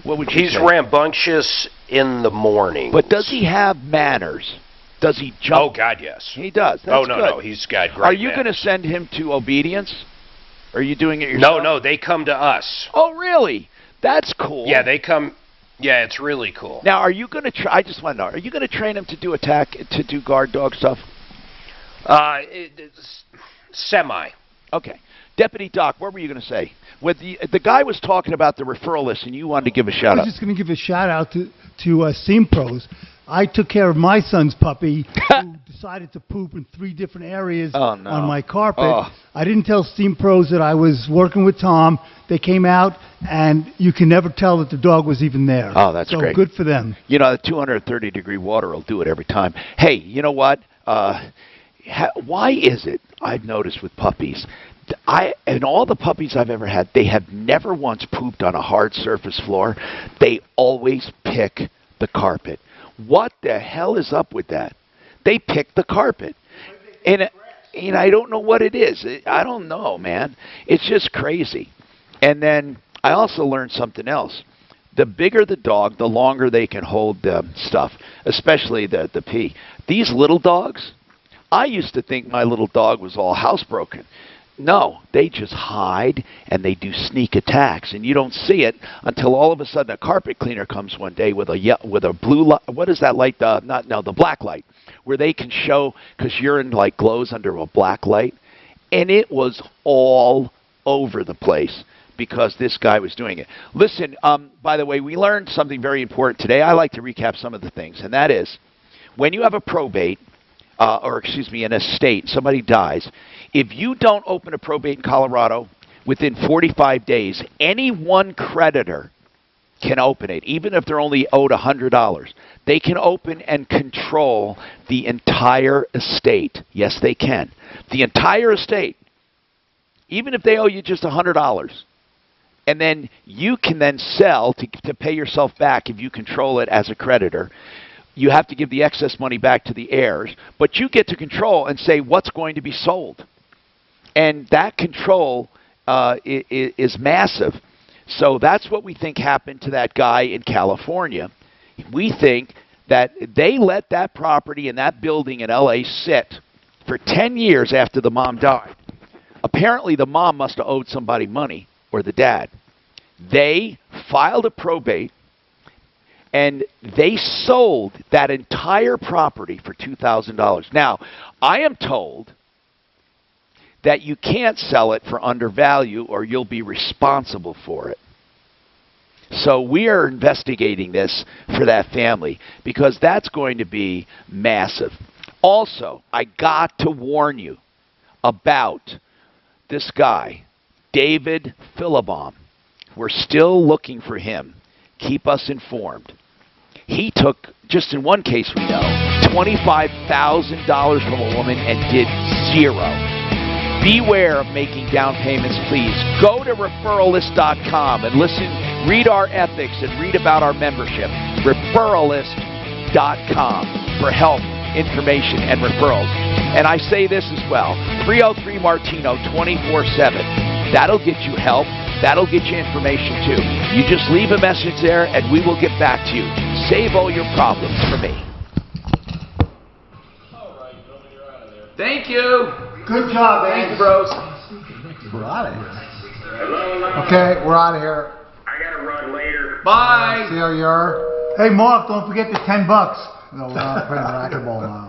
What would you say? He's rambunctious in the morning. But does he have manners? Does he jump? Oh, God, yes. He does. That's good. No, he's got great Are you manners. going to send him to obedience? Or are you doing it yourself? No, they come to us. Oh, really? That's cool. Yeah, they come. Yeah, it's really cool. Now, are you going to I just want to know, are you going to train him to do guard dog stuff? Semi. Okay. Deputy Doc, what were you going to say? With the guy was talking about the referral list, and you wanted to give a shout out. I was just going to give a shout out to Seam Pros. I took care of my son's puppy who decided to poop in 3 different areas on my carpet. Oh. I didn't tell Steam Pros that I was working with Tom. They came out, and you can never tell that the dog was even there. Oh, that's great. So good for them. You know, the 230-degree water will do it every time. Hey, you know what? Why is it, I've noticed with puppies, and all the puppies I've ever had, they have never once pooped on a hard surface floor. They always pick the carpet. What the hell is up with that? They pick the carpet. And I don't know what it is. I don't know, man. It's just crazy. And then I also learned something else. The bigger the dog, the longer they can hold the stuff, especially the pee. These little dogs, I used to think my little dog was all housebroken. No, they just hide and they do sneak attacks, and you don't see it until all of a sudden a carpet cleaner comes one day with a blue light. What is that light? The black light, where they can show, because urine like glows under a black light, and it was all over the place because this guy was doing it. Listen, by the way, we learned something very important today. I like to recap some of the things, and that is when you have a probate, an estate, somebody dies. If you don't open a probate in Colorado within 45 days, any one creditor can open it, even if they're only owed $100. They can open and control the entire estate. Yes, they can. The entire estate, even if they owe you just $100. And then you can then sell to pay yourself back if you control it as a creditor. You have to give the excess money back to the heirs, but you get to control and say what's going to be sold. And that control is massive. So that's what we think happened to that guy in California. We think that they let that property and that building in L.A. sit for 10 years after the mom died. Apparently the mom must have owed somebody money, or the dad. They filed a probate, and they sold that entire property for $2,000. Now, I am told that you can't sell it for undervalue or you'll be responsible for it. So we are investigating this for that family because that's going to be massive. Also, I got to warn you about this guy, David Philibom. We're still looking for him. Keep us informed. He took, just in one case we know, $25,000 from a woman and did zero. Beware of making down payments, please. Go to referralist.com and read our ethics and read about our membership. Referralist.com for help, information, and referrals. And I say this as well, 303-MARTINO 24/7. That'll get you help. That'll get you information too. You just leave a message there and we will get back to you. Save all your problems for me. Thank you. Good job, man. Thank you, bros. We're out of here. Hello. Okay, we're out of here. I gotta run later. Bye. See you. Hey, Mark, don't forget the $10. No, we're not playing racquetball now.